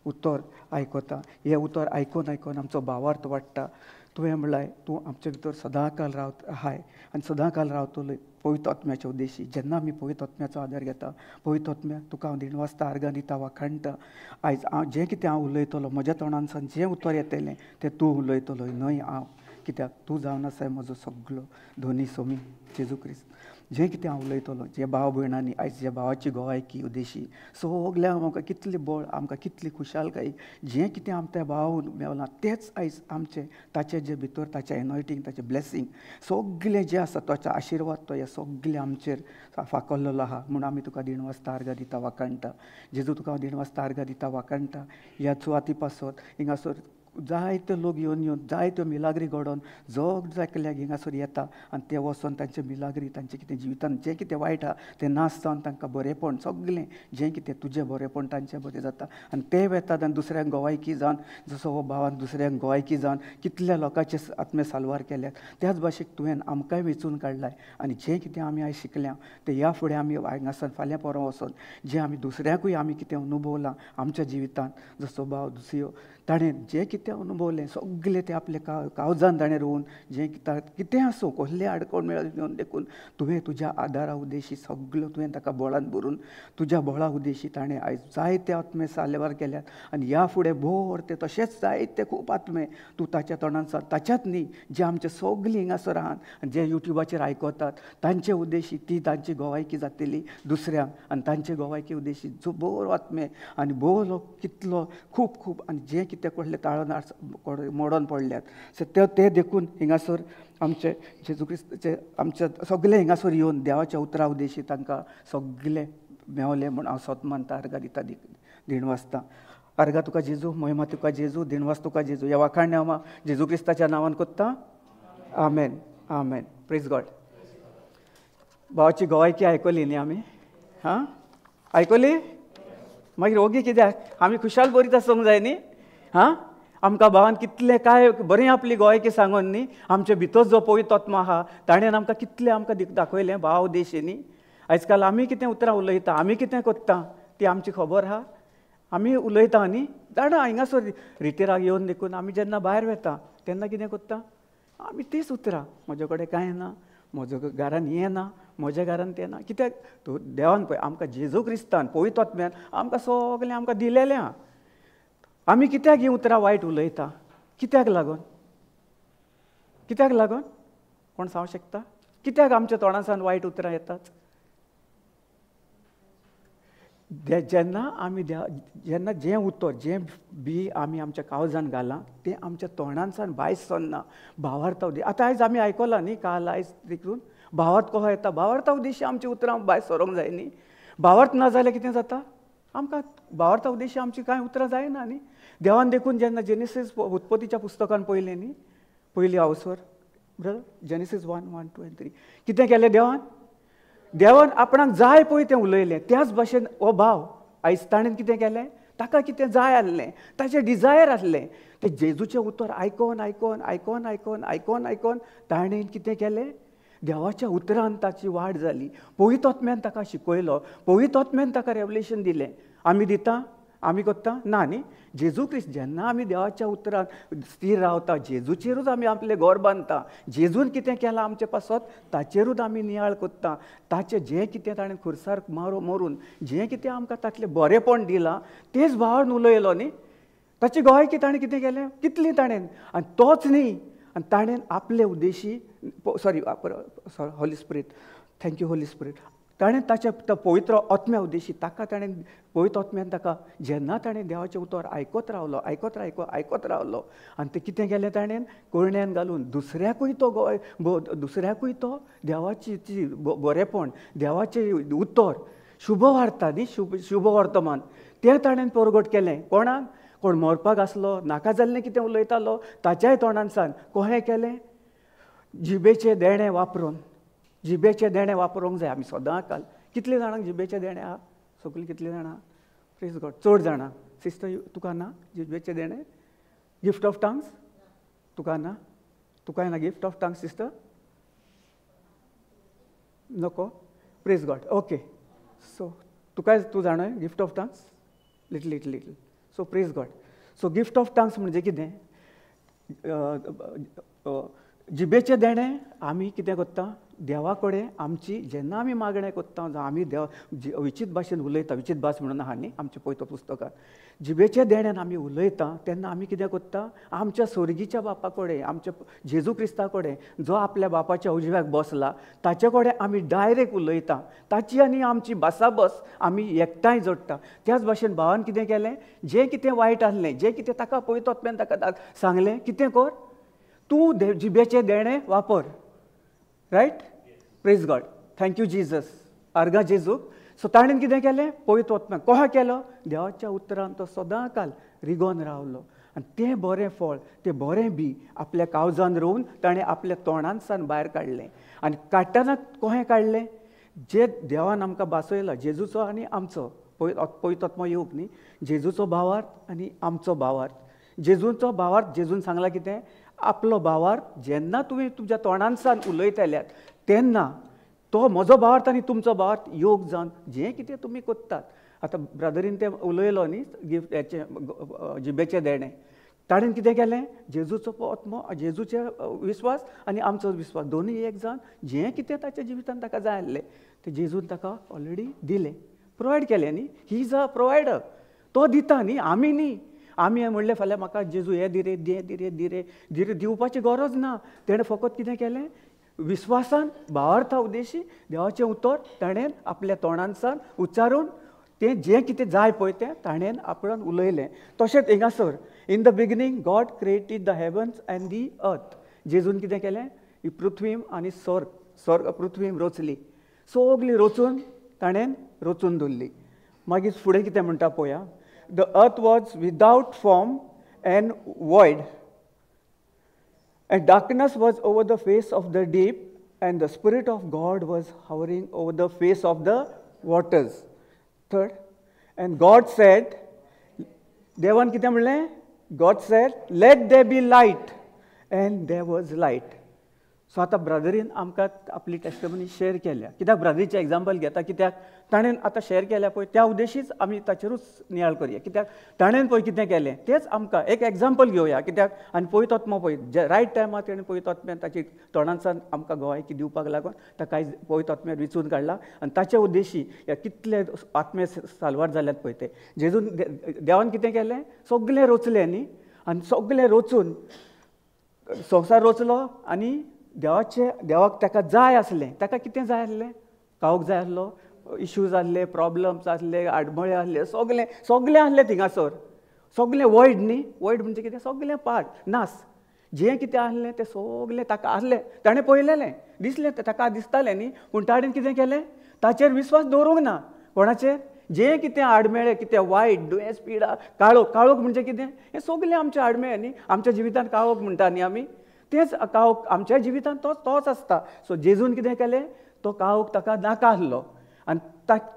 उतर आयकता. हें उतर आयकून आयकून आमचो भावार्थ वाडटा. तुवें म्हणलां तूं आमचे भितर सदां काल आहाय आनी सदां काल रावतलो पवित्र आत्म्याच्या उद्देशी. जेन्ना आमी पवित्र आत्म्याचो आदार घेता, पवित्र आत्म्या तुका हांव दिनवासता आर्गां दिता, वाखाणटा. आयज जें कितें हांव उलयतलों म्हज्या तोंडानसान जें उतर येतलें तें तूं उलयतलो, न्हय हांव. कित्याक तूं जावन आसाय म्हजो सगळो धोनी सोमी जेजू क्रिस्त. जें कितें हांव उलयतलों, जे भाव भयणांनी आयज जे भावाची गोवायकी उद्देशी सगळ्यांक आमकां कितलें बळ, आमकां कितली खुशालकायी, जें कितें आमकां त्या भावा मेवलां तेंच आयज आमचें. ताचें जें भितर ताचें एनॉयटींग, ताचें ब्लेसींग सगळें जें आसा ताचो आशिर्वाद तो हे सगळें आमचेर फाकल्लो आहा. म्हूण आमी तुका दिनवासता आर्गां दिता, वाखाणटा. जेजू तुका हांव दिनवासता आर्गां दिता, वाखाणटा. ह्या सुवाती पासत हिंगासर जायते लोक येवन जायत्यो मिलाग्री घडोवन जग जाकल्याक हिंगासर येता आनी ते वचोन तांचे मिलाग्री, तांचें कितें जिवितांत जें कितें वायट आहा तें नाश जावन तांकां बरेंपण सगळें जें कितें तुजें बरेंपण तांचें बरें जाता. आनी ते वेतात आनी दुसऱ्यांक गोवायकी जावन, जसो हो भावान दुसऱ्यांक गोवायकी जावन कितल्या लोकांचे आत्मे साल्वार केल्यात, त्याच भाशेक तुवें आमकांय वेंचून काडलाय. आनी जें कितें आमी आयज शिकल्या तें ह्या फुडें आमी हांगासर फाल्यां परवां वचोन जें आमी दुसऱ्याकूय आमी कितें अनुभवलां आमच्या जिवितांत, जसो भाव दुसऱ्यो ताणें जें कितें अनुभवलें सगळें तें आपल्या काळजांत ताणें रोवन जें कितें आसूं, कसलें आडकोण मेळून देखून तुवें तुज्या आदारा उद्देशी सगळो तुवें ताका बळान भरून तुज्या बळा उद्देशी ताणें आयज जायते आत्मे साल्वार केल्यात. आनी ह्या फुडें भोर ते तशेंच जायते खूब आत्मे तूं ताच्या तोंडान ताच्याच न्ही, जे आमचे सगळीं हिंगासर आहात आनी जे युट्यूबाचेर आयकतात तांचे उद्देशी ती तांची गोवायकी जातली दुसऱ्यांक. आनी तांचे गोवायकी उद्देशी जो बोर आत्मे आनी भोव लोक कितलो खूब खूब आनी जें कितें कसलें ताळन मोडोन पडल्यात ते देखून हिंगासर आमचे जेजू क्रिस्ताचे आमचे सगळे हिंगासर येवन देवाच्या उतरा उद्देशी तांकां सगळें मेवलें म्हूण हांव सोतमानता आर्गां दिता दिनवासता. आर्गां तुका जेजू, महिमा तुका जेजू, दिनवास तुका जेजू. ह्या वाखाण हांव जेजू क्रिस्ताच्या नांवान कोत्ता. Amen amen. Praise God. भावाची गोवायकी आयकली न्ही आमी? हां आयकली? मागीर ओगी कित्याक आमी खुशाल बरीत आसूंक जाय न्ही? हां आमकां भावान कितलें काय बरें आपली गोवायकी सांगून न्ही, आमचे भितर जो पवित्र आत्मा आहा ताणें आमकां कितलें आमकां दाखयलें भाव उद्देशी न्ही. आयज काल आमी कितें उतरां उलयता, आमी कितें कोत्ता ती आमची खबर आहा. आमी उलयता न्ही, जाणा हिंगासर रितेराक येवन देखून आमी जेन्ना भायर वेता तेन्ना कितें कोत्ता, आमी तीच उतरां. म्हजे कडेन कांय ना, म्हज्या घरान हें ना, म्हज्या घरान तें ना. कित्याक देवान पळय आमकां जेजू क्रिस्तान पवित्र आत्म्यान आमकां सगळें आमकां दिलेलें आहा. आमी कित्याक हीं उतरां वायट उलयता? कित्याक लागून? कित्याक लागून कोण सांगूं शकता? कित्याक आमच्या तोंडासान वायट उतरां येतात? जेन्ना आमी जेन्ना जें उतर जें बी आमी आमच्या काळजान घालां तें आमच्या तोंडानसान भायर सरना. भावार्था उद्देश आतां आयज आमी आयकलां न्ही, काल आयज देखून भावार्थ कसो येता. भावार्था उद्देशी आमची उतरां भायर सरोंक जाय न्ही. भावार्थ ना जाल्यार कितें जाता? आमकां भावार्था उद्देशी आमची कांय उतरां जायना न्ही. देवान देखून जेन्ना जेनेसीस उत्पत्तीच्या पुस्तकान पयलें न्ही, पयली हावसवर ब्रदर जेनेसीस 1:1, 2 and 3 कितें केलें देवान आपणाक जाय पळय तें उलयलें. त्याच भाशेन हो भाव आयज ताणें कितें केलें, ताका कितें जाय आसलें, ताचें डिजायर आसलें, तें जेजूचें उतर आयकोन आयकोन आयकोन आयकोन आयकोन आयकोन ताणें कितें केलें, देवाच्या उतरान ताची वाड जाली. पवित्र आत्म्यान ताका शिकयलो, पवित्र आत्म्यान ताका रेवलेशन दिलें. आमी दिता, आमी कोत्ता ना न्ही. जेजू क्रिस्त जेन्ना आमी देवाच्या उतरान स्थिर रावता, जेजूचेरूच आमी आपलें घर बांदता, जेजून कितें केलां आमचे पासत ताचेरूच आमी नियाळ कोत्ता. ताचें जें कितें ताणें खुर्सार मरून जें कितें आमकां तातलें बरेंपण दिलां तेंच भावान उलयलो न्ही. ताची गोवायकी ताणें कितें केलें, कितली ताणें, आनी तोच न्ही, आनी ताणें आपले उद्देशी Holy Spirit, thank you Holy Spirit, ताणें ताच्या पवित्र आत्म्या उद्देशी ताका ताणें पवित्र आत्म्यान ताका जेन्ना ताणें देवाचें उतर आयकत रावलो आनी तें कितें केलें ताणें कळण्यान घालून दुसऱ्याकूय तो देवाची बरेंपण, देवाचें उतर, शुभ वार्ता न्ही, शुभ वर्तमान तें ताणें परगट केलें. कोणाक? कोण मरपाक आसलो, नाका जाल्लें कितें उलयतालो ताच्याय तोंडानसान कोणें केलें, जिबेचे देणे वापरून. जिबेचे देणे वापरूंक जाय आमी सदां काल. कितले जाणांक जिबेचे देणे आहा? सगळीं कितले जाणां? Praise God. चड जाणां. सिस्टर तुका ना जिबेचे देणे? गिफ्ट ऑफ टंग्स तुका ना? तुकाय ना गिफ्ट ऑफ टंग्स सिस्टर? नको? Praise God. ओके. सो तुकाय तूं जाणाय gift of tongues? Little. So praise God. So gift of tongues म्हणजे कितें, जिबेचे देणे आमी कितें करता, देवा कडेन आमची जेन्ना आमी मागणें करता जावं आमी देव विचित भाशेन उलयता, विचित भास म्हणून आहा न्ही आमच्या पळय तो पुस्तकांत, जिबेच्या देण्यान आमी उलयता तेन्ना आमी कितें करता, आमच्या स्वर्गीच्या बापा कडेन, आमच्या जेजू क्रिस्ता कडेन जो आपल्या बापाच्या उजव्याक बसला ताचे कडेन आमी डायरेक्ट उलयता, ताची आनी आमची भासाभास आमी एकठांय जोडटा. त्याच भाशेन भावान कितें केलें, जें कितें वायट आसलें, जें कितें ताका पळयतो ताका सांगलें, कितें कर, तूं जिबेचें देणें वापर. Right, praise God, thank you Jesus, आर्गा जेजूक. सो ताणें कितें केलें, पळयत वतना कशें केलो, देवाच्या उतरान तो सदां काल रिगोन रावलो. आनी तें बरें फळ, तें बरें बी आपल्या काळजान रोवन ताणें आपल्या तोंडान सावन भायर काडलें. आनी काडटना कशें काडलें, जें देवान आमकां बासयलां, जेजूचो आनी आमचो पळयत आत्मो येवप न्ही, जेजूचो भावार्थ आनी आमचो भावार्थ. जेजूचो भावार्थ, जेजून सांगलां कितें, आपलो भावार्थ जेन्ना तुवें तुज्या तोंडान सावन उलयतल्यात तेन्ना तो म्हजो भावार्थ आनी तुमचो भावार्थ योग जावन जें कितें तुमी कोत्तात. आतां ब्रदरीन तें उलयलो न्ही गिफ्ट हेचें जिबेचें देणें, ताणें कितें केलें, जेजूचो आत्मो, जेजूचे विस्वास आनी आमचो विस्वास दोनूय एक जावन जें कितें ताच्या जिवितांत ताका जाय आसलें तें जेजून ताका ऑलरेडी दिलें, प्रोवायड केलें न्ही. ही इज अ प्रोवायडर, तो दिता न्ही, आमी न्ही. आमी म्हणलें फाल्यां म्हाका जेजू हें दी रे, दी रे, दिवपाची गरज ना. तेणें फकत कितें केलें, विस्वासान भावार्था उद्देशी देवाचें उतर ताणें आपल्या तोंडान सावन उच्चारून तें जें कितें जाय पळय तें ताणें आपणान उलयलें. तशेंच हिंगासर in the beginning God created the heavens and the earth. जेजून कितें केलें, ही पृथ्वी आनी स्वर्ग पृथ्वी रचली, सगळी रचून ताणें रचून दवरली. मागीर फुडें कितें म्हणटा पळया, the earth was without form and void, and darkness was over the face of the deep, and the Spirit of God was hovering over the face of the waters. Third, and God said, देवान कितें म्हणलें, God said, let there be light, and there was light. So आतां ब्रदरीन आमकां आपली testimony share केल्या. कित्याक ब्रदरीचें example घेता, कित्याक ताणें आतां शेअर केल्या पळय त्या उद्देशीच आमी ताचेरूच नियाळ करया. कित्याक ताणें पळय कितें केलें तेंच आमकां एक एग्जाम्पल घेवया. कित्याक आनी पळयत वचमो पळय जे रायट टायमार तेणें पळयत वचम्यान ताची तोंडांसान आमकां गोवायकी दिवपाक लागून ताका आयज पळयत वचम्यार विचून काडला. आनी ताचे उद्देशी कितले आत्मे साल्वार जाल्यात पळय ते जेजून देवान कितें केलें, सगळें रचलें न्ही. आनी सगळें रचून संवसार रचलो आनी देवाक ताका जाय आसलें, ताका कितें जाय आसलें, कावूक जाय आसलो, इश्यूज आसले, प्रॉब्लम्स आसले, आडमळे आसले, सगळें आसलें थिंगासर. सगळें वॉयड न्ही, वॉयड म्हणजे कितें, सगळें पाड नास. जें कितें आसलें तें सगळें ताका आसलें, ताणें पळयलेलें, दिसलें तें ताका दिसतालें न्ही. पूण ताणें कितें केलें, ताचेर विस्वास दवरूंक ना. कोणाचेर, जें कितें आडमेळें, कितें वायट, दुयेंस, पिडा, काळोख म्हणजे कितें, हें सगळें आमचें आडमेळें न्ही. आमच्या जिवितांत काळोख म्हणटा न्ही आमी, तेच काळोख आमच्या जिवितांत तोच आसता. सो जेजून कितें केलें, तो काळोख ताका नाका आसलो. आनी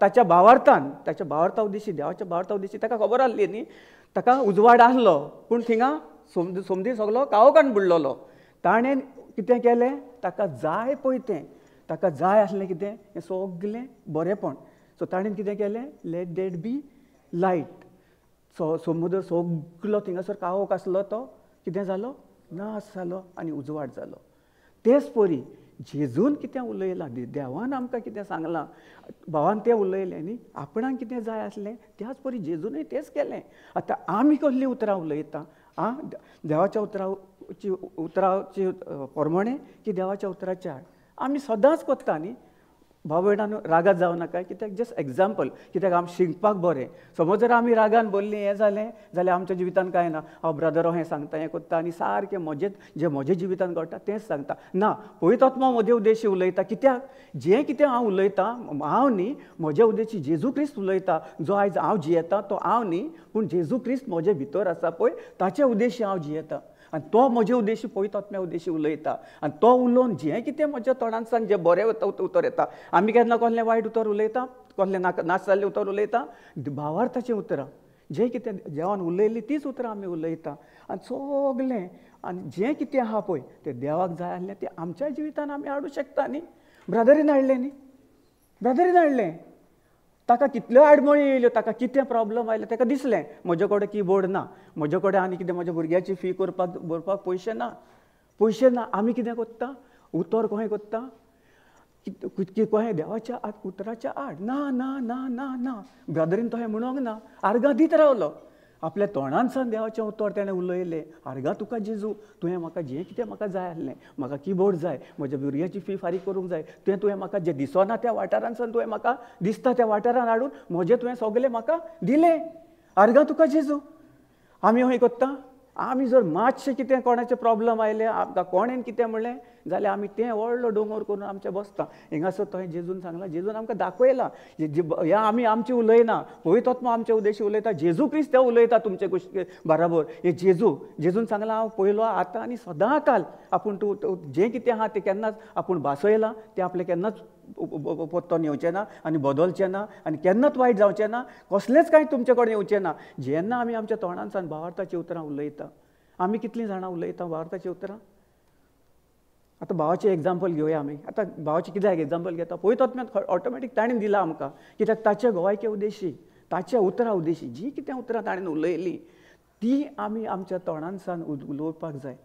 ताच्या भावार्था उद्देशी, देवाच्या भावार्था उद्देशी ताका खबर आसली न्ही, ताका उजवाड आसलो पूण थिंगा सोमदी सगलो काळोखान बुडलेलो. ताणें कितें केलें, ताका जाय पळय तें, ताका जाय आसलें कितें, हें सगलें बरेंपण. सो ताणें कितें केलें, लेट देट बी लायट. समुद्र सगलो थिंगासर काळोख आसलो तो कितें जालो, नास जालो आनी उजवाड जालो. तेच परी जेजून कितें उलयलां, देवान आमकां कितें सांगलां, भावान तें उलयलें न्ही, आपणाक कितें जाय आसलें त्याच परी जेजूनय तेच केलें. आतां आमी कसलीं उतरां उलयता, देवाच्या उतराची प्रमाणें की देवाच्या उतराच्या आमी सदांच कोत्ता न्ही. भाव भयणानो रागात जावं नाका, कित्याक जस्ट एग्जाम्पल, कित्याक आमी शिकपाक बरें. समज जर आमी रागान बोल्लीं हें जालें जाल्यार आमच्या जिवितांत कांय ना, हांव ब्रदर हें सांगता हें कोत्ता आनी सारकें म्हजें जिवितांत घडटा तेंच सांगता. ना, पळयत वचमो म्हजे उद्देशी उलयता. कित्याक जें कितें हांव उलयतां, हांव न्ही, म्हजे उद्देशी जेजू क्रिस्त उलयता, जो आयज हांव जियेतां तो हांव न्ही, पूण जेजू क्रिस्त म्हजे भितर आसा पळय ताचे उद्देशी हांव जियेतां. आनी तो म्हजे उद्देशी पळयत वचम्या उद्देशी उलयता. आनी तो उलोवन जें कितें म्हज्या तोंडांतसान जें बरें उतर येता, आमी केन्ना कसलें वायट उतर उलयता, कसलें नाश जाल्लें उतर उलयता, भावार्थाचें उतरां, जें कितें देवान उलयलीं तीच उतरां आमी उलयता. आनी सगलें आनी जें कितें आहा पळय तें देवाक जाय आसलें तें आमच्या जिवितांत आमी हाडूं शकता न्ही. ब्रदरीन हाडलें न्ही, ब्रदरीन हाडलें. ताका कितल्यो आडमेळी येयल्यो, ताका कितें प्रॉब्लम आयले ताका दिसलें म्हजे कडेन कीबोर्ड ना, म्हजे कडेन आनी कितें म्हज्या भुरग्याची फी भरपाक पयशे ना. आमी कितें कोत्ता, उतर कहें कोत्ता, कहें देवाच्या उतराच्या आड ना ना ना ना ना. ब्रदरीन तो हें म्हणोंक ना, आर्गां दीत रावलो. आपल्या तोंडान सावन देवाचें उतर तेणें उलयलें, आर्गां तुका जेजू, तुवें म्हाका जें कितें म्हाका जाय आसलें, म्हाका कीबोर्ड जाय, म्हज्या भुरग्याची फी फारीक करूंक जाय, तें तुवें म्हाका जें दिसना त्या वाठारान सावन तुवें म्हाका दिसता त्या वाठारान हाडून म्हजें तुवें सगलें म्हाका दिलें. आर्गां तुका जेजू. आमी अशें कोत्ता, आमी जर मातशें कितें कोणाचें प्रॉब्लम आयलें, आमकां कोणें कितें म्हणलें जाल्यार आमी तें व्हडलो दोंगर करून आमचें बसता. हिंगासर तो जेजून सांगलां, जेजून आमकां दाखयलां, ह्या आमी आमचें उलयना, पवित्र आत्मा आमचे उद्देशी उलयता, जेजू क्रिस्त उलयता तुमचे बराबर. हे जेजून सांगलां, हांव पयलो आतां आनी सदां काल. आपूण तूं जें कितें आहा तें केन्नाच आपूण भासयलां, तें आपलें केन्नाच पोत्तोन येवचें ना आनी बदलचें ना आनी केन्नाच वायट जावचें ना, कसलेंच कांय तुमचे कडेन येवचें ना. जेन्ना आमी आमच्या तोंडान सावन भावार्थाचीं उतरां उलयता, आमी कितलीं जाणां उलयता भावार्थाचीं उतरां? आतां भावाचें एग्जाम्पल घेवया आमी. आतां भावाचें कित्याक एग्जाम्पल घेता, पवित्र आत्म्यान ऑटोमॅटीक ताणें दिलां आमकां, कित्याक ताचे गोवायके उद्देशी, ताच्या उतरां उद्देशी जीं कितें उतरां ताणें उलयलीं तीं आमी आमच्या तोंडान सावन उलोवपाक जाय.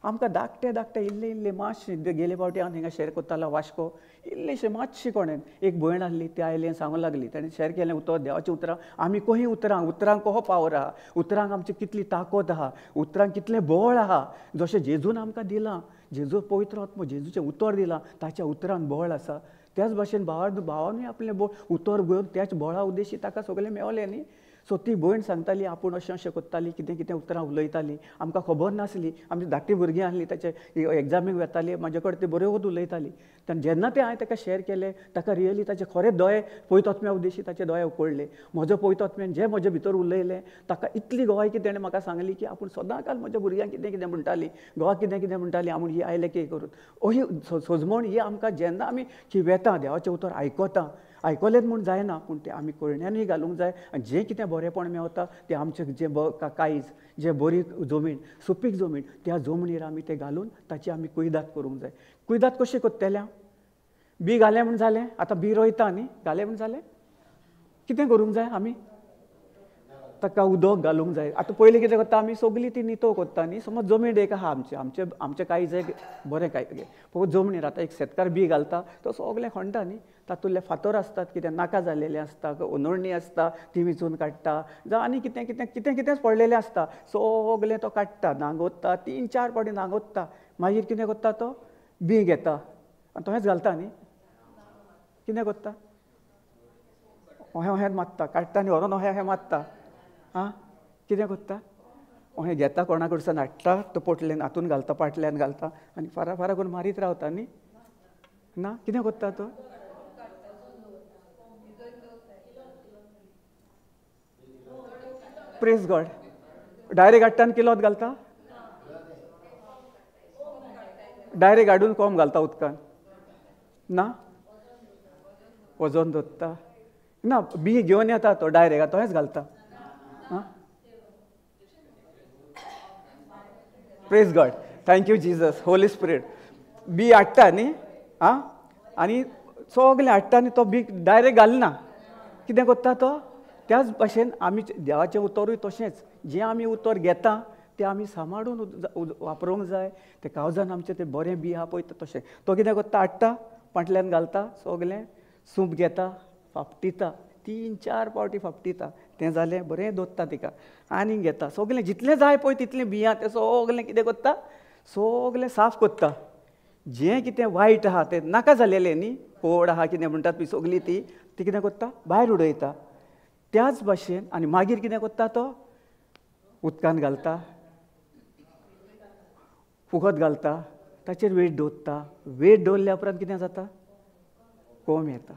आमकां धाकटें इल्लें मातशें गेले फावटी हांव हिंगा शेअर कोत्तालो वास्को, इल्लेशें मातशें कोणें एक भयण आहली, ती आयलें सांगूंक लागली, ताणें शेअर केलें उतर, देवाचें उतरां. आमी कशीं उतरांक कसो पावर आहा, उतरांक आमची कितली ताकद आहा, उतरांक कितलें बळ आहा. जशें जेजून आमकां दिलां, जेजू पवित्र आत्मा जेजूचें उतर दिलां, ताच्या उतरांत बळ आसा. त्याच भाशेन भावानूय आपलें उतर घेवन त्याच बळा उद्देशी ताका सगळें मेवलें न्ही. सो ती भयण सांगताली, आपूण अशें कोत्ताली, कितें उतरां उलयताली, आमकां खबर नासली. आमची धाकटी भुरगीं आहलीं, ताचे एग्जामीक वेतालीं, म्हाजे कडेन ती बऱ्यो वत उलयताली. जेन्ना तें हांवें ताका शेअर केलें, ताका रियली ताचे खरें दोळे पवित्र आत्म्या उद्देशी ताचे दोळे उकडले. म्हजो पवित्र आत्म्यान जें म्हजे भितर उलयलें, ताका इतली गोवायकी तेणें म्हाका सांगली की आपूण सदांकाल म्हज्या भुरग्यांक कितें म्हणटाली, घोवाक कितें म्हणटाली, आपूण ही आयलें की करून. अशी सोजमण ही आमकां जेन्ना आमी वेता देवाचें उतर आयकलेंच म्हूण जायना, पूण तें आमी कळण्यांनी घालूंक जाय. आनी जें कितें बरेंपण मेवता तें आमचें जें काळीज, जें बरी जमीन, सुपीक जमीन, त्या जमनीर आमी तें घालून ताची आमी कुयदाद करूंक जाय. कुयदाद कशी कोत्तेल्या? बी घालें म्हूण जालें, आतां बी रोयता न्ही, घालें म्हूण जालें, कितें करूंक जाय आमी? ताका उदक घालूंक जाय. आतां पयलीं कितें करता आमी, सगळीं ती नितळ कोत्ता न्ही. समज जमीन एक आहा आमचे काळीज एक बरें पळय जमनीर आतां एक शेतकार बी घालता, तो सगळें खणटा न्ही, तातूंतले फातर आसतात, कितें नाका जाल्लेलें आसता, नोडणी आसता ती वेचून काडटा, जावं आनी कितेंच पडलेलें आसता, सगळें तो काडटा, नांगोत्ता, 3-4 फावटी नांगोत्ता. मागीर कितें करता तो, बी घेता आनी तोहेंच घालता न्ही. कितें करता, अहें मारता, काडटा आनी व्हरोन अहें मारता. आं, कितें करता, अहें घेता कोणा कडच्यान हाडटा, तो पोटलेन हातून घालता, पाटल्यान घालता आनी फारा करून मारीत रावता न्ही. ना, कितें करता तो? Praise God. डायरेक्ट हाडटा आनी किलोत घालता, डायरेक्ट हाडून कोंब घालता उदकान. ना, वजन धरता ना, बी घेवन येता तो डायरेक्ट तोहेंच घालता. Praise God, thank you Jesus, Holy Spirit. बी हाडटा न्ही, आं, आनी सगलें हाडटा आनी तो बी डायरेक्ट घालना. कितें करता तो? त्याच भाशेन आमी देवाचें उतरूय तशेंच, जें आमी उतर घेता तें आमी सांबाळून वापरूंक जाय. तें काळजान आमचें तें बरें बी आहा पळय तशें. तो कितें करता, हाडटा, पाटल्यान घालता, सगलें सूप घेता, फापटिता, 3-4 फावटी फापटिता, तें जालें, बरें दवरता तिका, आनी घेता, सगलें जितलें जाय पळय तितलें बियां तें सगलें कितें करता, सगलें साफ करता. जें कितें वायट आहा तें नाका जालेलें न्ही, पोड आहा कितें म्हणटात पळय सगलीं ती कितें करता, भायर उडयता. त्याच भाशेन आनी मागीर कितें करता तो, उदकान घालता, फुगत घालता, ताचेर वेट दवरता. वेट दवरल्या उपरांत कितें जाता, कोंब येता.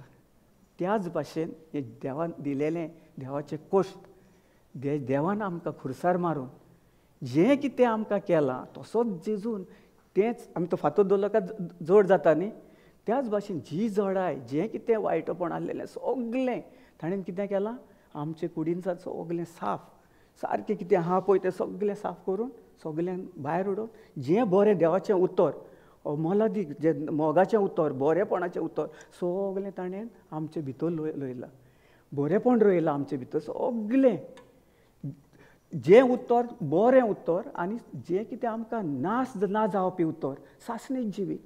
त्याच भाशेन हें देवान दिलेलें देवाचें कोश्ट, देवान आमकां खुरसार मारून जें कितें आमकां केलां तसोच जेजून तेंच आमी तो फातर दवरलो काय जड जाता न्ही. त्याच भाशेन जी जडाय, जें कितें वायटपण आसलेलें सगलें ताणें कितें केलां, आमचे कुडींसान सगलें साफ, सारकें कितें आहा पळय तें सगलें साफ करून सगलें भायर उडोवन जें बरें देवाचें उतर, मोलादीक जें मोगाचें उतर, बरेपणाचें उतर सगलें ताणें आमचे भितर लयलां. बरेपण रोयलां आमचे भितर सगळें. जें उतर बरें उतर आनी जें कितें आमकां नाश ना जावपी उतर सासणीक जिवीत.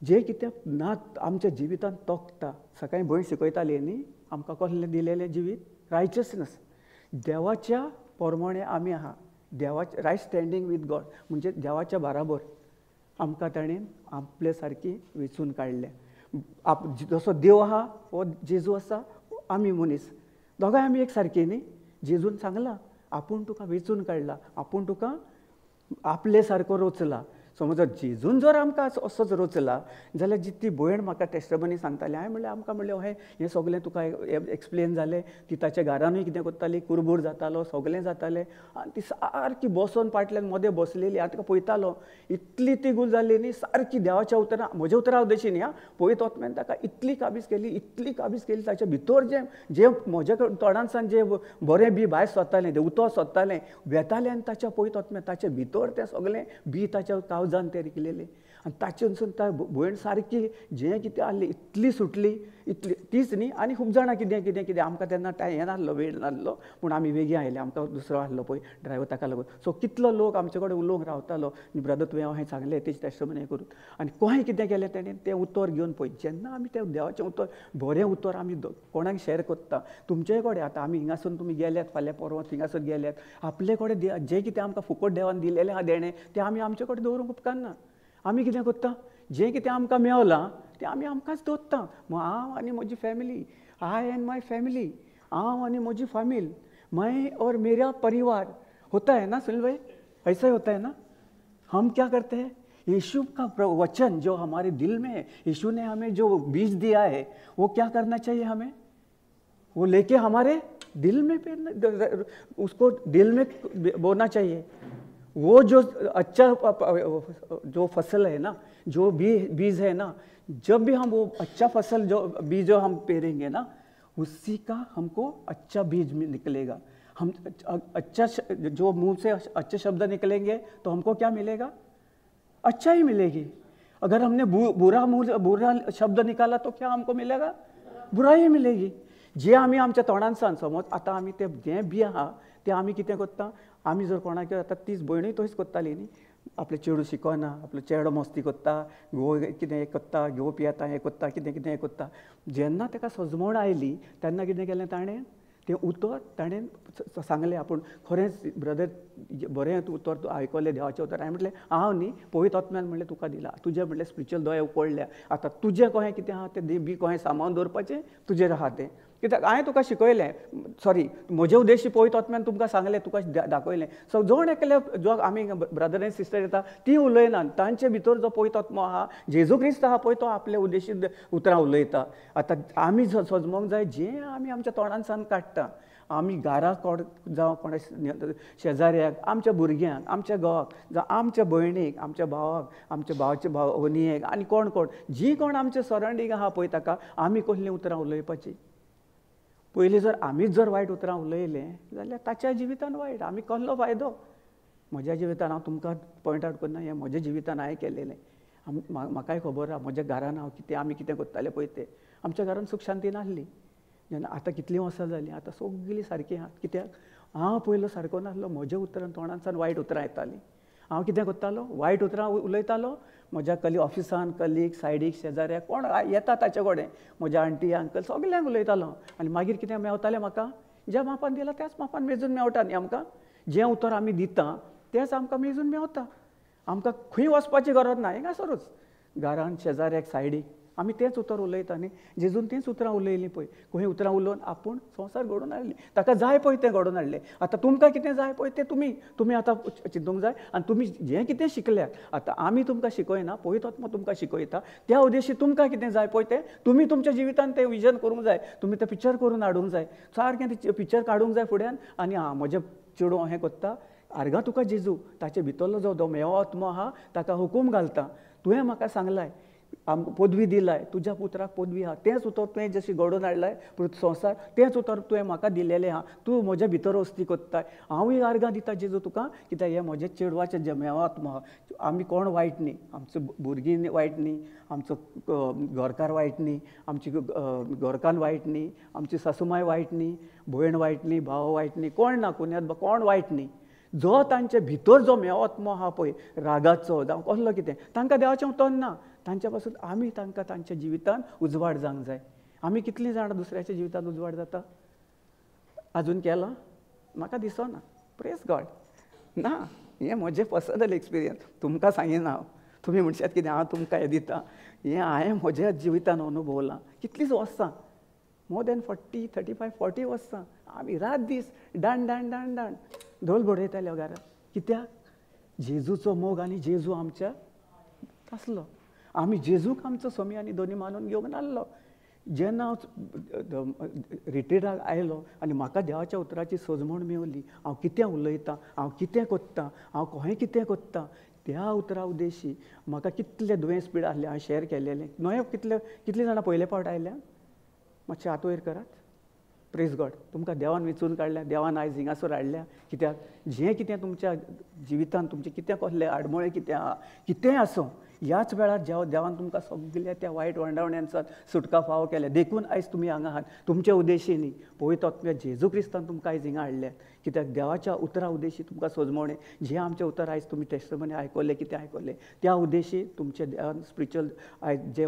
जें कितें ना आमच्या जिवितांत तोखता. सकाळीं भयण शिकयताली न्ही आमकां कसलें दिलेलें जिवीत रायचसनस. देवाच्या पोरमोणे आमी आहा. देवाच्या रायट स्टँडींग वीथ गॉड म्हणजे देवाच्या बाराबर आमकां ताणें आपले सारकी वेंचून काडल्या. जसो देव आहा हो जेजू आसा आमी मनीस दोगांय आमी एक सारकी न्ही. जेजून सांगलां आपूण तुका वेंचून काडला, आपूण तुका आपले सारको रोचला. समज जर जेजून जर आमकां असोच रोचला जाल्यार जी ती भयण म्हाका टेस्टमनी सांगताली हांवें म्हणलें आमकां म्हणलें हें सगळें तुका एक्सप्लेन जालें. ती ताच्या घरानूय कितें करताली कुरबूर जातालो सगळें जातालें आनी ती सारकी बसोन पाटल्यान मदें बसलेली. हांव तिका पळयतालो इतली तिगूल जाल्ली न्ही सारकी देवाच्या उतरां म्हज्या उतरां उद्देशी न्ही. पळयत वचमेन ताका इतली काबीज केली ताच्या भितर जें म्हज्या तोंडांसान जें बरें बी भायर सोदतालें तें उतर सोदतालें वेतालें आनी ताच्या पळयत वचमेन ताचे भितर तें सगळें बी ताच्या काळजान तें रिकलेलें. आनी ताचेनसून ता भयण सारकी जें कितें आहलें इतली सुटली इतली तीच न्ही. आनी खूब जाणां कितें आमकां तेन्ना हें नासलो वेळ नासलो पूण आमी बेगीन आयले. आमकां दुसरो आहलो पळय ड्रायव्हर ताका लागून. सो कितलो लोक आमचे कडेन उलोवंक रावतालो ब्रदर तुवें हांवें सांगलें तेची टेस्टमनी करून. आनी कोणें कितें केलें तेणें तें उतर घेवन पळय जेन्ना आमी तें देवाचें उतर बरें उतर आमी कोणाक शॅर करता तुमचे कडेन आतां आमी हिंगासून तुमी गेल्यात फाल्यां परवां थिंगासून गेल्यात आपले कडेन जें कितें आमकां फुकट देवान दिलेलें आहा देणें तें आमी आमचे कडेन दवरूंक उपकारना. आमी कितें करता जें कितें आमकां मेवलां तें आमी आमकांच दवरता. हांव आनी म्हजी family I end my family हांव आनी म्हजी फामील मैं और मेरा परिवार होता है ना सुनील भाई ऐसा ही होता है ना. हम क्या करते हैं यीशु का वचन जो हमारे दिल में है यीशु ने हमें जो बीज दिया है वो क्या करना चाहिए हमें वो लेके हमारे दिल में उसको दिल में बोना चाहिए. वो जो अच्छा जो फसल है ना जो बीज है ना जब भी हम वो अच्छा फसल जो बीज जो हम पेरेंगे ना उसी का हमको अच्छा बीज निकलेगा. हम अच्छा जो मुंह से अच्छे शब्द निकलेंगे तो हमको क्या मिलेगा अच्छा ही मिलेगी. अगर हमने बुरा शब्द निकाला तो क्या हमको मिलेगा बुराई मिलेगी. जे आमी आमच्या तोंडांसान समज आतां आमी तें जें बी आहा तें आमी कितें करता आमी जर कोणाक आतां तीच भयणूय तशीच करताली न्ही. आपले चेडूं शिकना आपलो चेडो मस्ती करता घोव कितें हें करता घेव पियेता हें करता कितें हें करता. जेन्ना ताका सजमण आयली तेन्ना कितें केलें ताणें तें उतर ताणें सांगलें आपूण खरेंच ब्रदर बरें उतर तूं आयकलें देवाचें उतर. हांवें म्हटलें हांव न्ही पळयत वचम्यान म्हणलें तुका दिलां तुजें म्हणलें स्पिरिच्युअल दोळे उकडल्या. आतां तुजें कहें कितें आहा तें बी कहें सांबाळून दवरपाचें तुजेर आहा तें. कित्याक हांवें तुका शिकयलें सॉरी म्हजे उद्देशी पळयत वचम्यान तुमकां सांगलें तुका दाखयलें. सो जोण एकले जो आमी ब्रदर एंड सिस्टर येता ती उलयनात तांचे भितर जो पळयत वचमो आहा जेजू क्रिस्त आहा पळय तो आपले उद्देशी उतरां उलयता. आतां आमी सजमोंक जाय जें आमी आमच्या तोंडांसान काडटा आमी घरा कोण जावं कोणा शेजाऱ्याक आमच्या भुरग्यांक आमच्या घोवाक जावं आमच्या भयणीक आमच्या भावाक आमच्या भावाच्या भयणीक आनी कोण जी कोण आमच्या सरावंडींग आहा पळय ताका आमी कसलीं उतरां उलयपाचीं. पयलीं जर आमीच जर वायट उतरां उलयलें जाल्यार ताच्या जिवितान वायट आमी कसलो फायदो. म्हज्या जिवितान हांव तुमकां पॉयंट आवट करना हें म्हज्या जिवितान हांवें केलेलें. म्हाकाय खबर आहा म्हज्या घरान हांव आमी कितें करताले पळय तें आमच्या घरान सूख शांती नासली. जेन्ना आतां कितलीं वर्सां जालीं आतां सगळीं सारकीं आहात. कित्याक हांव पयलो सारको नासलो म्हज्या उतरान तोंडांसान वायट उतरां येतालीं. हांव कितें करतालो वायट उतरां उलयतालो म्हज्या ऑफिसान कलीग सायडीक शेजाऱ्याक कोण येता ताचे कडेन म्हज्या आंटी अंकल सगल्यांक उलयतालो. आनी मागीर कितें मेवतालें म्हाका ज्या मापान दिलां त्याच मापान मेजून मेवता न्ही आमकां. जें उतर आमी दिता तेंच आमकां मेजून मेवता. आमकां खंय वचपाची गरज ना हिंगासरूच घरान शेजाऱ्याक सायडीक आमी तेंच उतर उलयता न्ही. जेजून तींच उतरां उलयलीं पळय खंय उतरां उलोवन आपूण संवसार घडोवन हाडली ताका जाय पळय तें घडोवन हाडलें. आतां तुमकां कितें जाय पळय तें तुमी आतां चिंतूंक जाय आनी तुमी जें कितें शिकल्यात आतां आमी तुमकां शिकयना पळयत वचपा तुमकां शिकयता त्या उद्देशी तुमकां कितें जाय पळय तें तुमी तुमच्या जिवितान तें विजन करूंक जाय. तुमी तें पिक्चर करून हाडूंक जाय सारकें तें पिक्चर काडूंक जाय फुड्यान आनी म्हजें चेडूं हें करता आर्गां तुका जेजू ताचे भितरलो जो मेवो आत्मो आहा ताका हुकूम घालता तुवें म्हाका सांगलाय पदवी दिलाय, तुज्या पुत्राक पदवी आहा, तेंच उतर तुवें जशी घडोवन हाडलाय संवसार, तेंच उतर तुवें म्हाका दिलेलें आहा. तूं म्हज्या भितर वस्ती कोत्ताय, हांवूय आर्गां दिता जेजू तुका, कित्याक हें म्हजें चेडवाचें जमेवा आत्मा आहा. आमी कोण वायट न्ही, आमचो भुरगीं वायट न्ही, आमचो घरकार वायट न्ही, आमची घरकान्न वायट न्ही, आमची सासूमाय वायट न्ही, भयण वायट न्ही, भाव वायट न्ही, कोण ना कोण कोण वायट न्ही. जो तांचे भितर जो मेवात्मो आहा पळय रागाचो जावं कसलो कितें, तांकां देवाचें उतर ना. तांच्या पासून आमी तांकां तांच्या जिवितान उजवाड जावंक जाय. आमी कितलीं जाणां दुसऱ्याच्या जिवितान उजवाड जाता आजून केलां? म्हाका दिसना. Praise God. ना, हें म्हजें पर्सनल एक्सपिरियन्स, तुमकां सांगिना हांव. तुमी म्हणशात कितें हांव तुमकां हें दिता, हें हांवें म्हज्या जिवितान अनुभवलां. कितलींच वर्सां, मोर दॅन 40 वर्सां आमी रात दीस डाण डाण डाण डाण ढोल बडयताले घरांत. कित्याक? जेजूचो मोग आनी जेजू आमच्या आसलो. आमी जेजूक आमचो स्वामी आनी दोनी मानून घेवंक नासलो. जेन्ना हांव रिट्रीटाक आयलो आनी म्हाका देवाच्या उतराची सोजमण मेवली, हांव कितें उलयतां, हांव कितें कोत्तां, हांव खंय कितें कोत्तां, त्या उतरा उद्देशी म्हाका कितले दुयेंस पीड आसले हांवें शेअर केलेलें. न्हय कितलीं जाणां पयले फावट आयल्या? मातशें हात वयर करात. Praise God. तुमकां देवान वेंचून काडल्या, देवान आयज हिंगासर हाडल्या. कित्याक? जें कितें तुमच्या जिवितान तुमचें कितें कसलें आडमळे कितें आहा, कितेंय आसूं, ह्याच वेळार देवान तुमकां सगळ्या त्या वायट वंडावण्यांसान सुटका फावो केल्या. देखून आयज तुमी हांगा आहात. तुमच्या उद्देशी न्ही, पवित्र आत्म्या जेजू क्रिस्तान तुमकां आयज हिंगा हाडल्यात. कित्याक? देवाच्या उतरा उद्देशी तुमकां सोजमवणें, जें आमचें उतर आयज तुमी टेस्टमनी आयकलें, कितें आयकलें, त्या उद्देशी तुमचे देवान स्पिरिच्युअल आयज जे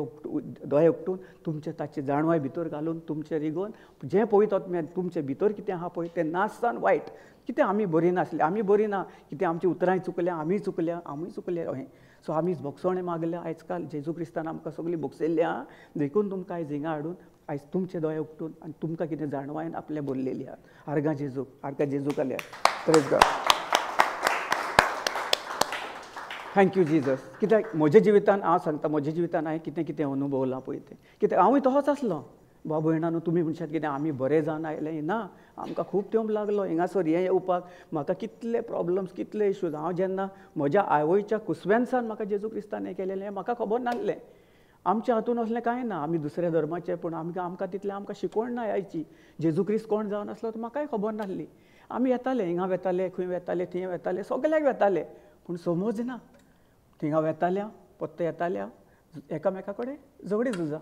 दोळे उक्तून तुमचे ताची जाणवाय भितर घालून तुमचे रिगोवन जें पवित्र आत्म्यान तुमचे भितर कितें आहा पळय तें नाससान वायट. कितें आमी बरीं नासलीं, आमी बरीं ना, कितें आमची उतरांय चुकल्या, आमीय चुकले अहें. सो आमी भोगसवणें मागल्या. आयज काल जेजू क्रिस्तान आमकां सगळीं भोगसयल्लीं आहा. देखून तुमकां आयज हिंगा हाडून आयज तुमचे दोळे उक्तून आनी तुमकां कितें जाणवायन आपल्या बोरलेलीं आहा. आर्गां जेजू काल्या. Praise God. Thank you Jesus. कित्याक म्हज्या जिवितान हांव सांगता, म्हज्या जिवितान हांवें कितें कितें अनुभवलां पळय तें. कित्याक हांवूय तसोच आसलो. बाब भयणानो, तुमी म्हणशात कितें आमी बरे जावन आयले. ना, आमकां खूब तेंप लागलो हिंगासर हें येवपाक. म्हाका कितले प्रॉब्लम्स, कितले इश्यूज. हांव जेन्ना म्हज्या आवयच्या कुसव्यांसान म्हाका जेजू क्रिस्तान हें केलेलें म्हाका खबर नासलें. आमच्या हातून असलें कांय ना, आमी दुसऱ्या धर्माचे, पूण आमकां तितलें आमकां शिकवण ना आयची. जेजू क्रिस्त कोण जावन आसलो तो म्हाकाय खबर नासली. आमी येताले, हिंगा वेताले, खंय वेताले, थंय वेताले, सगल्याक वेताले, पूण समज ना. थिंगा वेताल्या, पत्ते येताल्या, एकामेका कडेन झगडी झुजा.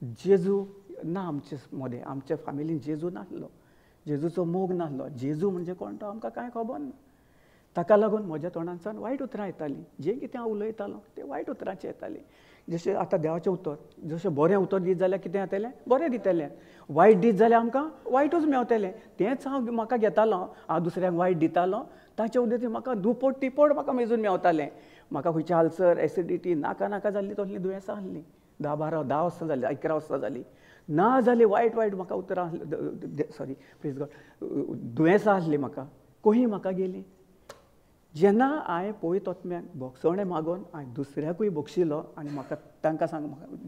जेजू ना आमचे मदें, आमच्या फॅमिलीन जेजू नासलो, जेजूचो मोग नासलो. जेजू म्हणजे कोण तो आमकां कांय खबर ना. ताका लागून म्हज्या तोंडांतल्यान वायट उतरां येतालीं. जें कितें हांव उलयतालो तें वायट उतरांचें येतालीं. जशें आतां देवाचें उतर, जशें बरें उतर दीत जाल्यार कितें जातलें? बरें दितलें. वायट दीत जाल्यार आमकां वायटूच मेवतलें. तेंच हांव म्हाका घेतालो, हांव दुसऱ्यांक वायट दितालो, ताचे उद्देश म्हाका दुपट तिपट म्हाका मेजून मेवतालें. म्हाका खंयचें आल्सर, एसिडिटी, नाका जाल्लीं तसलीं दुयेंसां आसलीं. 10 वर्सां जालीं, 11 वर्सां जालीं. ना जालीं वायट म्हाका उतरां, सॉरी प्लीज गॉड, दुयेंसां आसलीं म्हाका. कोही म्हाका गेलीं. जेन्ना हांवें पवित्र आत्म्याक भोगसवणें मागून हांवें दुसऱ्याकूय भोगशिलो आनी म्हाका तांकां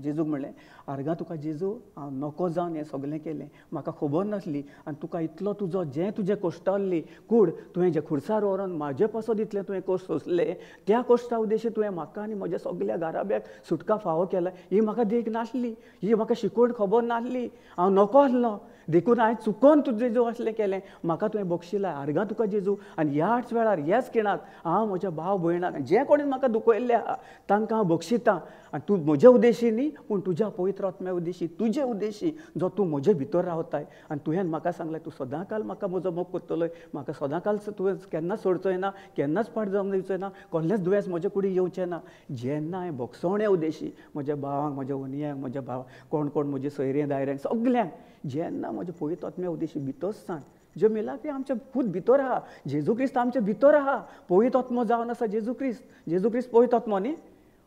जेजूक म्हणलें, आर्गां तुका जेजू, हांव नको जावन हें सगलें केलें, म्हाका खबर नासली, आनी तुका इतलो जें तुजें कश्टां आसलीं कूड तुवें जे खुर्सार व्हरोन म्हाजे पासत इतलें तुवें कश्ट सोंसले, त्या कश्टा उद्देशी तुवें म्हाका आनी म्हज्या सगल्या घराब्याक सुटका फावो केला. ही म्हाका देख नासली, ही म्हाका शिकवण खबर नासली, हांव नको आसलो. देखून हांवें चुकोन तुजें जेजू असलें केलें, म्हाका तुवें बक्षिलां. आर्गां तुका जेजू. आनी ह्याच वेळार ह्याच खिणाक हांव म्हज्या भाव भयणाक, जे कोणी म्हाका दुखयल्ले आहा तांकां हांव बक्षितां. आनी तूं म्हज्या उद्देशी न्ही, पूण तुज्या पवित्र आत्म्या उद्देशी, तुजे उद्देशी जो तूं म्हजे भितर रावताय. आनी तुवें म्हाका सांगलें तूं सदांकाल म्हाका म्हजो मोग करतलो, म्हाका सदांकाल तुवें केन्नाच सोडचोय ना, केन्नाच पाड जावंक दिवचोय ना, कसलेंच दुयेंस म्हजे कुडीक येवचें ना. जेन्ना हांवें भोगसवण्या उद्देशी म्हज्या भावांक, म्हज्या वनियांक, म्हज्या कोण म्हजे सोयऱ्यां दायऱ्यांक सगल्यांक जेन्ना म्हज्या पवित्र आत्म्या उद्देशी भितर सांग, जे मेला ते आमच्या खूद भितर आहा. जेजू क्रिस्त आमच्या भितर आहा. पवित्र आत्मो जावन आसा जेजू क्रिस्त पवित्र आत्मो न्ही,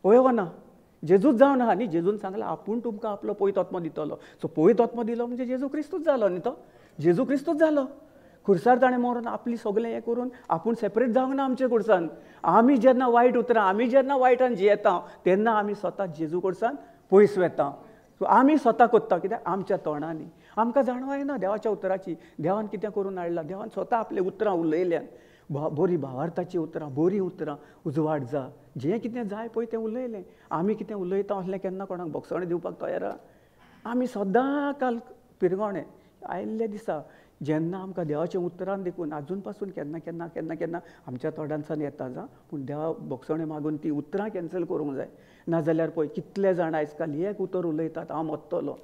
वय वा ना? जेजूच जावन आहा न्ही. जेजून सांगलां आपूण तुमकां आपलो पवित्र आत्मो दितलो. सो पवित्र आत्मो दिलो म्हणजे जेजू क्रिस्तूच जालो न्ही. तो जेजू क्रिस्तूच जालो. खुर्सार ताणें मरून आपली सगळें हें करून आपूण सेपरेट जावंक ना आमचे कडसान. आमी जेन्ना वायट उतरां, आमी जेन्ना वायटान जियेता तेन्ना आमी स्वता जेजू कडसान पयस वेता. सो आमी स्वता कोत्ता, कित्याक आमच्या तोंडांनी आमकां जाणवाय ना देवाच्या उतराची. देवान कितें करून हाडलां, देवान स्वता आपले उतरां उलयल्यान. बरी भावार्थाची उतरां, बरी उतरां, उजवाड जा, जें कितें जाय पळय तें उलयलें. आमी कितें उलयता असलें केन्ना कोणाक भोगसणे दिवपाक तयार आहा. आमी सदां काल पिरगोणे. आयिल्ले दिसा जेन्ना आमकां देवाचें उतरां देखून आजून पासून केन्ना केन्ना केन्ना केन्ना आमच्या तोंडांतल्यान येता जा, पूण देवा भोगसणे मागून ती उतरां कॅन्सल करूंक जाय. नाजाल्यार पळय कितले जाण आयज काल एक उतर उलयतात, हांव मरतलों,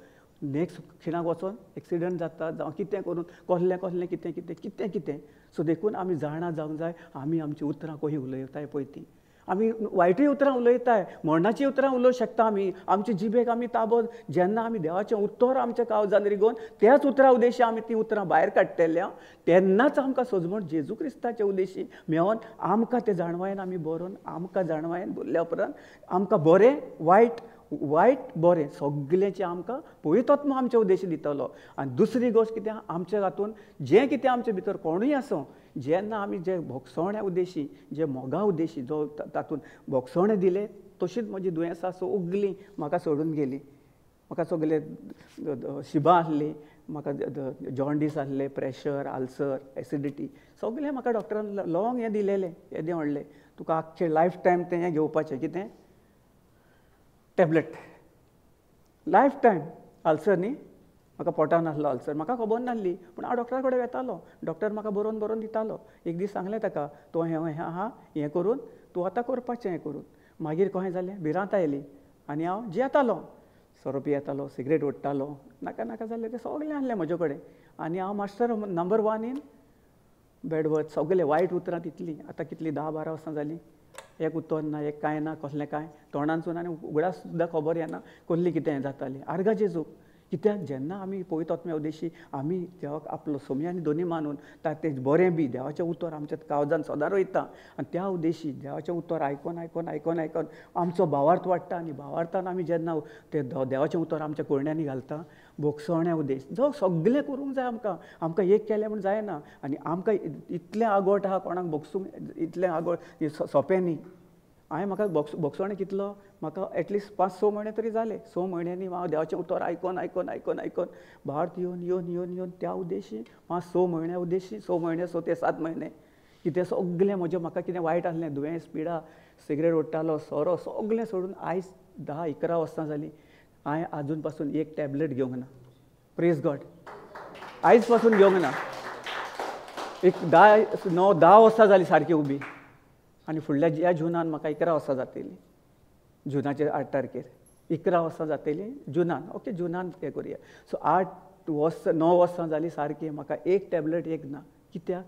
नेक्स्ट खिणाक वचोन एक्सिडंट जाता जावं कितें करून कसलें कसलें कितें कितें कितें कितें. सो देखून आमी जाणा जावंक जाय आमी आमची उतरां कशीं उलयताय पळय ती. आमी वायटूय उतरां उलयताय, मरणाची उतरां उलोवंक शकता आमी. आमचे जिबेक आमी ताबो जेन्ना आमी देवाचें उतर आमच्या काळजान रिगोवन त्याच उतरां उद्देशी आमी ती उतरां भायर काडटल्या, तेन्नाच आमकां सजमण जेजू क्रिस्ताच्या उद्देशी मेळोन आमकां तें जाणवायेन आमी बरोवन आमकां जाणवायेन बोल्ल्या उपरांत आमकां बरें वायट वायट बरें सगळेंचें आमकां पवित्र आत्मा आमच्या उद्देशी दितलो. आनी दुसरी गोश्ट कितें आमच्या हातून जें कितें आमचे भितर कोणूय आसूं, जेन्ना आमी जे भोगसवण्या उद्देशी जे मोगा उद्देशी जो तातूंत भोगसवणे दिले, तशीच म्हजी दुयेंसां सगळीं म्हाका सोडून गेली. म्हाका सगळे शिबा आसली, म्हाका जॉन्डीस आसले, प्रेशर, आल्सर, एसिडिटी सगळें म्हाका डॉक्टरान लॉंग हें दिलेलें, येदें व्हडलें, तुका आख्खें लायफ टायम तें हें घेवपाचें, कितें टॅबलेट लायफ टायम. आल्सर न्ही, म्हाका पोटान आसलो आल्सर, म्हाका खबर नासली, पूण हांव डॉक्टरा कडेन वेतालो. डॉक्टर म्हाका बरोवन बरोवन दितालो. एक दीस सांगलें ताका, तूं हें आहा हें करून तूं आतां करपाचें हें करून. मागीर कशें जालें, भिरांत आयली आनी हांव जियेतालो, सोरो पियेतालो, सिगरेट ओडटालो, नाका नाका जालें तें सगळें आसलें म्हजे कडेन. आनी हांव मास्टर नंबर 1 इन बॅडवर्ड, सगळें वायट उतरां तितलीं. आतां कितलीं 10-12 वर्सां जालीं, एक उतर ना, एक कांय ना, कसलें कांय तोंडानसून आनी उगडास सुद्दां खबर येना कसली कितें हें जातालें. आर्गा जेजूक. कित्याक जेन्ना आमी पवित्र आत्म्या उद्देशी आमी देवाक आपलो सोमी आनी दोनी मानून तें बरें बी देवाचें उतर आमच्या काळजान सदां रोयता, आनी त्या उद्देशी देवाचें उतर आयकोन आयकोन आयकोन आयकोन आमचो भावार्थ वाडटा. आनी भावार्थान आमी जेन्ना तें देवाचें उतर आमच्या कळण्यांनी घालता, भोगसवण्या उद्देश जो सगळें करूंक जाय आमकां. आमकां एक केलें म्हूण जायना. आनी आमकां इतलें आगोट आहा कोणाक भोगसूंक, इतलें आगोट सोंपें न्ही. म्हाका भोगसवणें कितलो, म्हाका एटलिस्ट 5-6 म्हयने तरी जाले. 6 म्हयन्यांनी हांव देवाचें उतर आयकोन आयकोन आयकोन आयकोन भावार्थ येवन येवन येवन येवन त्या उद्देशी 5-6 म्हयन्या उद्देशी 6 म्हयने 6 ते 7 म्हयने कितें सगळें म्हजें म्हाका कितें वायट आसलें, दुयेंस, पिडा, सिगरेट ओडटालो, सोरो सगळें सोडून आयज 10-11 वर्सां जालीं हांवें आजून पासून एक टॅबलेट घेवंक ना. Praise God. आयज पासून घेवंक ना. एक 10 वर्सां जालीं सारकी उबी. आनी फुडल्या ह्या जुनान म्हाका 11 वर्सां जातलीं. जुनाचे 8 तारखेर 11 वर्सां जातलीं जुनान. ओके, जुनान हें करुया. सो 9 वर्सां जालीं सारकी म्हाका एक टॅबलेट एक ना. कित्याक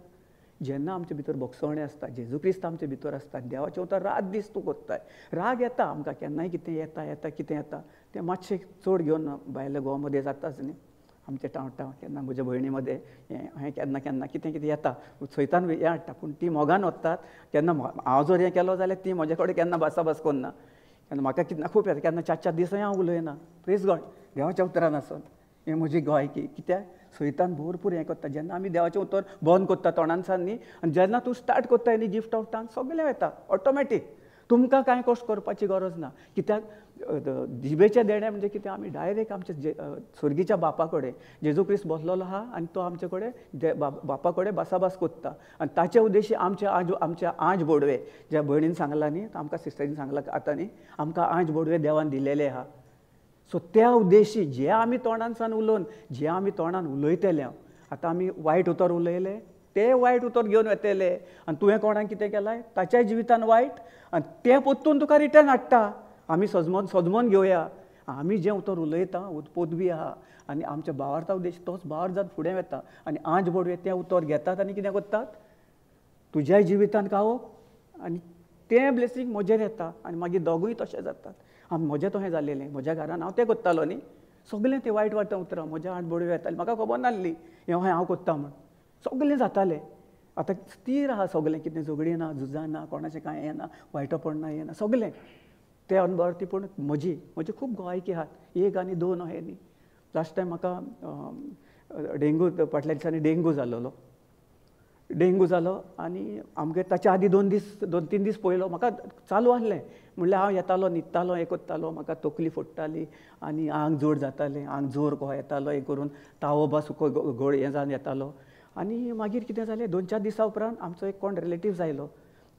जेन्ना आमचे भितर भोगसवणें आसता, जेजू क्रिस्त आमचे भितर आसता, देवाचें उतर रात दीस तूं करताय. राग येता आमकां, केन्नाय कितें येता येता कितें येता तें मातशें चड घेवन भायल्या घोवा मदें जाताच न्ही. आमचें टावटाव केन्ना म्हज्या भयणी मदें हें केन्ना केन्ना कितें कितें येता, सैतान हें हाडटा. पूण ती मोगान वतात. केन्ना हांव जर हें केलो जाल्यार ती म्हजे कडेन केन्ना भासाभास करना. केन्ना म्हाका कितें खूब येता, केन्ना 4-4 दिसांय हांव उलयना. Praise God. देवाच्या उतरान आसून हें म्हजी गोंयकी. कित्याक सैतान भरपूर हें करता. जेन्ना आमी देवाचें उतर बंद करता तोंडानसान न्ही, आनी जेन्ना तूं स्टार्ट करता न्ही गिफ्ट ऑफ टंग, सगळें येता ऑटोमॅटीक. तुमकां कांय कश्ट करपाची गरज ना. कित्याक जिबेचें देणें म्हणजे कितें, आमी डायरेक्ट आमच्या सुर्गीच्या बापा कडेन जेजू क्रिस्त बसलेलो आहा आनी तो आमचे कडेन बापा कडेन भासाभास करता. आनी ताचे उद्देशी आमच्या आंज बोडवे, ज्या भयणीन सांगला न्ही, आमकां सिस्टरीन सांगला आतां न्ही, आमकां आंज बोडवे देवान दिलेले आहा. सो त्या उद्देशी जे आमी तोंडानसान उलोवन, जे आमी तोंडान उलयतले, आतां आमी वायट उतर उलयले, ते वायट उतर घेवन येतले, आनी तुवें कोणाक कितें केलाय ताच्याय जिवितान वायट, आनी तें पोत्तून तुका रिटर्न हाडटा. आमी सजमोन घेवया. आमी जें उतर उलयता पदवी आहा, आनी आमच्या भावार्था उद्देश तोच भावार्थ जावन फुडें वता. आनी आंज बोडवे तें उतर घेतात आनी कितें करतात, तुज्याय जिवितान खावप आनी तें ब्लेसींग म्हजेर येता. आनी मागीर दोगूय तशें जातात. म्हजें तशें जाल्लेलें. म्हज्या घरान हांव तें करतालो न्ही, सगळें तें वायट वायट उतरां म्हज्या आंज बोडवे येतालीं. म्हाका खबर नासली हांव करता म्हूण. सगळें जातालें. आतां स्थिर आहा सगळें, कितें झगडी ना, झुजां ना, कोणाचें कांय येना, वायटोपण ना, येना, सगळें तें अनभरती. पूण म्हजी खूब गोंयकी आहात. 1 आनी 2 अहें न्ही. लास्ट टायम म्हाका डेंगू, फाटल्या दिसांनी डेंगू जालो आनी आमगे ताच्या आदीं 2-3 दीस पयलो म्हाका चालू आसलें. म्हणल्यार हांव येतालो, न्हिदतालो, हें करतालो, म्हाका तकली फोडटाली आनी आंग जोड जातालें, आंग जोर कहो येतालो, हें करून तावो बा सुको घोळ हें जावन येतालो. आनी मागीर कितें जालें 2-4 दिसां उपरांत आमचो एक कोण रिलेटिव्स आयलो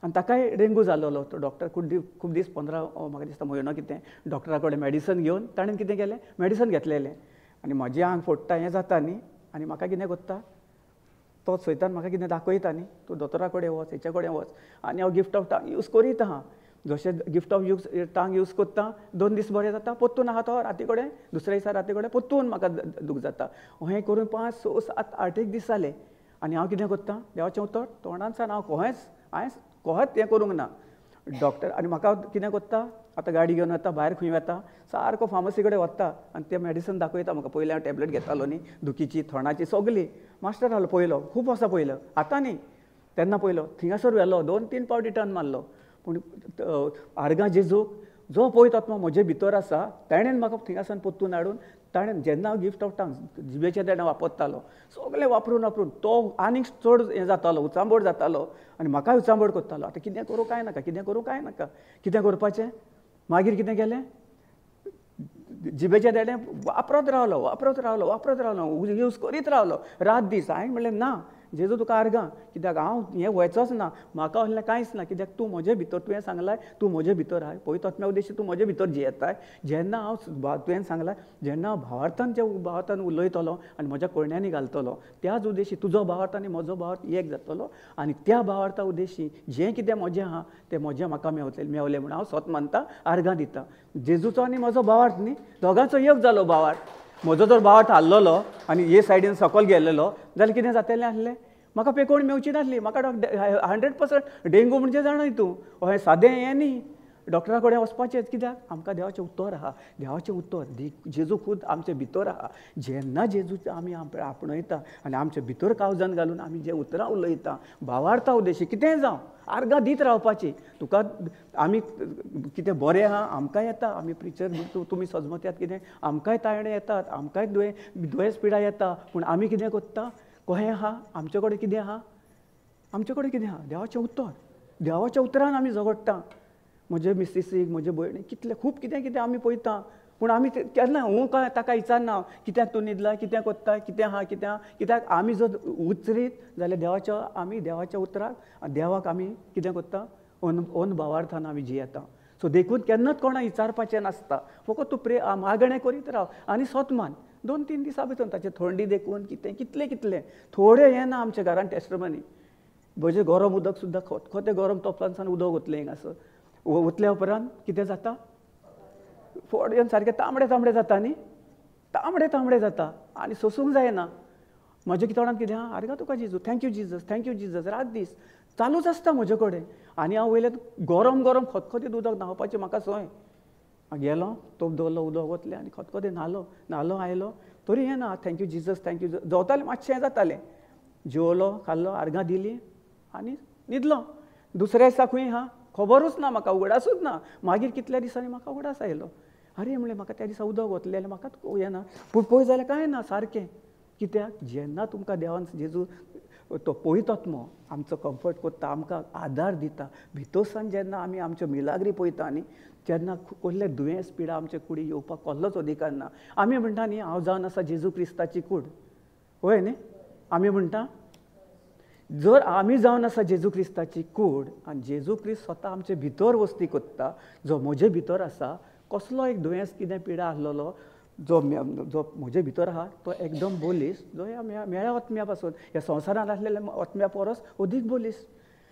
आनी ताकाय डेंगू जाल्लो. तो डॉक्टर खूब दीस 15 म्हाका दिसता म्हयनो कितें डॉक्टरा कडेन मेडिसन घेवन ताणें कितें केलें मेडिसन घेतलेलें आनी म्हजें आंग फोडटा हें जाता न्ही आनी म्हाका कितें कोत्ता तो सयतान म्हाका कितें दाखयता न्ही तूं दोतोरा कडेन वच हेच्या कडेन वच आनी हांव गिफ्ट ऑफ टांग यूज करीत आहा. जशें गिफ्ट ऑफ टांग यूज कोत्ता 2 दीस बरें जाता परतून आहा तो राती कडेन दुसऱ्या दिसा राती कडेन परतून म्हाका दूख जाता. हें करून 5, 6, 7, 8 दीस जाले आनी हांव कितें कोत्ता देवाचें उतर तोंडानसान हांव कोहेंच हें करूंक ना. डॉक्टर आनी म्हाका कितें कोत्ता आतां गाडी घेवन वता भायर खंय वता सारको फार्मसी कडेन वता आनी तें मेडिसन दाखयता म्हाका. पयलीं हांव टॅबलेट घेतालो न्ही दुखीची थोंडाची सगळी मास्टर आहलो पयलो खूब वर्सां पयलो आतां न्ही तेन्ना पयलो थिंगासर व्हेलो 2-3 पावटी टर्न मारलो. पूण आर्गां जेजूक जो पळयत आत्मा म्हजे भितर आसा ताणें म्हाका थिंगासान परतून हाडून ताणें जेन्ना हांव गिफ्ट ऑफ टांग्स जिबेचे देणें वापरतालो सगळें वापरून तो आनीक चड हें जातालो उचांबड जातालो आनी म्हाकाय उचांबड करतालो. आतां कितें करूं काय नाका कितें करपाचें. मागीर कितें केलें जिबेचे देणें वापरत रावलो यूज करीत रावलो रात दीस. हांवें म्हणलें ना जेजू तुका आर्गां कित्याक हांव हें व्हयचोच ना म्हाका असलें कांयच ना कित्याक तूं म्हजे भितर तुवें सांगलां तूं म्हजे भितर आहाय पळयत आत्म्या उद्देशी तूं म्हजे भितर जियेताय. जेन्ना हांव तुवें सांगलां जेन्ना हांव भावार्थान उलयतलो आनी म्हज्या कळण्यांनी घालतलो त्याच उद्देशी तुजो भावार्थ आनी म्हजो भावार्थ एक जातलो आनी त्या भावार्था उद्देशी जें कितें म्हजें आहा तें म्हजें म्हाका मेवलें म्हणून हांव स्वत मानता आर्गां दिता. जेजूचो आनी म्हजो भावार्थ न्ही दोगांचो एक जालो भावार्थ. म्हजो जर भावार्थ हाल्लोलो आनी हे सायडीन सकयल गेल्लो जाल्यार कितें जातलें आसलें म्हाका पेकोवण मेवची नासली. म्हाका 100% डेंगू म्हणजे जाणा तूं हें सादें हें न्ही डॉक्टरा कडेन वचपाचेंच कित्याक आमकां देवाचें उतर आहा. देवाचें उतर जेजू खूद आमचे भितर आहा. जेन्ना जेजू आमी आपणयता आनी आमचे भितर काळजान घालून आमी जे उतरां उलयता भावार्था उद्देशी कितेंय जावं आर्गां दीत रावपाची. तुका आमी कितें बरें आहा आमकांय येता आमी प्रिचर तुमी सजमत्यात कितें आमकांय तायणे येतात आमकांय दुयेंस पिडा येता पूण आमी कितें कोत्ता कहें आहा आमचे कडेन कितें आहा देवाचें उतर. देवाच्या उतरान आमी झगडटा. म्हजे मिसिसीक म्हजे भयणी कितलें खूब कितें आमी पळयता पूण आमी केन्ना काय ताका विचारना कित्याक तूं न्हिदला कितें कोत्ता कितें आहा कित्याक आमी जर उचरीत जाल्यार आमी देवाच्या उतराक देवाक आमी कितें कोत्ता ओन भावार्थान आमी जियेता. सो देखून केन्नाच कोणा विचारपाचें नासता फकत तूं मागणें करीत राव आनी स्वतमान 2-3 दिसां भितर ताचें थंडी देखून कितलें थोडें हें ना आमच्या घरान टेस्टमनी. म्हजें गरम उदक सुद्दां खतखतें गरम तोपलानसान उदक वतलें हिंगासर वतल्या उपरांत कितें जाता फोड येवन सारकें तांबडे जाता न्ही तांबडे जाता आनी सोसूंक जायना. म्हज्या तोंडांत कितें आहा आर्गां तुका जेजू थँक्यू जिजस रात दीस चालूच आसता म्हजे कडेन आनी हांव वयलें गरम खतखतीत उदक न्हांवपाचें म्हाका संय. गेलो तोप दवरलो उदक वतलें आनी खतखतें न्हालो आयलो तरी हें ना थँक्यू जिजस जोवतालें मातशें जातालें. जेवलो खाल्लो आर्गां दिलीं आनी न्हिदलो. दुसऱ्या दिसा खंय आहा खबरूच ना म्हाका उगडासूच ना. मागीर कितल्या दिसांनी म्हाका उगडास आयलो. अरे म्हणलें म्हाका त्या दिसा उदक वतलें जाल्यार म्हाका हें ना पूण पळय जाल्यार कांय ना सारकें. कित्याक जेन्ना तुमकां देवान जेजू तो पळयत आत्मो आमचो कम्फर्ट करता आमकां आदार दिता भितरसान जेन्ना आमी आमच्यो मिलाग्री पळयता न्ही तेन्ना कसलें दुयेंस पिडा आमचे कुडी येवपाक कसलोच अधिकार ना. आमी म्हणटा न्ही हांव जावन आसा जेजू क्रिस्ताची कूड होय न्ही आमी म्हणटा जर आमी जावन आसा जेजू क्रिस्ताची कूड आनी जेजू क्रिस्त स्वता आमचे भितर वस्ती कोत्ता जो म्हजे भितर आसा कसलो एक दुयेंस कितें पिडा आसलेलो जो म्हजे भितर आहा तो एकदम बोलीस जो ह्या मेळ्या आत्म्या पासून ह्या संवसारांत आसलेल्या आत्म्या परस अदीक बोलीस.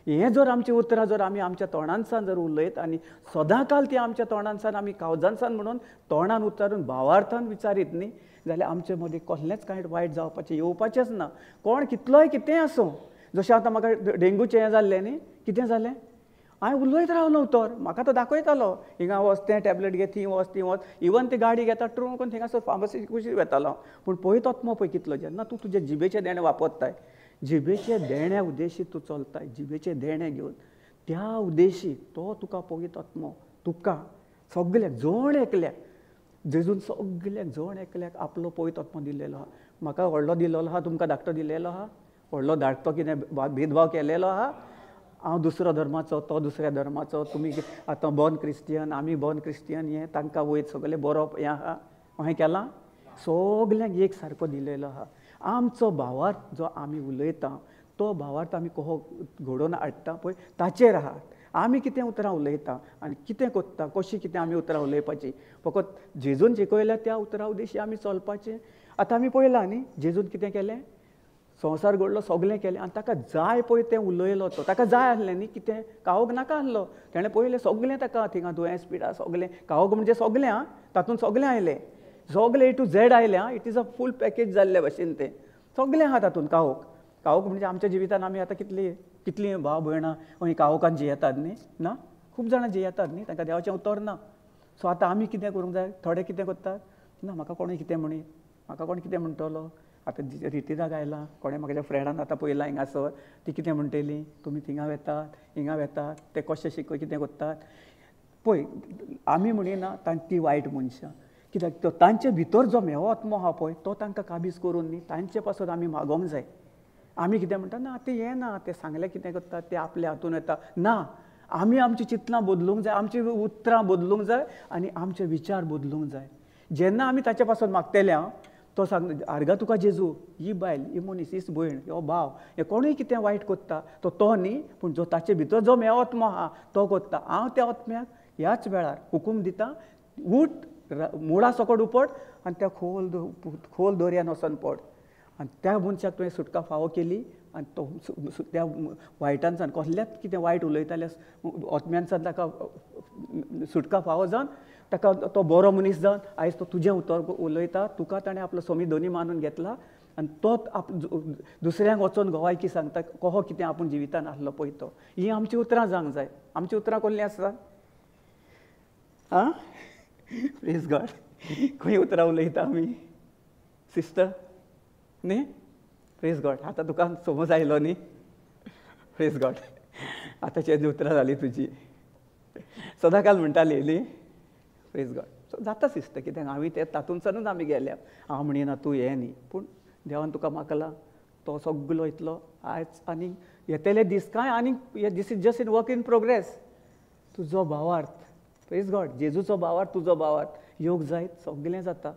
हें जर आमचें उतरां जर आमी आमच्या तोंडानसान जर उलयत आनी सदांकाल ती आमच्या तोंडानसान आमी काळजानसान म्हणून तोंडान उच्चारून भावार्थान विचारीत न्ही जाल्यार आमचे मदीं कसलेंच कांय वायट जावपाचें येवपाचेंच ना. कोण कितलोय कितेंय आसूं जशें आतां म्हाका डेंगूचें हें जाल्लें न्ही कितें जालें हांवें उलयत रावलो उतर म्हाका तो दाखयतालो हिंगा वच तें टॅबलेट घे थी वच इवन ती गाडी घेता ट्रू करून थिंगासर फार्मसी कुशीक वेतालो. पूण पळयत आत्मो पळय कितलो जेन्ना तूं तुजे जिबेचे देणे वापरताय जिबेचे देण्या उद्देशी तूं चलताय जिबेचे देणे घेवन त्या उद्देशी तो तुका पळयत आत्मो तुका सगळ्याक जण एकल्याक जेजून सगळ्याक जण एकल्याक आपलो पळयत आत्मो दिल्लेलो आहा. म्हाका व्हडलो दिल्लो आहा तुमकां धाकटो दिल्लेलो आहा व्हडलो धाकटो कितें भेदभाव केलेलो आहा. हांव दुसरो धर्माचो तो दुसऱ्या धर्माचो तुमी आतां बॉर्न क्रिस्टियन आमी बॉर्न क्रिस्टियन हें तांकां वयत सगळें बरोवप हें आहा हांवें केलां सगल्यांक एक सारको दिलेलो आहा. आमचो भावार्थ जो आमी उलयता तो भावार्थ आमी कहो घडोवन हाडटा पळय ताचेर आहात. आमी कितें उतरां उलयता आनी कितें कोत्ता कशीं कितें आमी उतरां उलयपाचीं फकत जेजून शिकयल्या त्या उतरां उद्देशी आमी चलपाचें. आतां आमी पळयलां न्ही जेजून कितें केलें, संवसार घडलो सगळें केलें आनी ताका जाय पळय तें उलयलो तो. ताका जाय आसलें न्ही कितें काळोख नाका आसलो, ताणें पळयलें सगळें ताका थिंगा दुयेंस पिडा सगळें काळोख म्हणजे सगळें आं तातूंत सगळें आयलें, सगळें A to Z आयलें आं. It is a full package जाल्ले भशेन तें सगळें आहा तातूंत. काळोख म्हणजे आमच्या जिवितांत आमी आतां कितलीं भाव भयणां खंय काळोखांत जियेतात न्ही ना, खूब जाणां जियेतात न्ही, तांकां देवाचें उतर ना. सो आतां आमी कितें करूंक जाय, थोडे कितें करतात ना म्हाका कोणें कितें म्हणी, म्हाका कोण कितें म्हणटलो. आतां रितीदाक आयलां, कोणें म्हाज्या फ्रेंडान आतां पळयलां हिंगासर ती कितें म्हणटली, तुमी थिंगा वेतात हिंगा वेतात ते कशें कितें करतात पळय. आमी म्हणिना ती वायट मनशां, कित्याक तो तांचे भितर जो मेळो आत्मो आहा पळय तो तांकां काबीज करून न्ही तांचे पासून आमी मागोंक जाय. आमी कितें म्हणटा ना तें हें ना, तें सांगलें कितें करतात तें आपल्या हातून येता ना. आमी आमचीं चिंतनां बदलूंक जाय, आमचीं उतरां बदलूंक जाय आनी आमचे विचार बदलूंक जाय. जेन्ना आमी ताचे पासून मागतले तो सांग आर्गा तुका जेजू, ही बायल ही मनीस ही भयण हो भाव हे कोणूय कितें वायट करता तो न्ही, पूण जो ताचे भितर जो मेळो आत्मो आहा तो करता. हांव त्या आत्म्याक ह्याच वेळार हुकूम दिता, उठ मुळा सकट उपट आनी त्या खोल दर्यान वचून पड. आनी त्या मनशाक तुवें सुटका फावो केली आनी तो त्या वायटांसान कसल्याच कितें वायट उलयताले आत्म्यांसान ताका सुटका फावो जावन ताका तो बरो मनीस जावन आयज तो तुजें उतर उलयता. तुका ताणें आपलो समी धनी मानून घेतला आनी तोच दुसऱ्यांक वचोन गोवायकी सांगता कहो कितें आपूण जिवितान आसलो पळय तो. ही आमची उतरां जावंक जाय. आमची उतरां कसलीं आसता आं प्रेज गॉड. खंय उतरां उलयता आमी सिस्टर न्ही, प्रेज गॉड. आतां तुका समज आयलो न्ही, प्रेज गॉड. आतांची उतरां जाली तुजी. सदांकाल म्हणटाली न्ही, प्रेज गॉड. सो जाता सिस्टर कित्याक हांवें ते तातूंतल्यानूच आमी गेल्या. हांव म्हणिना तूं हें न्ही, पूण देवान तुका मागला तो सगळो इतलो आयज आनी येतले दीस कांय आनी this is just in work in progress. तुजो भावार्थ प्रेज गॉड, जेजूचो भावार्थ तुजो भावार्थ योग जायत सगळें जाता.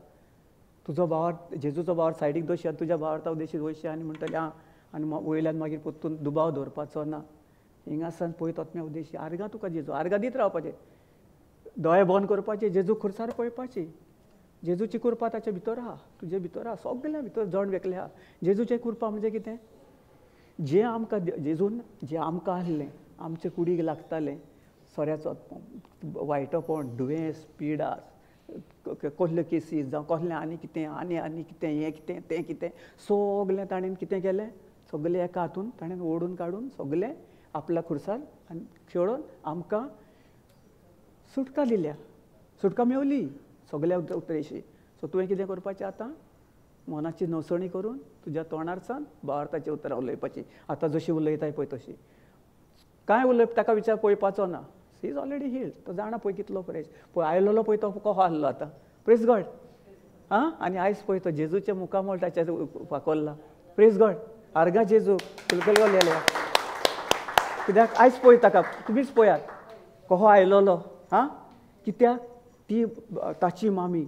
तुजो भावार्थ जेजूचो भावार्थ सायडीक दवरशी आनी तुज्या भावार्था उद्देशी वयशी आनी म्हणटले आं आनी वयल्यान मागीर पोत्तून दुबाव दवरपाचो ना. हिंगासान पळयत आत्म्या उद्देशी आर्गां तुका जेजू आर्गां दीत रावपाचें, दोळे बंद करपाचे, जेजू खुर्सार पळोवपाची. जेजूची कृपा ताचे भितर आहा, तुजे भितर आहा, सगळ्या भितर जण वेगळें आहा. जेजूचें कृपा म्हणजे कितें, जें आमकां जेजून जें आमकां आसलें आमचे कुडीक लागतालें सोऱ्याचो वायटोपण दुयेंस पिडास कसल्यो केसीस जावं कसलें आनी कितें हें कितें तें कितें सगळें ताणें कितें केलें, सगळें एका हातून ताणें ओडून काडून सगळें आपल्या खुर्सार आनी खेळोन आमकां सुटका दिल्या. सुटका मेवली सगळ्या उतरेशी. सो तुवें कितें करपाचें आतां, मनाची नवसणी करून तुज्या तोंडारसान भावार्थाची उतरां उलयपाची. आतां जशी उलयताय पळय तशी कांय उलयप ताका विचार पळोवपाचो ना. She is already healed. तो जाणा पळय कितलो फ्रेश पळय आयलोलो पळय तो कहो आसलो आतां. Praise God. आं आनी आयज पळय तो जेजूचे मुखामोल ताचेर वाकोरला. Praise God. आर्गां जेजू कुलकल गेल्या. कित्याक आयज पळय ताका तुमीच पळयात कहो आयलोलो. हां कित्याक ती ताची मामी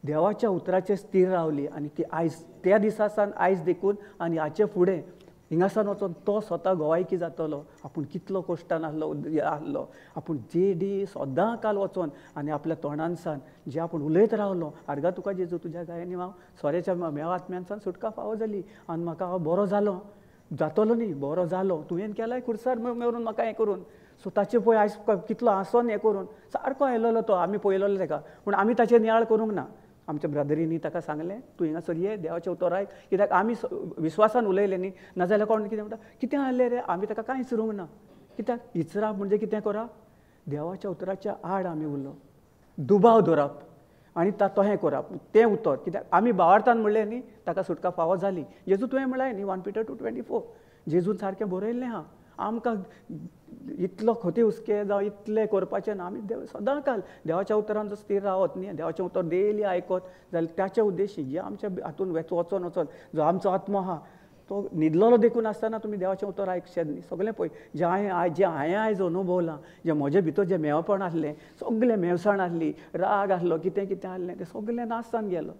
देवाच्या उतराचेर स्थिर रावली आनी ती आयज त्या दिसा सावन आयज देखून आनी हाचे फुडें हिंगासान वचोन तो स्वता गोवायकी जातलो. आपूण कितलो कश्टान आसलो आपूण जेडी सदां काल वचोन आनी आपल्या तोंडान सान जे आपूण उलयत रावलो आर्गां तुका जेजू तुज्या गायांनी हांव सोऱ्याच्या मेवा आत्म्यांसान सुटका फावो जाली आनी म्हाका हांव बरो जातलो न्ही, बरो जालो. तुवें केलाय खुर्सार मेरून म्हाका हें करून. सो ताचे पळय आयज कितलो आसोन हें करून सारको आयलोलो तो. आमी पळयलोलो ताका पूण आमी ताचेर नियाळ करूंक ना. आमच्या ब्रदरींनी ताका सांगलें तूं हिंगासर ये देवाच्या उतर आयक. कित्याक आमी विस्वासान उलयलें न्ही, नाजाल्यार कोण कितें म्हणटा कितें आसलें रे, आमी ताका कांय विचारूंक ना. कित्याक इचराप म्हणजे कितें करप, देवाच्या उतराच्या आड आमी उरलो दुबाव धरप आनी तो हें करप तें उतर. कित्याक आमी भावार्थान म्हणलें न्ही ताका सुटका फावो जाली. जेजू तुवें म्हळाय न्ही 1 Peter 2:24 जेजून सारकें बरयल्लें आहा. आमकां इतलो खोती हुस्के जावं इतलें करपाचें ना. आमी सदां काल देवाच्या उतरान जर स्थिर रावत न्ही, देवाचें उतर डेली आयकत जाल्यार त्याच्या उद्देशी जे आमच्या हातून वचोन जो आमचो आत्मो आहा तो न्हिदलोलो देखून आसतना तुमी देवाचें उतर आयकशें न्ही. सगळें पळय जें हांवें आयज अनुभवलां, जें म्हजे भितर जें मेवपण आसलें, सगळें मेवसाण आसली, राग आसलो, कितें कितें आसलें तें सगळें नास जावन गेलो.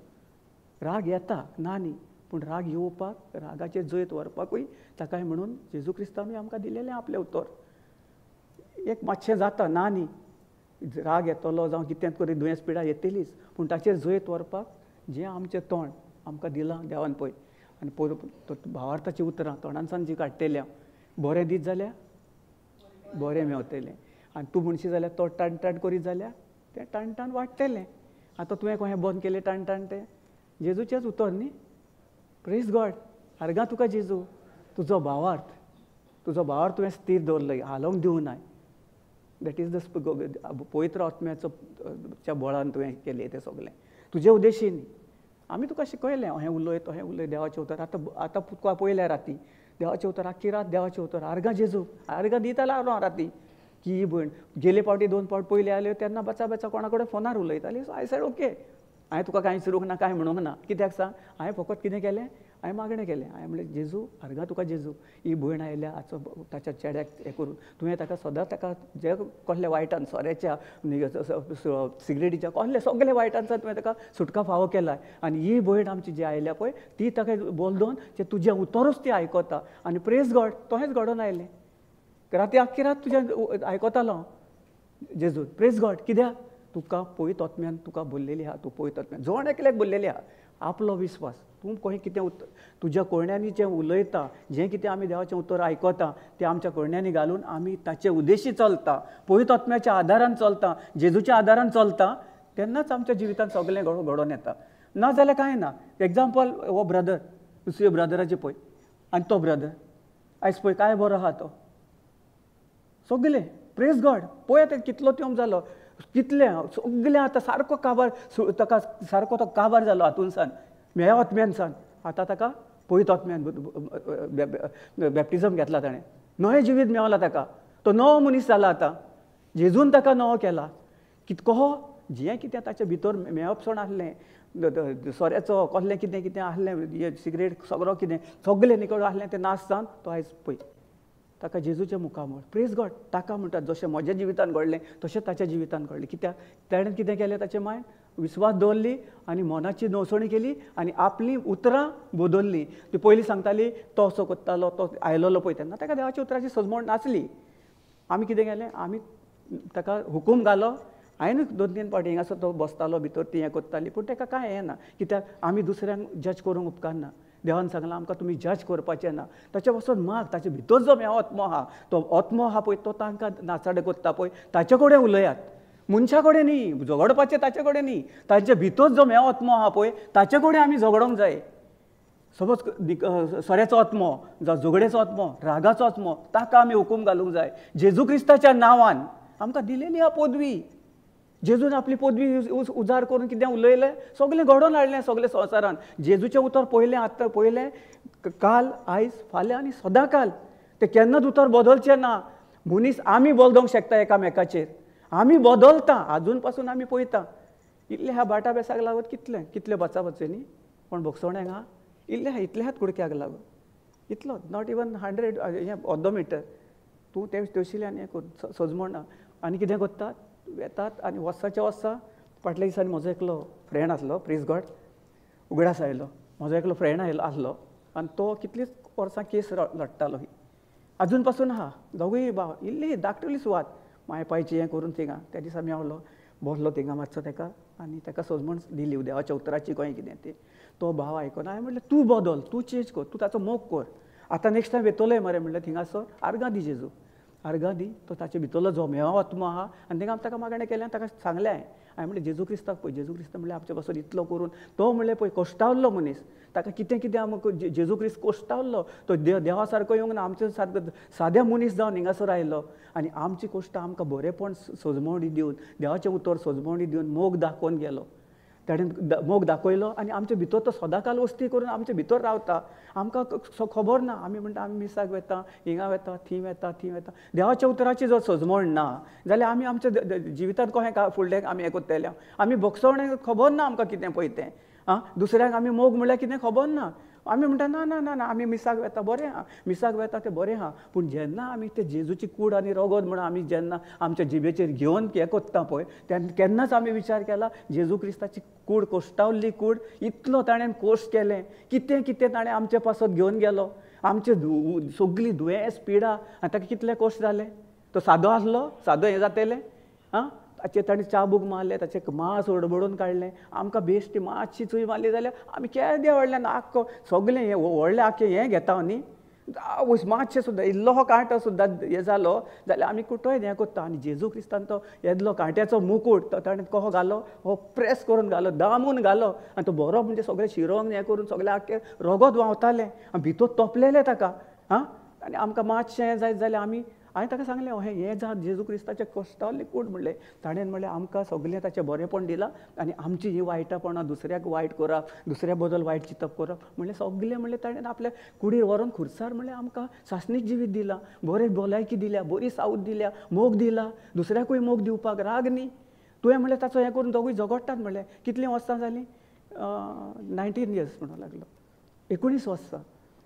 राग येता ना न्ही, पूण राग येवपाक रागाचेर जैत व्हरपाकूय ताकाय म्हणून जेजू क्रिस्तांनी आमकां दिलेलें आपलें उतर एक मातशें जाता ना न्ही राग येतलो जावं कितें करी दुयेंस पिडा येतलीच पूण ताचेर जैत व्हरपाक जें आमचें तोंड आमकां दिलां देवान पळय आनी भावार्थाचीं उतरां तोंडांसान जीं काडटल्या बरें दीत जाल्यार बरें मेवतलें आनी तूं म्हणशी जाल्यार तो टाण करीत जाल्यार तें टाण वाडटलें आतां तुवें खंय बंद केलें टाण तें जेजूचेंच उतर न्ही प्रेज गॉड आर्गां तुका जेजू तुजो भावार्थ तुवें स्थिर दवरलो हालोवंक दिवं नाय दॅट इज द पवित्र आत्म्याच्या बळान तुवें केलें तें सगलें तुजे उद्देशीन आमी तुका शिकयलें हें उलय देवाचें उतर आतां तुका पयलें राती देवाचें उतर आख्खी रात देवाचें उतर आर्गां जेजू आर्गां दिता हांव राती की भयण गेले फावटी 2 फावट पयले आल्यो तेन्ना बचा कोणा कडेन फोनार उलयताली सो आय सेड ओके हांवें तुका कांय विचारूंक ना कांय म्हणूंक ना कित्याक सांग हांवें फकत कितें केलें हांवें मागणें केलें हांवें म्हणलें जेजू आर्गां तुका जेजू ही भयण आयल्या हाचो ताच्या चेड्याक हें करून तुवें ताका सदांच ताका जे कसल्या वायटान सोऱ्याच्या सिगरेटीच्या कसले सगळे वायटांचा तुवें ताका सुटका फावो केला आनी ही भयण आमची जी आयल्या पळय ती ताका बोलदोन जे तुजें उतरूच ती आयकता आनी प्रेज गॉड तोहेंच घडोवन आयलें राती आख्खी रात तुजें आयकतालो जेजू प्रेज गॉड कित्याक तुका पवित्र आत्म्यान तुका बोललेली आहा तूं पवित्र आत्म्यान जोण एकल्याक बोललेली आहा आपलो विस्वास तूं खंय कितें तुज्या कळण्यांनी जें उलयता जें कितें आमी देवाचें उतर आयकता तें आमच्या कळण्यांनी घालून आमी ताचे उद्देशी चलता पवित्र आत्म्याच्या आदारान चलता जेजूच्या आदारान चलता तेन्नाच आमच्या जिवितांत सगळें घडोवन येता ना जाल्यार कांय ना एग्जाम्पल हो ब्रदर दुसऱ्या ब्रदराचें पळय आनी तो ब्रदर आयज पळय काय बरो आहा तो सगळें प्रेज गॉड पळय कितलो तेंप जालो कितले सगळे आतां सारको काबार ताका सारको तो काबार जालो हातून सान ह्या आत्म्यान सान आतां ताका पवित्र आत्म्यान बॅप्टिजम घेतला ताणें नवें जिवीत मेवलां ताका तो नवो मनीस जाला आतां जेजून ताका नवो केला कहो जें कितें ताचे भितर मेळपसण आसलें सोऱ्याचो कसलें कितें आसलें सिगरेट सगळो कितें सगळें निकळ आसलें तें नासतान तो आयज पळय ताका जेजूचें मुखामळ प्रेज गॉड ताका म्हणटात जशें म्हज्या जिवितान घडलें तशें ताच्या जिवितान घडलें कित्याक ताणें कितें केलें ताचे मायन विस्वास दवरली आनी मनाची नवसणी केली आनी आपली उतरां बदलली ती पयलीं सांगताली तो असो कोत्तालो तो आयलोलो पळय तेन्ना ताका देवाच्या उतराची सजमण नासली आमी कितें केलें आमी ताका हुकूम घालो हांवें 2-3 फावटी हिंगासर तो बसतालो भितर ती हें कोत्ताली पूण ताका कांय हें ना कित्याक आमी दुसऱ्यांक जज करूंक उपकार ना देवान सांगलां आमकां तुमी जज करपाचें ना ताचे पासून माग ताचे भितर जो आत्मो आहा तो आत्मो आहा पळय तो तांकां नाचाडे कोत्ता पळय ताचे कडेन उलयात मनशा कडेन न्ही झगडपाचें ताचे कडेन न्ही ताचे भितर जो आत्मो आहा पळय ताचे कडेन आमी झगडोंक जाय सपोज सोऱ्याचो आत्मो जावं झगडेचो आत्मो रागाचो आत्मो ताका आमी हुकूम घालूंक जाय जेजू क्रिस्ताच्या नांवान आमकां दिलेली आहा पदवी जेजून आपली पदवी उजार करून कितें उलयलें सगळें घडोवन हाडलें सगळें संवसारान जेजूचें उतर पयलें आतां पयलें काल आयज फाल्यां आनी सदां काल तें केन्नाच उतर बदलचें ना मनीस आमी बदलूंक शकता एकामेकाचेर आमी बदलता आजून पासून आमी पळयता इतले ह्या बाटा बेसाक लागून कितले बचावचे न्ही पण भोगसवण्यांक हा इतले हात कुडक्याक लागून इतलो नॉट इवन 100 हें अर्द मिटर तूं ते तवशिल्यान हें कर सजमण आनी कितें करतात येतात आनी वर्सा फाटल्या दिसांनी म्हजो एकलो फ्रेंड आसलो प्रेज गॉड उगडास आयलो म्हजो एकलो फ्रेंड आसलो आनी तो कितलींच वर्सां केस लडटालो ही आजून पासून आहा दोगूय भाव इल्ली धाकटुली सुवात माय पायची हें करून थिंगा त्या दिसा मेवलो बसलो थिंगा मातसो ताका आनी ताका सजमण दिली देवाच्या उतराची खंय कितें तें तो भाव आयकना हांवें म्हणलें तूं बदल तूं चेंज कर तूं ताचो मोग कर आतां नेक्स्ट टायम येतलोय मरे म्हणलें थिंगासर आर्गां दी जेजू आर्गां दी तो ताचे भितरलो जो मेवा आत्मो आहा आनी थिंगा ताका मागणें केलें ताका सांगलें हांवें म्हणलें जेजू क्रिस्ताक पळय जेजू क्रिस्त म्हणलें आमचे पासून इतलो करून तो म्हणलें पळय कश्टावल्लो मनीस ताका कितें आमकां जेजू क्रिस्त कश्टावल्लो तो देवा सारको येवंक ना आमचे सारको साद्या मनीस जावन हिंगासर आयलो आनी आमची कश्ट आमकां बरेपण सजमवणी दिवन देवाचें उतर सजमवणी दिवन मोग दाखोवन गेलो ताणें मोग दाखयलो आनी आमचे भितर तो सदांकाल वस्ती करून आमचे भितर रावता आमकां खबर ना आमी म्हणटा आमी मिसाक वेता हिंगा वेता थीं वेता देवाच्या उतराची जर सजमण ना जाल्यार आमी आमच्या जिवितांत कशें फुडलें आमी हें कोत्तले आमी भोगसवणें खबर ना आमकां कितें पळय तें दुसऱ्यांक आमी मोग म्हणल्यार कितें खबर ना आमी म्हणटा ना ना ना ना आमी मिसाक वेता बरें आहा, मिसाक वेता तें बरें आहा, पूण जेन्ना आमी ते जेजूची कूड आनी रगत म्हणून आमी जेन्ना आमच्या जिबेचेर घेवन हें कोत्ता पळय, केन्नाच आमी विचार केला जेजू क्रिस्ताची कूड, कोश्टावल्ली कूड, इतलो ताणें कोश्ट केलें, कितें कितें ताणें आमचे पासत घेवन गेलो, आमचे सगळी दुयेंस पिडा, आनी ताका कितले कोश्ट जाले. तो सादो आसलो, सादो हें जातलें आं, ताचे ताणें चाबूक मारले, ताचें मांस ओडबडोवन काडलें, आमकां बेश्टी मातशी चुय मारली जाल्यार आमी केदें व्हडलें आख्खो सगळें हें व्हडलें आख्खें हें घेता न्ही, मातशें सुद्दां इल्लो हो कांटो सुद्दां हें जालो जाल्यार आमी कुठोय हें कोत्ता. आनी जेजू क्रिस्तान तो येदलो कांट्याचो मुकूट तो ताणें कहो घालो, हो प्रेस करून घालो, दामून घालो, आनी तो बरो म्हणजे सगळें शिरोंग हें करून सगळें आख्खें रगत व्हांवतालें आनी भितर तोपलेलें ताका. आं, आनी आमकां मातशें हें जायत जाल्यार आमी हांवें ताका सांगलें हें जा जेजू क्रिस्ताचें कोश्टावल्लें कूड म्हणलें. ताणें म्हणलें आमकां सगळें ताचें बरेंपण दिलां आनी आमची ही वायटापणां दुसऱ्याक वायट करप, दुसऱ्या बद्दल वायट चिंतप करप म्हणलें सगळें म्हणलें ताणें आपल्या कुडीर व्हरून खुर्सार म्हणलें आमकां सासणीक जिवीत दिलां, बरें भलायकी दिल्या, बरी सावथ दिल्या, मोग दिला, दुसऱ्याकूय मोग दिवपाक राग न्ही. तुवें म्हणलें ताचो हें करून दोगूय झगडटात म्हणलें. कितलीं वर्सां जालीं? 19 years म्हणूंक लागलो, 19 वर्सां.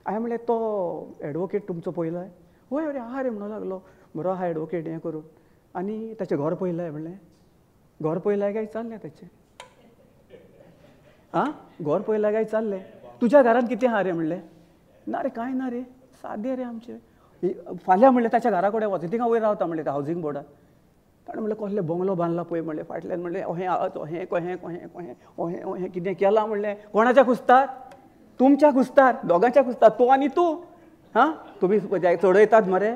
हांवें म्हणलें तो एडवोकेट तुमचो पळयलाय? वय अरे आहा रे म्हणूंक लागलो, बरो आहा एडवोकेट हें करून. आनी ताचें घर पळयलाय म्हणलें. घर पळयलाय काय चाललें ताचें? आं, घर पळयलाय काय चाललें? तुज्या घरांत कितें आहा रे म्हणलें. ना रे कांय ना रे, सादें रे आमचें. फाल्यां म्हणलें ताच्या घरा कडेन वच, थिंगा वयर रावता म्हणलें हावजींग बोर्डार. ताणें म्हणलें कसलें बंगलो बांदला पळय म्हणलें, फाटल्यान म्हणलें अहें अहें कहें कहें कहें अहें अहें कितें केलां म्हणलें. कोणाच्या कुस्तार? तुमच्या कुस्तार, दोगांच्या कुस्तार, तूं आनी तूं. हां, तुमी चडयतात मरे.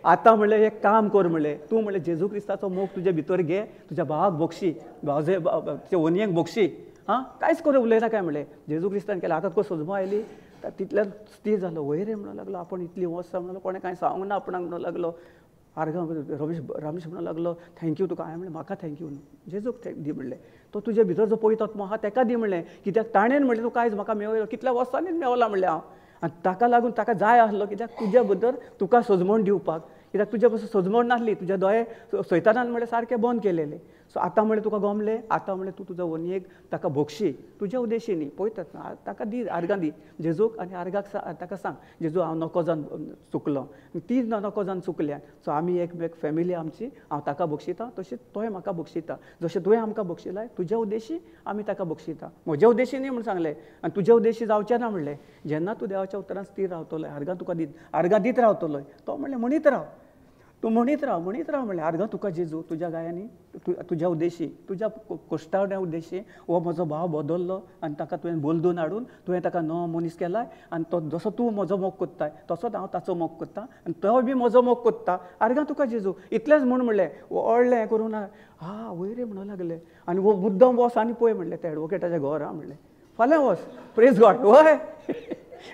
आतां म्हणलें एक काम कर म्हणलें, तूं म्हणलें जेजू क्रिस्ताचो मोग तुजे भितर घे, तुज्या भावाक बोगशी, भावजे तुज्या वनयेक बोगशी. हां, कांयच करून उलयना काय म्हणलें. जेजू क्रिस्तान केलें. आतां तुका सजमो आयली, तितल्यान स्थिर जालो. वयर रे म्हणूंक लागलो, आपूण इतली वर्सां म्हणलो कोणें कांय सांगूंक ना आपणाक म्हणूंक लागलो. आर्गां रमेश म्हणूंक लागलो थँक्यू तुका. हांवें म्हणलें म्हाका थँक्यू न्हू, जेजूक दी म्हणलें. तो तुजे भितर जो पळयत आत्मो आहा ताका दी म्हणलें, कित्याक ताणें म्हणलें तूं कांयच म्हाका मेळ्ळो, कितल्या वर्सांनीच मेवला म्हणलें हांव. आनी ताका लागून ताका जाय आसलो, कित्याक तुज्या भितर तुका सजमण दिवपाक, कित्याक तुज्या पासून सजमण नासली, तुज्या दोळे सैतानान म्हणलें सारके बंद केलेले. सो आतां म्हणलें तुका गमलें, आतां म्हणलें तूं तुज्या वनयेक ताका भोगशी, तुज्या उद्देशी न्ही, पळयतात ताका दी, आर्गां दी जेजूक. आनी आर्गाक ताका सांग जेजू हांव नको जावन चुकलो, ती नको जावन चुकल्या. सो आमी एक फॅमिली आमची, हांव ताका बक्षिता तशेंच तोय म्हाका बक्षिता. जशें तुवें आमकां बक्षिलाय तुज्या उद्देशी आमी ताका बक्षिता. म्हज्या उद्देशी न्ही म्हूण सांगलें, आनी तुज्या उद्देशी जावचें ना म्हणलें. जेन्ना तूं देवाच्या उतरान स्थिर रावतलो, आर्गां तुका आर्गां दीत रावतलो, तो म्हणलें म्हणीत राव, तूं म्हणीत राव म्हणलें आर्गां तुका जेजू तुज्या गायांनी, तुज्या उद्देशी, तुज्या कोश्टावण्या उद्देशी हो म्हजो भाव बदल्लो आनी ताका तुवें बोलदून हाडून तुवें ताका नवो मनीस केलाय. आनी तो जसो तूं म्हजो मोग कोत्ताय तसोच हांव ताचो मोग कोत्ता आनी तो बी म्हजो मोग कोत्ता. आर्गां तुका जेजू, इतलेंच म्हूण म्हणलें. व्हडलें हें करून हा वयर रे म्हणूंक लागलें. आनी वो मुद्दम वस आनी पळय म्हणलें त्या एडवोकेटाच्या घर. हांव म्हणलें फाल्यां वच, प्रेज गॉड. वय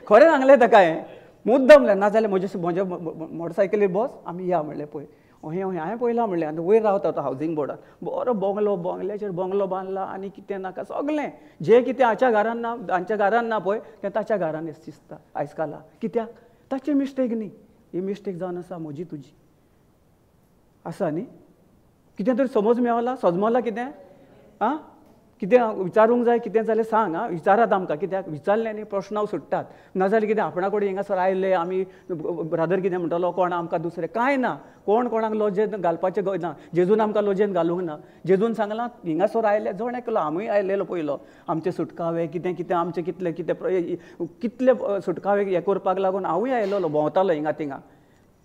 खरें सांगलें ताका हें मुद्दम नाजाल्यार म्हज्या मोटरसायकलीर बस आमी या म्हणलें पळय. हांवें पळयलां म्हणलें. आनी वयर रावता तो हावजींग बोर्डार, बरो बंगल्याचेर बंगलो बांदला आनी कितें नाका सगलें, जें कितें हाच्या घरान ना पळय तें ताच्या घरान दिसता आयज काला. कित्याक? ताची मिस्टेक न्ही, ही मिस्टेक जावन आसा म्हजी तुजी आसा न्ही. कितें तरी समज मेवला, सजमला कितें? आं, कितें विचारूंक जाय, कितें जालें सांग. आं, विचारात आमकां, कित्याक विचारलें न्ही प्रश्न सुट्टात. नाजाल्यार कितें आपणा कडेन हिंगासर आयले आमी ब्रदर कितें म्हणटलो कोण आमकां दुसरें कांय ना. कोण कोणाक लोजयेन घालपाचें ना. जेजून आमकां लोजयेन घालूंक ना. जेजून सांगलां हिंगासर आयले जण एकलो, आमीय आयलेलो पयलो. आमचे सुटकावे कितें कितें आमचें कितले सुटकावे हें करपाक लागून हांवूय आयलोलो, भोंवतालो हिंगा थिंगा.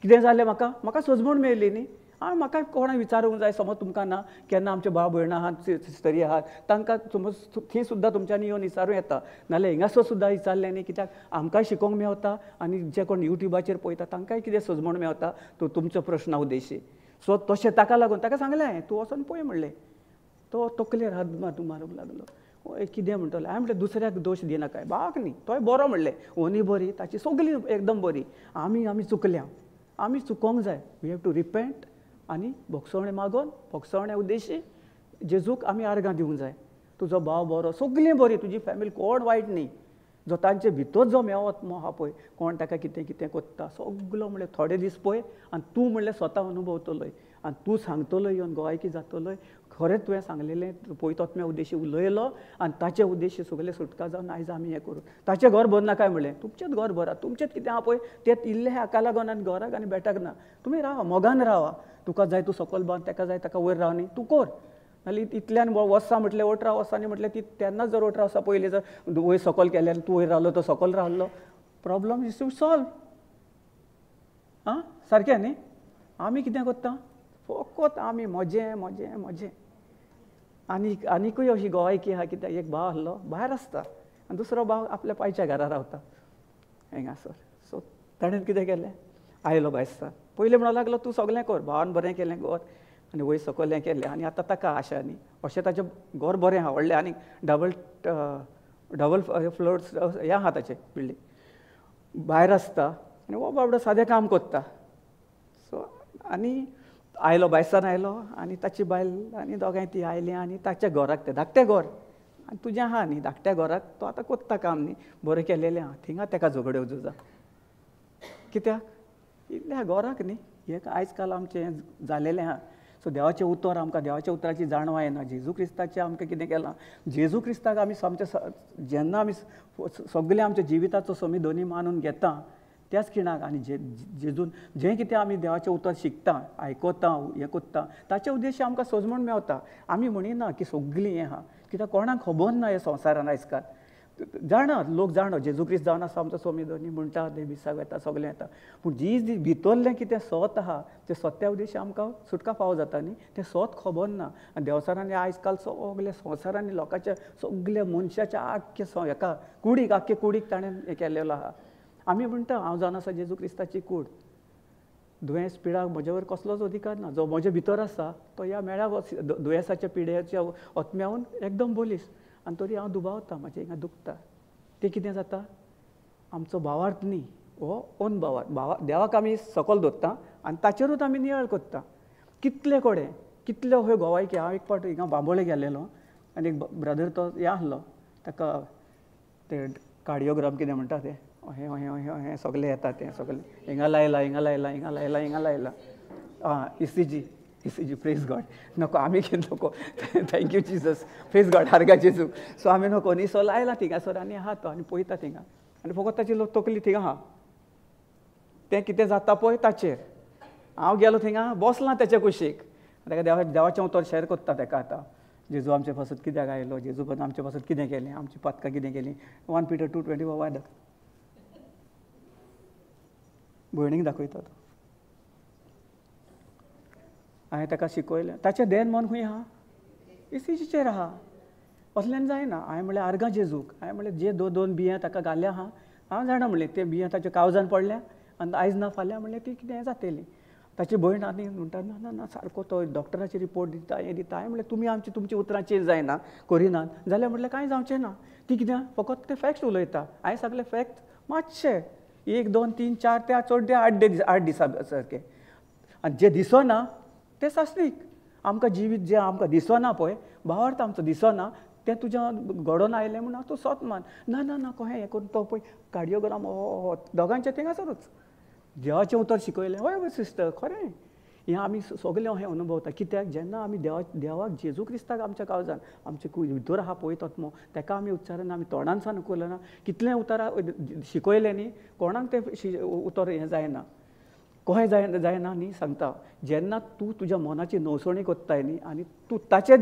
कितें जालें म्हाका सजमूण मेळ्ळी न्ही. म्हाका कोणा विचारूंक जाय, समज तुमकां ना केन्ना आमचे भाव भयण आहात, सिस्टरी आहात, तांकां समज थंय सुद्दां तुमच्यांनी येवन विचारूं येता. नाल्यार हिंगासर सुद्दां विचारलें न्ही, कित्याक आमकांय शिकोवंक मेवता आनी जे कोण युट्यूबाचेर पळयता तांकांय कितें सजमण मेवता तो तुमचो प्रश्न उद्देशी. सो तशें ताका लागून ताका सांगलें तूं वचून पळय म्हणलें. तो तकलेर हात मारूंक लागलो. ओय कितें म्हणटलो. हांवें म्हणलें दुसऱ्याक दोश दिनाकाय, भावाक न्ही, तोय बरो म्हणलें, ओनी बरी, ताची सगळी एकदम बरी. आमी चुकल्या, आमी चुकोवंक जाय. वी हॅव टू रिपेंट आनी भोगसवणें मागोवन भोगसवण्या उद्देशी जेजूक आमी आर्गां दिवंक जाय. तुजो भाव बरो, सगळीं बरी, तुजी फॅमिली कोण वायट न्ही. जो तांचे भितर जो मेवत आहा पळय, कोण ताका कितें कितें कोत्ता सगलो म्हणलें थोडे दीस पळय आनी तूं म्हणलें स्वता अनुभवतलोय. आनी तूं सांगतलो येवन गोंयकी जातलोय खरेंच तुवें सांगलेलें पळयतो उद्देशी उलयलो आनी ताचे उद्देशी सगळे सुटका जावन आयज आमी हें करूं. ताचें घर भर नाकाय म्हणलें, तुमचेंच घर भरा, तुमचेंच कितें आहा पळय तें इल्लें हाका लागून आनी घराक आनी बेटाक ना. तुमी रावा, मोगान रावा. तुका जाय तूं सकयल बांद, ताका जाय ताका वयर राव न्ही, तूं कर. नाल्यार इतल्यान वस्सा म्हटलें ओटरा वस्सांनी म्हटलें ती तेन्नाच जर ओटरा वस्सा पयलीं जर वयर सकयल केलें आनी तूं वयर रावलो तो सकयल रावलो, प्रॉब्लम इज टू सॉल्व. आं सारकें न्ही. आमी कितें करता फकत आमी मजें मजें मजें. आनीकूय अशी गोंयकी आहा कित्याक एक भाव आसलो भायर आसता आनी दुसरो भाव आपल्या पायच्या घरा रावता हिंगासर. सो ताणें कितें केलें, आयलो भायसर, पयलीं म्हणूंक लागलो तूं सगळें कर, भावान बरें केलें घर आनी वयर सकयल हें केलें आनी आतां ताका आशा न्ही. अशें ताचें घर बरें आहा, व्हडलें आनी डबल फ्लोर्स हें आहा ताचें बिल्डींग, भायर आसता आनी हो बाबडो सादें काम करता. सो आनी आयलो भायसान आयलो आनी ताची बायल आनी दोगांय ती आयलीं आनी ताच्या घराक तें धाकटें घर आनी तुजें आहा न्ही धाकट्या घराक तो आतां कोत्ता काम न्ही, बरें केलेलें आहा, थिंगा ताका झगड्यो झुजा. कित्याक इल्ल्या घराक न्ही. हें आयज काल आमचें जालेलें आहा. सो देवाचें उतर आमकां देवाच्या उतराची जाणवा येना. जेजू क्रिस्ताचें आमकां कितें केलां, जेजू क्रिस्ताक आमी जेन्ना आमी सगळें आमच्या जिविताचो समीधनी मानून घेता त्याच खिणाक आनी जेजून जें कितें आमी देवाचें उतर शिकता, आयकता, हें कोत्ता ताचे उद्देश आमकां सजमून मेवता. आमी म्हणिना की सगळीं हें आहा, कित्याक कोणाक खबर ना ह्या संवसारान आयज काल. जाणा लोक जाणा जेजू क्रिस्त जावन आसा आमचो समीधनी म्हणटा, देबिसाक येता, सगळें येता, पूण जी भितरलें कितें सत आहा तें सत्या उद्देश आमकां सुटका फावो जाता न्ही, तें सत खबर ना. आनी देवसारांनी आयज काल सगळे संवसारांनी लोकांच्या सगळ्या मनशाच्या आख्खे हेका कुडीक आख्खे कुडीक ताणें हें केलेलो आहा. आमी म्हणटा हांव जावन आसा जेजू क्रिस्ताची कूड, दुयेंस पिडाक म्हजे वयर कसलोच अधिकार ना. जो म्हजे भितर आसा तो ह्या मेळ्या दुयेंसाच्या पिड्याच्या ओतम्यावन एकदम बोलीस, आनी तरी हांव दुबावता, म्हाजें हिंगा दुखता. तें कितें जाता, आमचो भावार्थ न्ही, हो ओन भावार्थ देवाक आमी सकयल दवरता आनी ताचेरूच आमी नियाळ करता. कितले कोडे कितले अश्यो गोवायकी. हांव एक फावट हिंगा बांबोळे गेल्लेलो आनी एक ब्रदर तो हें आसलो, ताका ते कार्डियोग्राम कितें म्हणटा तें अहें अहें अहें अहें सगळें येता, तें सगळें हिंगा लायला हिंगा लायला हिंगा लायला हिंगा लायला. ECG praise God. नको आमी कितें नको, थँक्यू जिजस, प्रेज गॉड, हारगा जेजू. सो आमी नको न्ही. सो लायला थिंगासर आनी आहा तो आनी पळयता थिंगा आनी फकत ताची तकली थिंगा आहा, तें कितें जाता पळय ताचेर. हांव गेलो थिंगा बसलां तेच्या कुशीक, ताका देवाचें उतर शॅर कोत्ता ताका. आतां जेजू आमचे पासून कित्याक आयलो, जेजू पण आमचे पासून कितें केलें, आमची पातकां कितें केलीं. 1 Peter 2:20 वायदक भयणीक दाखयता तो. हांवें ताका शिकयलें, ताचें देन मन खंय आहा, इसीजीचेर आहा. असल्यान जायना. हांवें म्हणलें आर्गां जेजूक, हांवें म्हणलें जे दोन बियां ताका घाल्या आहा, हांव जाणा म्हणलें ते बियां ताच्या काळजान पडल्या आनी आयज ना फाल्यां म्हणलें ती कितें जातली. ताची भयण आनी म्हणटा ना ना ना सारको तो डॉक्टराची रिपोर्ट दिता, हें दिता. हांवें म्हणलें तुमी तुमची उतरां चेंज जायना करिनात जाल्यार म्हणलें कांय जावचें ना. ती कित्याक फकत ते फॅक्ट्स उलयता. हांवें सगळे फॅक्ट मातशे 1, 2, 3, 4 ते चड 8 दिसा सारके. आनी जे दिसना तें सासणीक. आमकां जिवीत जें आमकां दिसना पळय, भावार्थ आमचो दिसना तें तुज्या घडोवन आयलें म्हूण तूं सत मान. ना ना ना कहें हें करून तो पळय कार्डियोग्राम दोगांचें थिंगासरूच. देवाचें उतर शिकयलें. हय सिस्टर खरें. हें आमी सगळें अहें अनुभवता. कित्याक जेन्ना आमी देवाक जेजू क्रिस्ताक आमच्या काळजान आमचे भितर आहा पळय तत्म, ताका आमी उच्चारण आमी तोंडान सान उखलना. कितलें उतरां शिकयलें न्ही, कोणाक तें उतर हें जायना, कहें जायना न्ही. सांगता जेन्ना तूं तुज्या मनाची नवसणी कोत्ताय न्ही आनी तूं ताचेर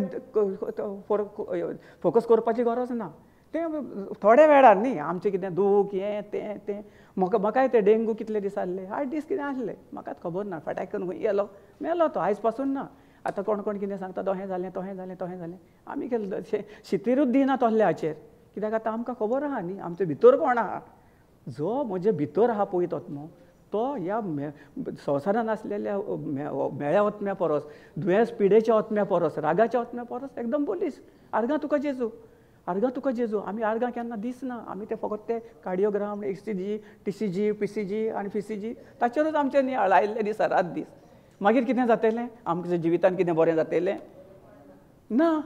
फोकस करपाची गरज ना. तें थोड्या वेळार न्ही. आमचें कितें दूख हें तें म्हाकाय ते डेंगू कितले दीस आसले, 8 दीस कितें आसले, म्हाकाच खबर ना. फटाक करून खंय गेलो मेलो तो, आयज पासून ना. आतां कोण कितें सांगता तोहें जालें तोहें जालें तोहें जालें. आमी केलें शितीरूच दिना तोहल्या हाचेर. कित्याक आतां आमकां खबर आहा न्ही आमचे भितर कोण आहा. जो म्हजे भितर आहा पळय तो ह्या संवसारान आसलेल्या मेळ्या ओतम्या परस, दुयेंस पिडेच्या ओतम्या परस, रागाच्या ओतम्या परस एकदम बोलीस. आर्गां तुका जेजू, आर्गां तुका जेजू. आमी आर्गां केन्ना दिसना. आमी ते फकत ते कार्डियोग्राम, ECG, TCG, PCG आनी FCG ताचेरूच आमचे नियाळ आयिल्ले दीस रात दीस. मागीर कितें जातलें, आमच्या जिवितान कितें बरें जातलें ना.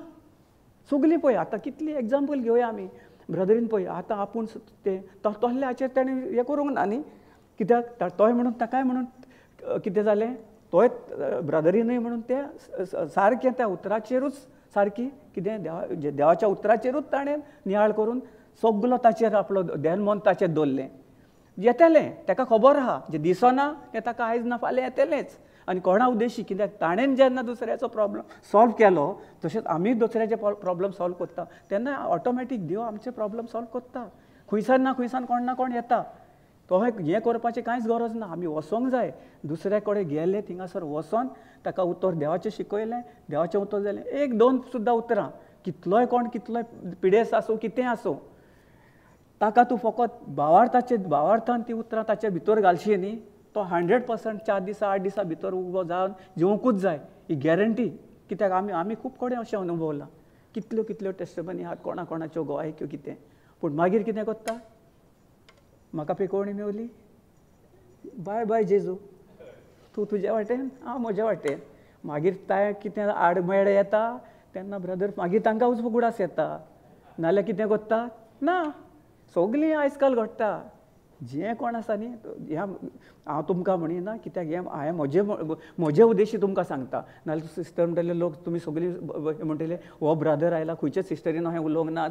सगलीं पळय आतां कितली एग्जाम्पल घेवया आमी. ब्रदरीन पळय आतां आपूण तें तोहल्या हाचेर ताणें हें करूंक ना न्ही. कित्याक तोय म्हणून ताकाय म्हणून कितें जालें, तोय ब्रदरीनय म्हणून ते सारकें त्या उतराचेरूच सारकी कितें देवाच्या उतराचेरूच ताणें नियाळ करून सगलो ताचेर आपलो ध्यान ताचेर दवरलें. येतलें ताका खबर आहा जे दिसना तें ताका आयज ना फाल्यां येतलेंच. आनी कोणा उद्देशी कित्याक ताणें जेन्ना दुसऱ्याचो प्रॉब्लम सॉल्व केलो तशेंच आमी दुसऱ्याचे प्रॉब्लम सॉल्व करता तेन्ना ऑटोमॅटीक देव आमचे प्रॉब्लम सॉल्व करता. खंयसान ना खंयसान कोण ना कोण येता. तो हें करपाची कांयच गरज ना. आमी वचोंक जाय दुसऱ्या कडेन गेले थिंगासर वचोन ताका उतर देवाचें शिकयलें देवाचें उतर जालें. एक दोन सुद्दां उतरां कितलोय कोण कितलोय पिडेस आसूं कितें आसूं ताका तूं फकत भावार्थान ती उतरां ताचे भितर घालशी न्ही तो 100% 4 दिसा 8 दिसा भितर उबो जावन जेवंकूच जाय ही गॅरंटी. कित्याक आमी खूब कडेन अशें अनुभवलां. कितल्यो कितल्यो टेस्टमनी आहात कोणा कोणाच्यो गोवायक्यो कितें पूण मागीर कितें करता म्हाका पेकोवणी मेवली बाय बाय जेजू तूं तुज्या वाटेन हांव म्हज्या वाटेन. मागीर ताय कितें आडमेळ येता तेन्ना ब्रदर मागीर तांकां उजफुगूडास येता नाल्यार कितें करता ना सगलीं आयज काल घडटा. जें कोण आसा न्ही हें हांव तुमकां म्हणिना कित्याक हांवें म्हजे उद्देशी तुमकां सांगता. नाल्यार सिस्टर म्हणटले लोक तुमी सगळीं म्हणटले हो ब्रदर आयला खंयच्याच सिस्टरीन हांवें उलोवंक ना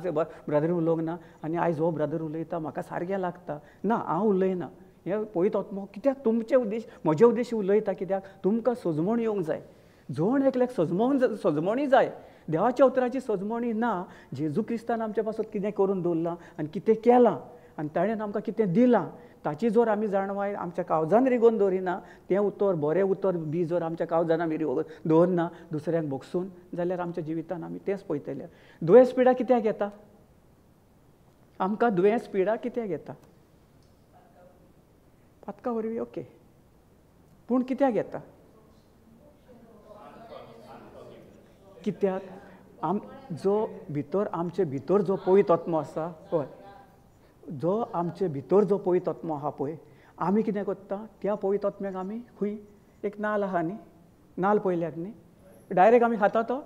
ब्रदरीन उलोवंक ना आनी आयज हो ब्रदर उलयता म्हाका सारकें लागता. ना हांव उलयना हें पळयत वचमो कित्याक तुमचे उद्देश म्हजे उद्देशी उलयता कित्याक तुमकां सजमण येवंक जाय. जोण एकल्याक सजमणी जाय. देवाच्या उतराची सजमणी ना. जेजू क्रिस्तान आमच्या पासून कितें करून दवरलां आनी कितें केलां आनी ताणें आमकां कितें दिलां ताची जर आमी जाणवाय आमच्या काळजान रिगोवन दवरिना तें उतर बरें उतर बी जर आमच्या काळजान आमी दवरना दुसऱ्यांक भोगसून जाल्यार आमच्या जिवितान आमी तेंच पळयतले. दुयेंस पिडा कित्याक येता आमकां दुयेंस पिडा कित्याक येता पातका वरवीं ओके पूण कित्याक येता कित्याक जो भितर आमचे भितर जो पवित्र आत्मो आसा पळय जो आमचे भितर जो पवित्र आत्मो आहा पळय आमी कितें करता त्या पवित्र आत्म्याक आमी खंय एक नाल्ल आहा न्ही नाल्ल पयल्याक न्ही डायरेक्ट आमी खाता तो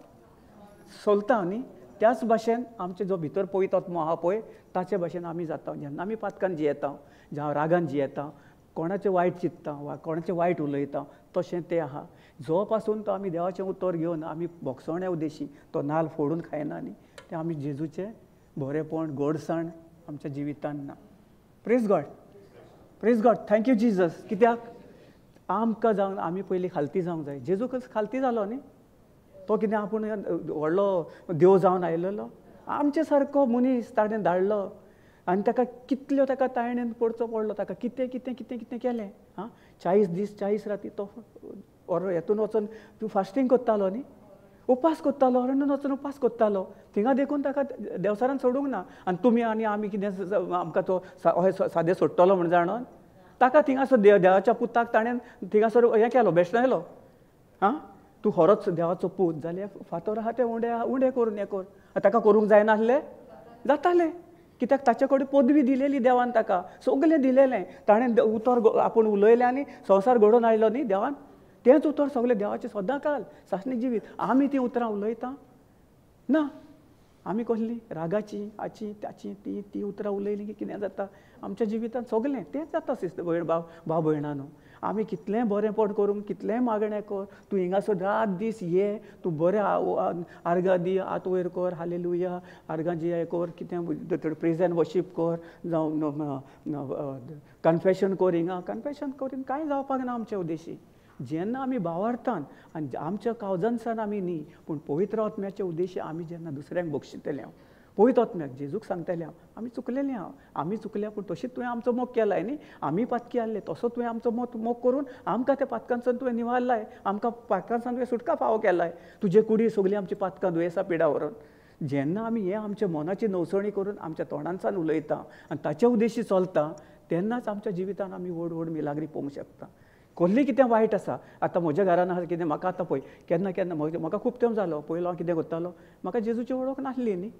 सोलता न्ही त्याच भाशेन आमचे जो भितर पवित्र आत्मो आहा पळय ताचे भाशेन आमी जाता. जेन्ना आमी पातकान जियेता जावं रागान जियेता कोणाचें वायट चिंत्ता वा कोणाचें वायट उलयता तशें तें आहा. जो पासून तो आमी देवाचें उतर घेवन आमी भोगसोण्या उद्देशी तो नाल्ल फोडून खायना न्ही तें आमी जेजूचें बरेंपण गोडसाण आमच्या जिवितान ना. Praise God thank you Jesus. कित्याक आमकां जावन आमी पयलीं खालती जावंक जाय. जेजू खालती जालो न्ही तो कितें आपूण व्हडलो देव जावन आयलेलो आमचे सारको मनीस ताणें धाडलो आनी ताका कितल्यो ताका तायणेन पडचो पडलो ताका कितें कितें कितें कितें केलें 40 दीस 40 राती तो हेतून वचून तूं फास्टींग करतालो न्ही उपास करतालो अरण्यांत वचून उपास करतालो थिंगा देखून ताका देवसारान सोडूंक ना. आनी तुमी आनी आमी कितें आमकां तो सादें सोडटलो म्हण जाणून ताका थिंगासर देवाच्या पुताक ताणें थिंगासर हें केलो बेश्टयलो तूं खरोच देवाचो पूत जाल्यार फातर आहा तें उणें करून हें कर. ताका करूंक जायनासलें जातालें कित्याक ताचे कडेन पदवी दिलेली देवान ताका सगलें दिलेलें ताणें उतर आपूण उलयलें आनी संवसार घडोवन आयलो न्ही देवान तेंच उतर सगलें देवाचें सदां काल सासणी जिवीत. आमी तीं उतरां उलयता ना आमी कसलीं रागाची हाची त्याची ती उतरां उलयलीं की कितें जाता आमच्या जिवितांत सगलें तेंच जाता सिस्टर भयण भाव भयणानो. आमी कितलेंय बरेंपण करूंक कितलेंय मागणें कर तूं हिंगासर रात दीस ये तूं बरें आर्गां दी हात वयर कर हालेलुया आर्गां जी हें कर कितें प्रेज एंड वर्शीप कर जावं कन्फेशन कर हिंगा कन्फेशन करून कांय जावपाक ना आमच्या उद्देशी. जेन्ना आमी भावार्थान आनी आमच्या काळजांसान आमी न्ही पूण पवित्र आत्म्याच्या उद्देशी आमी जेन्ना दुसऱ्यांक बक्षितले हांव पवित्र आत्म्याक जेजूक सांगतले हांव आमी चुकलेलीं आमी चुकल्या पूण तशीच तुवें आमचो मोग केलाय न्ही आमी पातकी आहले तसो तुवें आमचो मोग करून आमकां त्या पातकांसान तुवें निवारलाय आमकां पातकांसान तुवें सुटका फावो केलाय तुजे कुडी सगळीं आमची पातकां दुयेंसां पिडा व्हरून. जेन्ना आमी हें आमच्या मनाची नवसणी करून आमच्या तोंडांसान उलयता आनी ताच्या उद्देशी चलता तेन्नाच आमच्या जिवितान आमी व्हड मिलाग्री पळोवंक शकता. कसलीं कितें वायट आसा आतां म्हज्या घरान आसा कितें म्हाका आतां पळय केन्ना म्हाका खूब तेंप जालो पयलो हांव कितें करतालो म्हाका जेजूची वळख नासली न्ही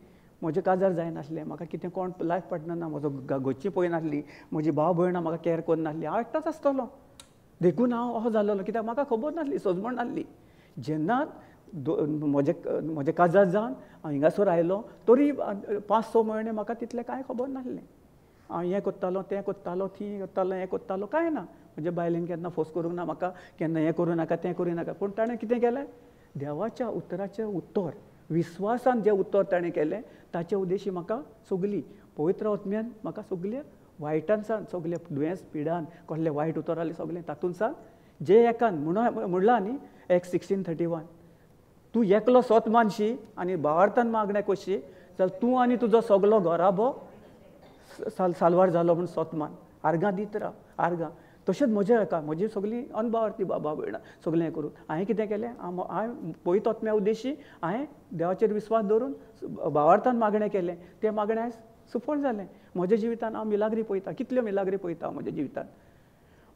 म्हजें काजार जायनासलें म्हाका कितें कोण लायफ पार्टनर ना म्हजो घरची पळयनासली म्हजी भाव भयणां म्हाका कॅर करनासली हांव एकटोच आसतलो देखून हांव असो जालोलो कित्याक म्हाका खबर नासली सजमण नासली. जेन्ना म्हजें काजार जावन हांव हिंगासर आयलो तरी 5-6 म्हयने म्हाका तितलें कांय खबर नासलें. हांव हें करतालो तें करतालो थी करतालो हें करतालो कांय ना म्हणजे बायलेन केन्ना फोर्स करूंक ना म्हाका केन्ना हें करूं नाका तें करूं नाका. पूण ताणें कितें केलें, देवाच्या उतराचें उत्तर विस्वासान जें उत्तर ताणें केलें ताचे उद्देशी म्हाका सगलीं पवित्र आत्म्यान म्हाका सगलें वायटान सावन सगलें दुयेंस पिडान कसलें वायट उतर आसलें सगलें तातूंत सावन जे एकान म्हणलां न्ही Acts 16:31 तूं एकलो स्वत मानशी आनी भावार्थान मागणें कशी जाल्यार तूं आनी तुजो सगलो घराबो साल्वार जालो म्हूण स्वत मान आर्गां दीत राव आर्गां. तशेंच म्हजें हेका म्हजी सगलीं अनभावार्थी बाबा भयणां सगलें हें करून हांवें कितें केलें, हांवें पवित्र आत्म्या उद्देशी हांवें देवाचेर विस्वास दवरून भावार्थान मागणें केलें. तें मागणें आयज सफळ जालें. म्हज्या जिवितान हांव मिलाग्री पळयता, कितल्यो मिलाग्री पळयता हांव म्हज्या जिवितान.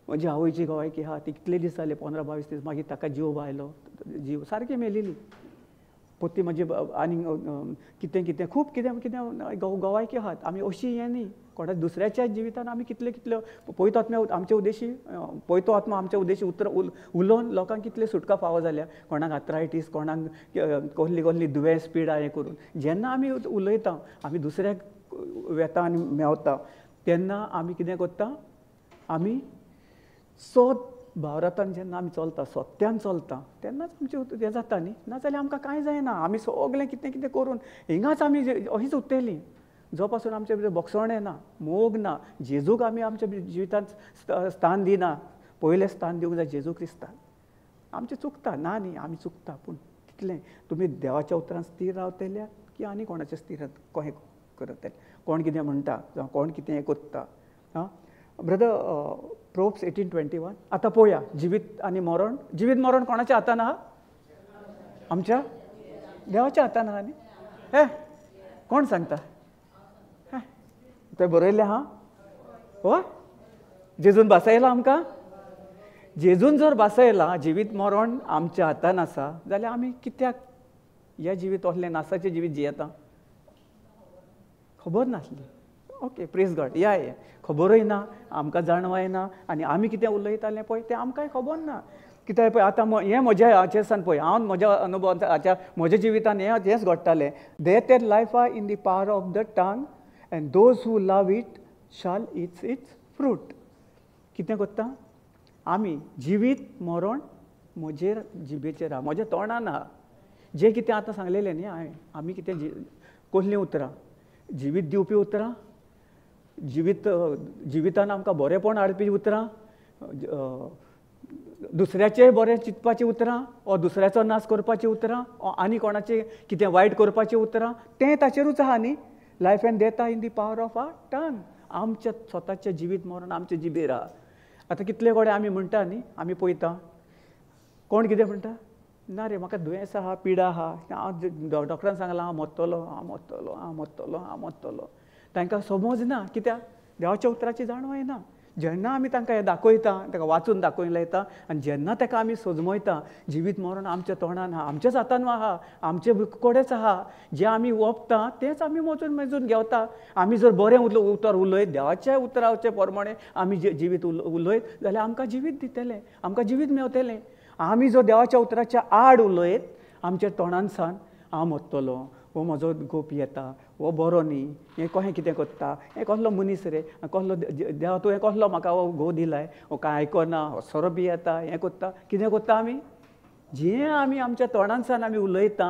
म्हजी आवयची गोवायकी आहा ती कितले दीस जाले 15-22 दीस मागीर ताका जीव भायलो, जीव सारकी मेलिली. पोती म्हजी आनी कितें कितें खूब कितें कितें गोवायकी आहात. आमी अशी हें न्ही कोणा दुसऱ्याच्या जिवितान आमी कितल्यो कितल्यो पवित्र आत्म्या आमच्या उद्देशी पवित्र आत्मा आमच्या उद्देशी उतर उलोवन लोकांक कितले सुटका फावो जाल्या. कोणाक आर्थरायटीस, कोणाक कसली कसली दुयेंस पिडा हें करून जेन्ना आमी उलयता आमी दुसऱ्याक वेता आनी मेवता तेन्ना आमी कितें करता, आमी भावरातान जेन्ना आमी चलता सत्यान चलता तेन्नाच आमचें हें जाता न्ही. नाजाल्यार आमकां कांय जायना. आमी सगलें कितें कितें करून हिंगाच आमी अशींच उरतलीं जो पासून आमचे भितर बोगसोणें ना, मोग ना. जेजूक आमी आमच्या जिवितांत स्थान दिना. पयलें स्थान दिवंक जाय जेजू क्रिस्ताक. आमचें चुकता ना न्ही, आमी चुकता. पूण कितलें तुमी देवाच्या उतरान स्थिर रावतले की आनी कोणाच्या स्थिर कशें करतले, कोण कितें म्हणटा जावं कोण कितें हें करता. ब्रदर प्रोब्स 18:21 आतां पळोवया जिवीत आनी मरण. जिवीत मरण कोणाच्या हातान आहा? आमच्या देवाच्या हातान आहा न्ही. हे कोण सांगता? तें बरयलें आहा हो जेजून बासयला आमकां. जेजून जर बासयला जिवीत मरण आमच्या हातान आसा जाल्यार आमी कित्याक हें जिवीत असलें नासाचें जिवीत जियेता? खबर नासली. Okay, praise God. या खबरूय ना, आमकां जाणवाय ना आनी आमी कितें उलयतालें पळय तें आमकांय खबर ना. कित्याक पळय आतां हें म्हज्या हाचेर सान पळय हांव म्हज्या अनुभवान म्हज्या जिवितान हेंच घडटालें. Death and life are in the power of the tongue and those who love it shall its fruit. कितें करता आमी? जिवीत मरण म्हजेर जिबेचेर आहा, म्हज्या तोंडान आहा. जें कितें आतां सांगलेलें न्ही हांवें, आमी कितें कसलीं उतरां, जिवीत दिवपी उतरां, जिवितान आमकां बरेंपण हाडपी उतरां, दुसऱ्याचें बरें चिंतपाचीं उतरां, वा दुसऱ्याचो नाश करपाचीं उतरां, आनी कोणाचें कितें वायट करपाचीं उतरां, तें ताचेरूच आहा न्ही. Life and death are in the power of our tongue. आमच्या स्वताचें जिवीत मरण आमच्या जिबेर आहा. आतां कितले कडेन आमी म्हणटा न्ही, आमी पळयता कोण कितें म्हणटा, ना रे म्हाका दुयेंस आहा, पिडा आहा, हांव डॉक्टरान सांगलां हांव मरतलो, हांव मरतलो, हांव मरतलो, हांव मरतलो. तांकां समज ना. कित्याक देवाच्या उतराची जाणवाय ना. जेन्ना आमी तांकां हें दाखयता, ताका वाचून दाखोवन लायता आनी जेन्ना ताका आमी सजमयता जिवीत मरण आमच्या तोंडान आहा, आमच्याच हातान आहा, आमचे कडेच आहा. जें आमी ओंपता तेंच आमी मेजून घेवता. आमी जर बरें उतर उलयत देवाच्या उतराचे प्रमाणे आमी जिवीत उलयत जाल्यार आमकां जिवीत दितलें, आमकां जिवीत मेवतलें. आमी जर देवाच्या उतराच्या आड उलयत आमच्या तोंडान सान हांव मरतलो, हो म्हजो गोप येता, हो बरो न्ही, हें कशें कितें करता, हें कसलो मनीस रे, कसलो देवा तुवें कसलो म्हाका हो घो दिलाय, हो कांय आयकना, हो सोरो बी येता, हें करता. कितें करता आमी? जें आमी आमच्या तोंडान सान आमी उलयता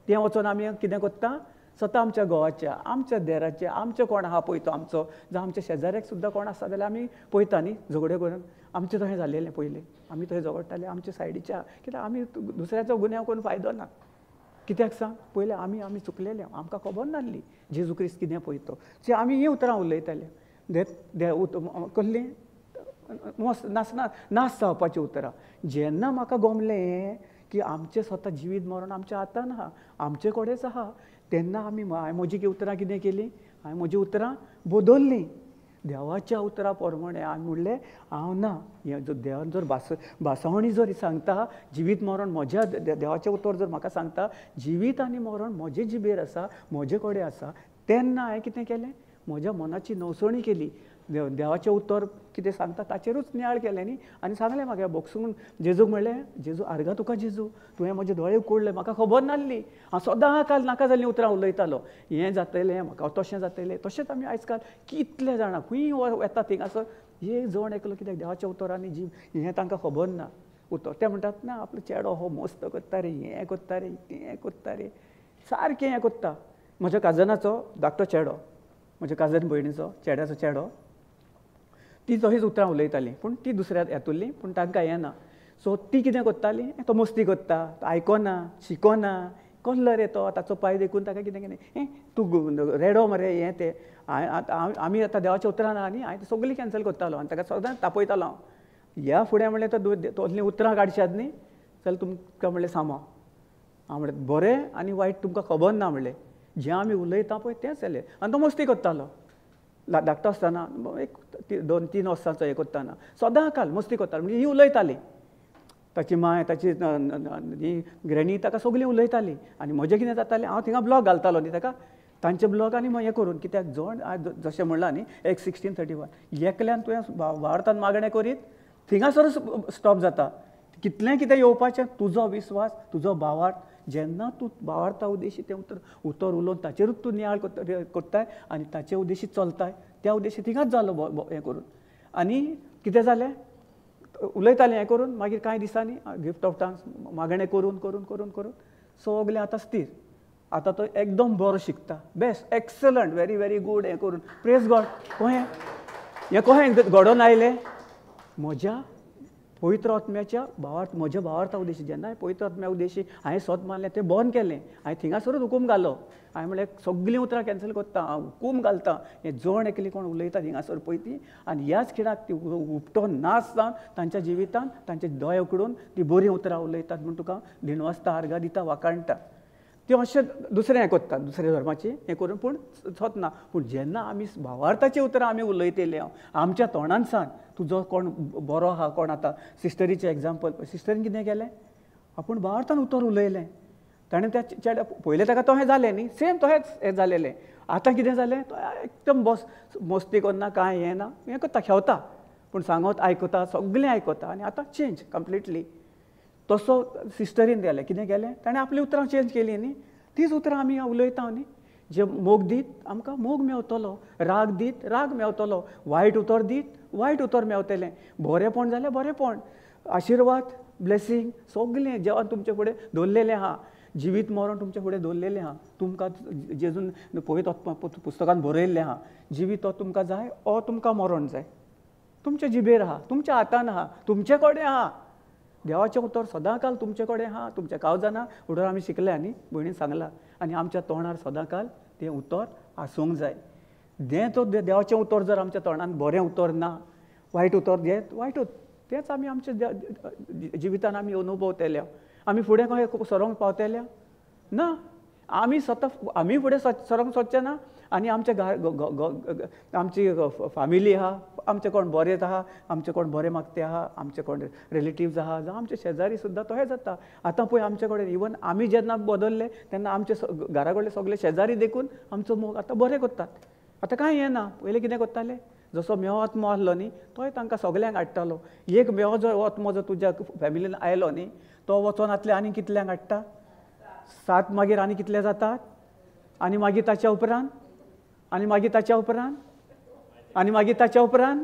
तें वचोन आमी कितें करता, स्वता आमच्या घोवाच्या, आमच्या देराचे, आमचे कोण आहा पळयतो आमचो, जावं आमच्या शेजाऱ्याक सुद्दां कोण आसा जाल्यार आमी पळयता न्ही झगड्यो करून. आमचें तशें जाल्लेलें पयलें, आमी थंय झगडटाले आमच्या सायडीच्या. कित्याक आमी दुसऱ्याचो गुन्यांव करून फायदो ना. कित्याक सांग, पयलें आमी चुकलेले, आमकां खबर नासली जेजू क्रिस्त कितें पळयतो. जे आमी हीं उतरां उलयताले कसलीं नास जावपाचीं उतरां. जेन्ना म्हाका गमलें की आमचें स्वता जिवीत मरण आमच्या हातान आहा, आमचे कडेच आहा, तेन्ना हांवें म्हजी उतरां कितें केलीं, हांवें म्हजी उतरां बदललीं. देवाच्या उतरा प्रमाणे हांवें म्हणलें हांव ना, हें देवान जर भासावणी जर सांगता जिवीत मरण म्हज्या देवाचें उतर जर म्हाका सांगता जिवीत आनी मरण म्हजे जिबेर आसा, म्हजे कडेन आसा, तेन्ना हांवें कितें केलें, म्हज्या मनाची नवसणी केली. देवाचें उतर कितें सांगता ताचेरूच नियाळ केलें न्ही. आनी सांगलें म्हाका बगसून जेजूक म्हणलें, जेजू आर्गां तुका जेजू, तुवें म्हजे दोळे उगडले, म्हाका खबर नासली. हांव सदां काल नाका जाल्लीं उतरां उलयतालो, हें जातलें म्हाका तशें जातलें. तशेंच आमी आयज काल कितले जाणां खंय येता थिंगासर एक जण एकलो कित्याक देवाच्या उतरांनी जी हें तांकां खबर ना उतर ते म्हणटात ना आपलो चेडो हो मस्त करता रे हें करता रे तें करता रे सारकें हें करता. म्हज्या काजनाचो धाकटो चेडो म्हज्या काजन भयणीचो चेड्याचो चेडो ती तशीच उतरां उलयताली पूण ती दुसऱ्या हेतुरली पूण तांकां येना. सो ती कितें करताली तो मस्ती करता तो आयकोना शिकोना कसलो रे तो ताचो पांय देखून ताका कितें कितें तूं रेडो मरे हें तें आमी आतां देवाच्या उतरां ना न्ही हांवें सगळीं कॅन्सल करतालो आनी ताका सदांच तापयतालो हांव. ह्या फुडें म्हणलें तो तसलीं उतरां काडशात न्ही जाल्यार तुमकां म्हणलें सांबाळ. हांव म्हणलें बरें आनी वायट तुमकां खबर ना म्हणलें जें आमी उलयता पळय तेंच जालें. आनी तो मस्ती करतालो धाकटो आसतना एक 2-3 वर्सांचो हें करतना सदांकाल मस्ती करतालो म्हणजे ही उलयताली ताची माय ताची ही ग्रॅनी ताका सगळीं उलयताली. आनी म्हजें कितें जातालें हांव थिंगा ब्लॉग घालतालो न्ही ताका तांचे ब्लॉग आनी हें करून कित्याक जण जशें म्हणलां न्ही एक 1631 एकल्यान तुवें भारतांत मागणें करीत थिंगासर स्टॉप जाता. कितलें कितें येवपाचें तुजो विस्वास तुजो भावार्थ जेन्ना तूं भावार्था उद्देशी तें उतर उलोवन ताचेरूच तूं नियाळ करताय आनी ताचे उद्देशी चलताय त्या उद्देशी थिंगाच जालो हें करून. आनी कितें जालें उलयतालें हें करून मागीर कांय दिसांनी गिफ्ट ऑफ थँक्स मागणें करून करून करून करून सगलें आतां स्थिर. आतां तो एकदम बरो शिकता best excellent very very good हें करून प्रेज गॉड. हें कहें घडोवन आयलें म्हज्या पवित्र आत्म्याच्या म्हज्या भावार्था उद्देशी जेन्ना हांवें पवित्र आत्म्या उद्देशी हांवें स्वत मानलें तें बंद केलें. हांवें थिंगासरूच हुकूम घालो. हांवें म्हणलें सगळीं उतरां कॅन्सल करता हांव हुकूम घालता हें जण एकली कोण उलयता थिंगासर पळय ती आनी ह्याच खिणाक ती उपटो नाच जावन तांच्या जिवितान तांचे दोळे उकडून ती बरीं उतरां उलयतात म्हूण तुका दिनवासता आर्गां दिता वाकाणटा. ते अशें दुसरें हें करतात दुसऱ्या धर्माचें हें करून पूण ना. पूण जेन्ना आमी भावार्थाचीं उतरां आमी उलयतलीं आमच्या तोंडान सान तुजो कोण बरो आहा कोण आतां सिस्टरीचें एग्जाम्पल सिस्टरीन कितें केलें आपूण भावार्थान उतर उलयलें ताणें त्या चेड्या पयलें ताका तो हें जालें न्ही सेम तोहेंच हें जालेलें. आतां कितें जालें तो एकदम मस्ती करना कांय हें ना हें करता खेवता पूण सांगत आयकता सगळें आयकता आनी आतां चेंज कंप्लिटली. तसो सिस्टरीन गेलें कितें केलें ताणें आपलीं उतरां चेंज केलीं न्ही तीच उतरां आमी उलयता न्ही. जे मोग दीत आमकां मोग मेवतलो राग दीत राग मेवतलो वायट उतर दीत वायट उतर मेवतलें बरेंपण जाल्यार बरेंपण आशिर्वाद ब्लेसींग सगळें जेवण तुमचे फुडें दवरलेलें आहा. जिवीत मरण तुमचे फुडें दवरलेलें आहा. तुमकां जेजून पवित्र पुस्तकांत बरयल्लें आहा जिवीत हो तुमकां जाय हो तुमकां मरण जाय तुमच्या जिबेर आहा तुमच्या हातान आहा तुमचे कडेन आहा. देवाचें उतर सदांकाल तुमचे कडेन आहा तुमच्या काळजाना फुडें आमी शिकल्या न्ही भयणीन सांगलां आनी आमच्या तोंडार सदांकाल तें उतर आसूंक जाय. तो देवाचें उतर जर आमच्या तोंडान बरें उतर ना वायट उतर देत वायटूच तेंच आमी आमच्या जिवितान आमी अनुभवतले. आमी फुडें खंय सरोंक पावतले ना आमी स्वता आमी फुडें सरोंक सोदचें ना आनी आमचे आमची फॅमिली आहा आमचे कोण बरें आहा आमचे कोण बरे मागते आहा आमचे कोण रिलेटिव्ज आहा जावं आमचे शेजारी सुद्दां तोहें जाता. आतां पळय आमचे कडेन इवन आमी जेन्ना बदलले तेन्ना आमचे घरा कडले सगळे शेजारी देखून आमचो मोग आतां बरें करतात. आतां कांय हें ना पयलीं कितें करताले जसो मेव आत्मो आसलो न्ही तोय तांकां सगल्यांक हाडटालो. एक मेव जो आत्मो जो तुज्या फॅमिलीन आयलो न्ही तो वचोन आतले आनी कितल्यांक हाडटा 7 मागीर आनी कितले जातात आनी मागीर ताच्या उपरांत आनी मागीर ताच्या उपरांत आनी मागीर ताच्या उपरांत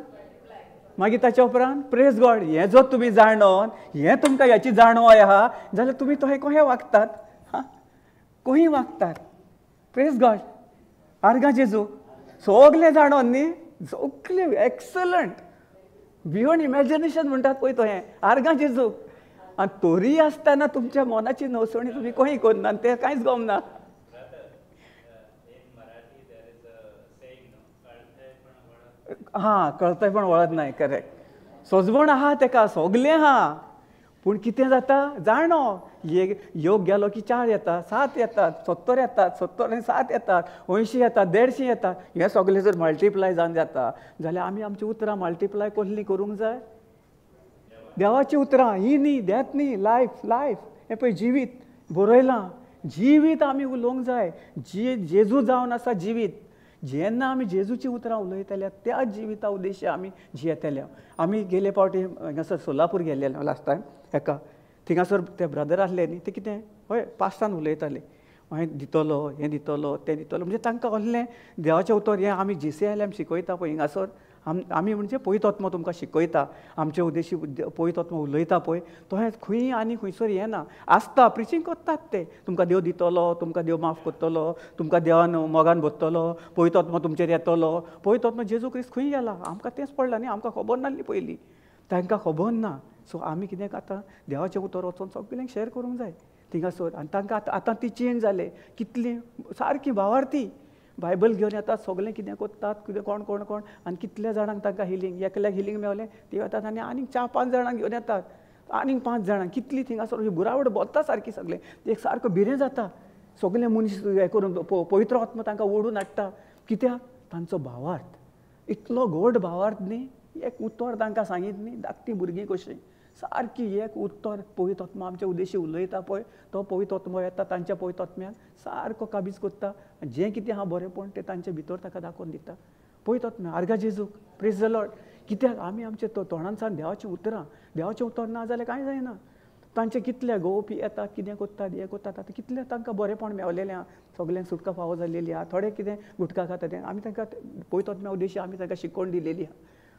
मागीर ताच्या उपरांत प्रेज गॉड हें जर तुमी जाणून हें तुमकां ह्याची जाणवाय आहा जाल्यार तुमी तोहे कशें वागतात कहीं वागतात. प्रेज गॉड आर्गां जेजू सगलें जाणोन न्ही सगलें एक्सलंट बियोंड इमॅजिनेशन म्हणटात पळय तो हें आर्गां जेजू आनी तोरी आसतना तुमच्या मनाची नवसणी तुमी कहीं करना तें कांयच गमना. हां कळतय पण वळख नाय करेक्ट सोजवण आहा तेका सगलें आहा पूण कितें जाता जाणो योग गेलो की 4 येता 7 येतात 70 येतात 70 आनी 7 येतात 80 येतात 150 येतात हें सगलें जर मल्टिप्लाय जावन जाता जाल्यार आमी आमची उतरां मल्टिप्लाय कसलीं करूंक जाय. देवाची उतरां ही न्ही देत न्ही लायफ हें पळय जिवीत बरयलां जिवीत आमी उलोवंक जाय. जेजू जावन आसा जिवीत जेन्ना आमी जेजूची उतरां उलयतल्या त्या जिविता उद्देशी आमी जियेतल्या. आमी गेले फावटी हांगासर सोलापूर गेल्ले लास्ट टायम हेका थिंगासर ते ब्रदर आसले न्ही ते कितें हय पास्तान उलयताले हांवें दितलो हें दितलो तें दितलो म्हणजे तांकां असलें देवाचें उतर हें आमी JCILM शिकयता पळय हिंगासर आमी म्हणजे पवित्र आत्मा तुमकां शिकयता, आमचे उद्देशी पवित्र आत्मा उलयता पळय तो हें खंय आनी खंयसर हें ना, आसता प्रिचींग करतात ते, तुमकां देव दितलो, तुमकां देव माफ करतलो, तुमकां देवान मोगान भरतलो, पवित्र आत्मा तुमचेर येतलो, पवित्र आत्मा जेजू क्रिस्त खंय गेला, आमकां तेंच पडलां न्ही, आमकां खबर नासली पयलीं, तांकां खबर ना. सो आमी कितें आतां देवाचें उतर वचून सगळ्यांक शेअर करूंक जाय थिंगासर, आनी तांकां आतां ती चेंज जाले, कितली सारकी भावार्थी बायबल घेवन येतात, सगळें कितें करतात, कितें कोण कोण कोण आनी कितल्या जाणांक तांकां हिलींग, एकल्याक हिलींग मेवलें ते येतात आनी आनीक 4-5 जाणांक घेवन येतात, आनीक 5 जाणांक, कितली थिंगासर बुरावड बोलता सारकी सगळें, एक सारको भिरें जाता, सगळे मनीस हें करून पवित्र आत्मा तांकां ओडून हाडटा, कित्याक तांचो भावार्थ इतलो गोड भावार्थ न्ही, एक उतर तांकां सांगीत न्ही, धाकटी भुरगीं कशीं सारकी एक उत्तर पवित्र आत्मा आमच्या उद्देशी उलयता पळय तो पवित्र आत्मा येता तांच्या पवित्र आत्म्यान सारको काबीज करता, जें कितें आहा बरेंपण तें तांचे भितर ताका दाखोवन दिता. पवित्र आत्म्या आर्गा जेजूक प्रेज द लॉर्ड. कित्याक आमी आमचे तोंडान सावन देवाचीं उतर ना जाल्यार कांय जायना. तांचे कितले गोवपी येतात, कितें करतात, हें करतात, आतां कितलें तांकां बरेंपण मेवलेलें आहा, सगळ्यांक सुटका फावो जाल्लेली आहा, थोडे कितें गुटखा खाता तें आमी तांकां पवित्र आत्म्या उद्देशी आमी तांकां शिकवण दिलेली आहा,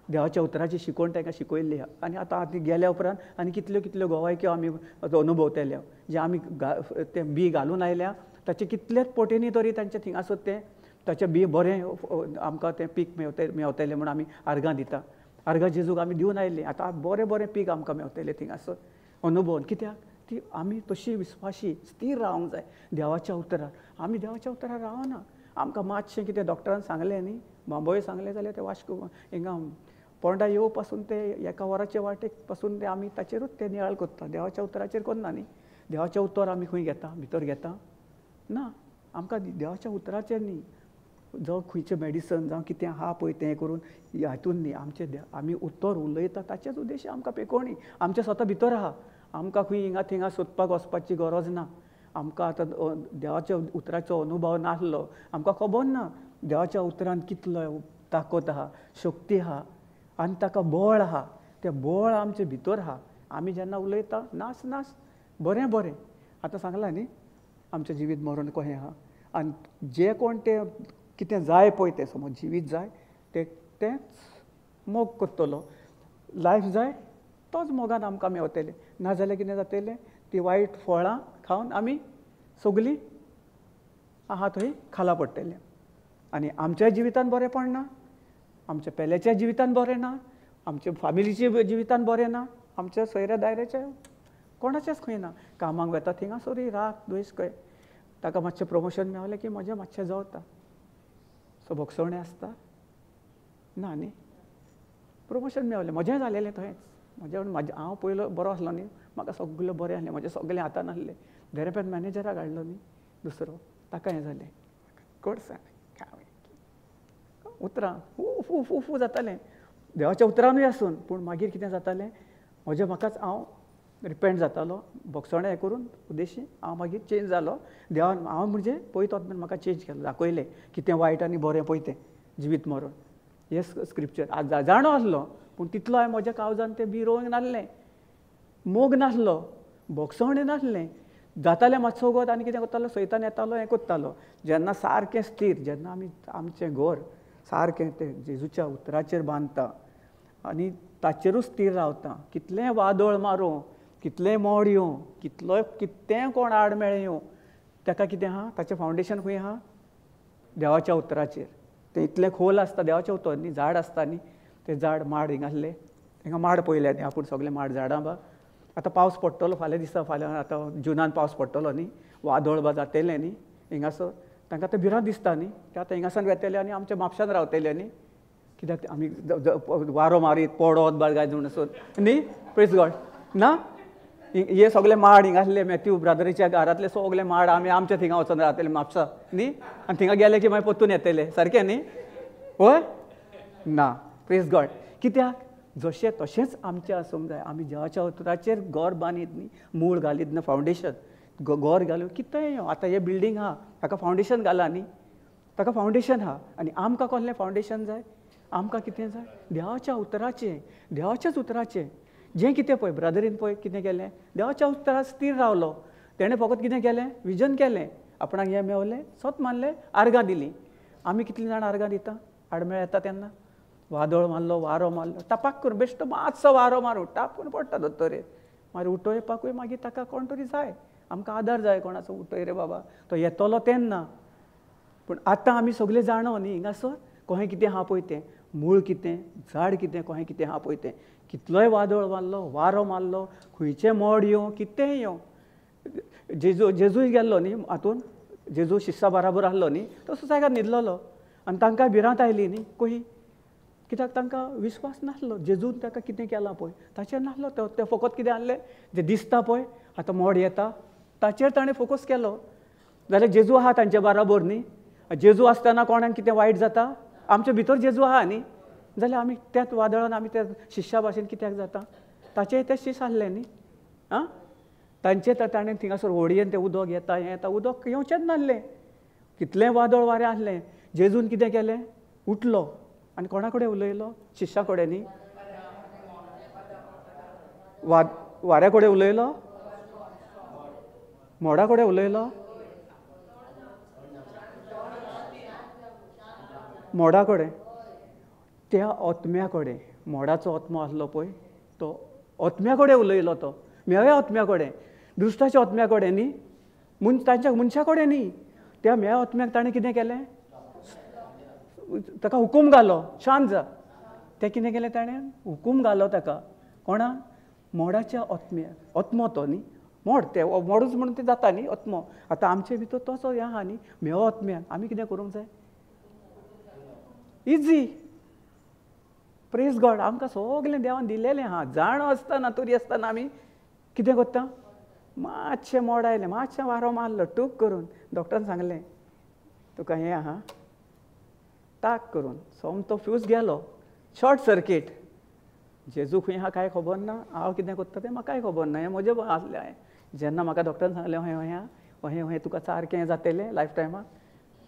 देवाच्या उतराची शिकवण तांकां शिकयल्ली आहा. आनी आतां गेल्या उपरांत आनी कितल्यो कितल्यो गोवायक्यो आमी अनुभवतल्यो, जे आमी तें बी घालून आयल्या ताचे कितलेच पटेनी तरी तांचे थिंगासर तें ताचें बी बरें आमकां तें पीक मेवतलें म्हूण आमी आर्गां दिता. आर्गां जेजूक आमी दिवन आयिल्लीं, आतां बरें बरें पीक आमकां मेवतलें थिंगासर अनुभव. कित्याक ती आमी तशी विस्वाशी स्थिर रावंक जाय देवाच्या उतरार. आमी देवाच्या उतरार रावना, आमकां मातशें कितें डॉक्टरान सांगलें न्ही, बांबोये सांगलें जाल्यार तें वाश्को हिंगा पोंडा येवं पासून ते एका वराचे वाटेक पासून ते आमी ताचेरूच ते नियाळ करता, देवाच्या उतराचेर करना न्ही. देवाचें उतर आमी खंय घेता, भितर घेता ना, आमकां देवाच्या उतराचेर न्ही, जावं खंयचें मेडिसन जावं कितें आहा पळय तें करून हातून न्ही, आमी उतर उलयता ताचेच उद्देश आमकां पेकोवणी आमच्या स्वता भितर आहा. आमकां खंय हिंगा थिंगा सोदपाक वचपाची गरज ना. आमकां आतां देवाच्या उतराचो अनुभव नासलो, आमकां खबर ना देवाच्या उतरान कितलो ताकद आहा, शक्ती आहा आनी ताका बळ आहा, तें बळ आमचे भितर आहा. आमी जेन्ना उलयता नाच बरें बरें आतां सांगलां न्ही आमचें जिवीत मरण कशें आहा, आनी जे कोण तें कितें जाय पळय तें समज जिवीत जाय तेंच मोग करतलो, लायफ जाय तोच मोगान आमकां मेवतलें, नाजाल्यार कितें जातलें ती वायट फळां खावन आमी सगळीं आहा थंय खाला पडटलें. आनी आमच्या जिवितान बरें पडना, आमच्या पेल्याच्या जिवितान बरें ना, आमच्या फामिलीच्या जिवितान बरें ना, आमच्या सोयऱ्या दायऱ्याच्या कोणाचेच खंय ना. कामाक वता थिंगासरूय राग द्वेश खंय, ताका मातशें प्रमोशन मेवलें की म्हजें मातशें जळटा, सो भोगसवणें आसता ना न्ही. प्रमोशन मेवलें म्हजें जालेलें थंयच, हांव पयलो बरो आसलो न्ही, म्हाका सगळें बरें आहलें, म्हजें सगळें हातान आसलें, देरेपॅन मॅनेजराक हाडलो न्ही दुसरो, ताका हें जालें कडसाण उतरां फू जातालें देवाच्या उतरानूय आसून, पूण मागीर कितें जातालें म्हाकाच हांव रिपेंट जातालो, भोगसवणें हें करून उद्देशी हांव मागीर चेंज जालो. देवान हांव म्हणजे पळयतो म्हाका चेंज केलो, दाखयलें कितें वायट आनी बरें पळय तें जिवीत मरण. हे स्क्रिप्चर जाणो आसलो, पूण तितलो हांवें म्हज्या काळजान तें बी रोवंक नासलें, मोग नासलो, भोगसवणें नासलें. जातालें मातसो वगत आनी कितें करतालो सैतान येतालो हें करतालो. जेन्ना सारकें स्थिर, जेन्ना आमी आमचें घर सारकें तें जेजूच्या उतराचेर बांदता आनी ताचेरूच स्थिर रावता, कितलें वादळ मारूं, कितलें मोड येवं, कितें कोण आडमेळें येवं, ताका कितें आहा, ताचें फावंडेशन खंय आहा, देवाच्या उतराचेर. तें इतलें खोल आसता देवाचें उतर न्ही, झाड आसता न्ही, तें झाड माड हिंगासलें, हिंगा माड पळयल्या न्ही आपूण सगळें माड झाडां बा. आतां पावस पडटलो फाल्यां दिसा, फाल्यां आतां जुनान पावस पडटलो न्ही, वादळ बा जातलें न्ही हिंगासर, तांकां आतां भिरांत दिसता न्ही, ते आतां हिंगासान वेतले आनी आमच्या म्हापशान रावतले न्ही, कित्याक आमी वारो मारीत पडत बा काय म्हणून न्ही, प्रेज गॉड ना. हे सगळे माड हिंगासले मॅथ्यू ब्रादरीच्या घरांतले सगळे माड आमी आमच्या थिंगा वचून रावतले म्हापसा न्ही, आनी थिंगा गेले की मागीर परतून येतले, सारकें न्ही होय ना. Praise God. कित्याक जशें तशेंच आमचें आसूंक जाय. आमी देवाच्या उतराचेर घर बांदीत न्ही, मूळ घालीत न्ही, फावंडेशन घर घालून कितेंय आतां हे बिल्डींग आहा ताका फावंडेशन घाला न्ही, ताका फावंडेशन आहा. आनी आमकां कसलें फावंडेशन जाय, आमकां कितें जाय, देवाच्या उतराचें, देवाच्याच उतराचें. जें कितें पळय ब्रदरीन पळय कितें केलें, देवाच्या उतरार स्थिर रावलो, तेणें फकत कितें केलें, विजन केलें, आपणाक हें मेवलें, स्वत मानलें, आर्गां दिलीं. आमी कितलीं जाणां आर्गां दिता आडमेळ येता तेन्ना, वादळ मारलो, वारो मारलो, टपाक करून बेश्टो मातसो वारो मारूं टाप करून पडटा दोतोर मागीर उठो येवपाकूय मागीर ताका कोण तरी जाय, आमकां आदार जाय कोणाचो उठय रे बाबा, तो येतलो तेन्ना. पूण आतां आमी सगळे जाणो न्ही हिंगासर कोहें कितें आहा पळय तें, मूळ कितें, झाड कितें, कोहें कितें आहा पळय तें. कितलोय वादळ मारलो, वारो मारलो, खंयचे मोड येवं, कितेंय येवं. जेजूय गेल्लो न्ही हातून, जेजू शिश्या बराबर आहलो न्ही, तसो जाग्यार न्हिदलोलो आनी तांकां भिरांत आयली न्ही कशी, कित्याक तांकां विश्वास नासलो जेजून ताका कितें केलां पळय ताचेर नासलो. ते फकत कितें आहलें, जें दिसता पळय आतां मोड येता ताचेर ताणें फोकस केलो. जाल्यार जेजू आहा तांचे बराबर न्ही, जेजू आसतना कोणाक कितें वायट जाता, आमचे भितर जेजू आहा न्ही, जाल्यार आमी त्याच वादळान आमी त्या शिश्या भाशेन कित्याक जाता. ताचेय ते शिश्य आहले न्ही, आं तांचे ताणें थिंगासर होडयेन तें उदक येता हें येता, उदक येवचेंच नासलें. कितलें वादळ वारें आहलें, जेजून कितें केलें, उठलो आनी कोणा कडेन उलयलो, शिश्या कडेन न्ही, वाऱ्या कडेन उलयलो, मोडा कडेन उलयलो, मोडा कडेन, त्या ओतम्या कडेन. मोडाचो ओतमो आसलो पळय तो ओतम्या कडेन उलयलो, तो मेळ्या ओतम्या कडेन, दुश्टाच्या ओतम्या कडेन न्ही, तांच्या मनशा कडेन न्ही. त्या मेळ्या ओतम्याक ताणें कितें केलें, ताका हुकूम घालो शांत जा. तें कितें केलें ताणें, हुकूम घालो ताका, कोणाक, मोडाच्या ओतम्याक. ओतमो तो न्ही, मोड तें मोडूच म्हणून तें जाता न्ही ओतमो. आतां आमचे भितर तसो हें आहा न्ही, मेळो ओतम्याक आमी कितें करूंक जाय, इजी. प्रेज गॉड, आमकां सगलें देवान दिलेलें आहा. जाणो आसतना तरी आसतना आमी कितें करता, मातशें मोड आयलें, मातशें वारो मारलो, टूक करून डॉक्टरान सांगलें तुका हें आहा, टाक करून सोमतो फ्यूज गेलो, शॉर्ट सर्कीट. जेजू खंय आहा काय खबर ना, हांव कितें करता तें म्हाकाय खबर ना, हें म्हजें आसलें हांवें. जेन्ना म्हाका डॉक्टरान सांगलें अहें तुका सारकें जातलें लायफ टायमाक,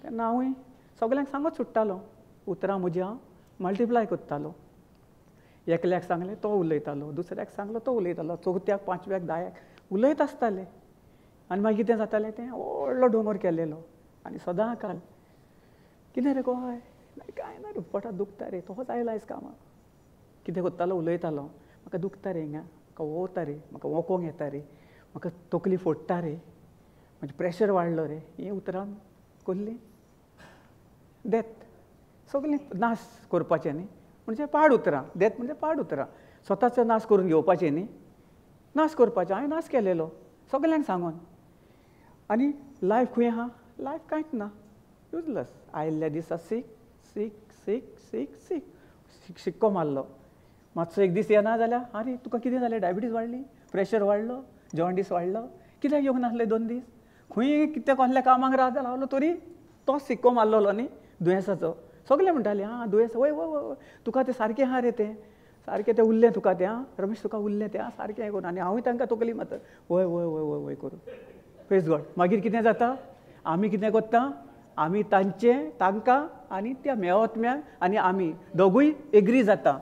तेन्ना हांवूय सगल्यांक सांगत सुट्टालो. उतरां म्हजी हांव मल्टिप्लाय करतालो. एकल्याक सांगलें तो उलयतालो, दुसऱ्याक सांगलो तो उलयतालो, चवथ्याक, पांचव्याक, धायाक उलयत आसताले. आनी मागीर कितें जातालें, तें व्हडलो दोंगर केल्लेलो आनी सदां काल कितें रे गोय, कांय ना रे, पोटांत दुखता रे, तोच आयलो आयज कामाक. कितें करतालो, उलयतालो, म्हाका दुखता रे हिंगा, म्हाका वोवता रे, म्हाका वोकोंक येता रे, म्हाका तकली फोडटा रे, म्हजें प्रेशर वाडलो रे. हीं उतरां कसलीं, डेथ. सगळीं नाश करपाचें न्ही, म्हणजे पाड उतरां. डेथ म्हणजे पाड उतरां, स्वताचो नाश करून घेवपाचें न्ही, नाश करपाचें. हांवें नाश केलेलो सगल्यांक सांगून. आनी लायफ खंय आहा, लायफ कांयच ना, युजलस. आयिल्ल्या दिसा सीक सीक सीक सीक सीक शिक्को मारलो. मातसो एक दीस येना जाल्यार आरे तुका कितें जालें, डायबिटीज वाडली, प्रेशर वाडलो, जॉन्डीस वाडलो, कित्याक येवंक नासलें 2 दीस. खंय कितें कसल्या कामाक रावलो तरी तोच सिक्को मारलोलो न्ही दुयेंसाचो. सगळे म्हणटाले आं दुयेंस, वय वय वय तुका तें सारकें आहा रे, तें सारकें तें उरलें तुका तें, आं रमेश तुका उरलें तें, आं सारकें हें करून. आनी हांवूय तांकां तकली मात वय वय वय वय वय करून. Praise God. मागीर कितें जाता, आमी कितें करता, आमी तांकां आनी त्या मेळोतम्याक आनी आमी दोगूय एग्री जाता.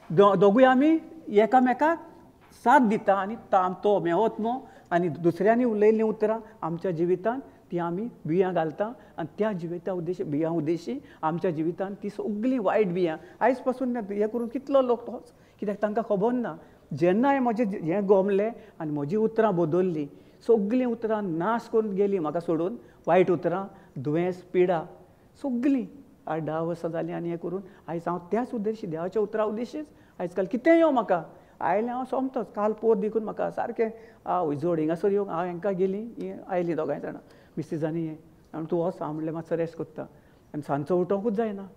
दोगूय आमी एकामेकाक साथ दिता आनी तो मेळोतमो आनी दुसऱ्यांनी उलयल्लीं उतरां आमच्या जिवितांत ती आमी बियां घालता. आनी त्या बियां उद्देशी आमच्या जिवितांत ती सगळीं वायट बियां आयज पासून हें करून कितलो लोक तोच, कित्याक तांकां खबर ना. जेन्ना हांवें म्हजें हें गमलें आनी म्हजीं उतरां बदललीं, सगळीं उतरां नाश करून गेलीं म्हाका सोडून. वायट उतरां, दुयेंस, पिडा सगळीं 8-10 वर्सां जालीं. आनी हें करून आयज हांव त्याच उद्देशी, देवाच्या उतरां उद्देशीच आयज काल कितें येवं म्हाका, आयलें हांव सोमतोच. काल पोर देखून म्हाका सारकें उजोड हिंगासर येवंक हांव हांकां गेलीं, हीं आयलीं दोगांय जाणां मिसेसांनी हें. आनी तूं वच, हांव म्हणलें मातसो रेस्ट करता. आनी सांजचो उठोंकूच जायना.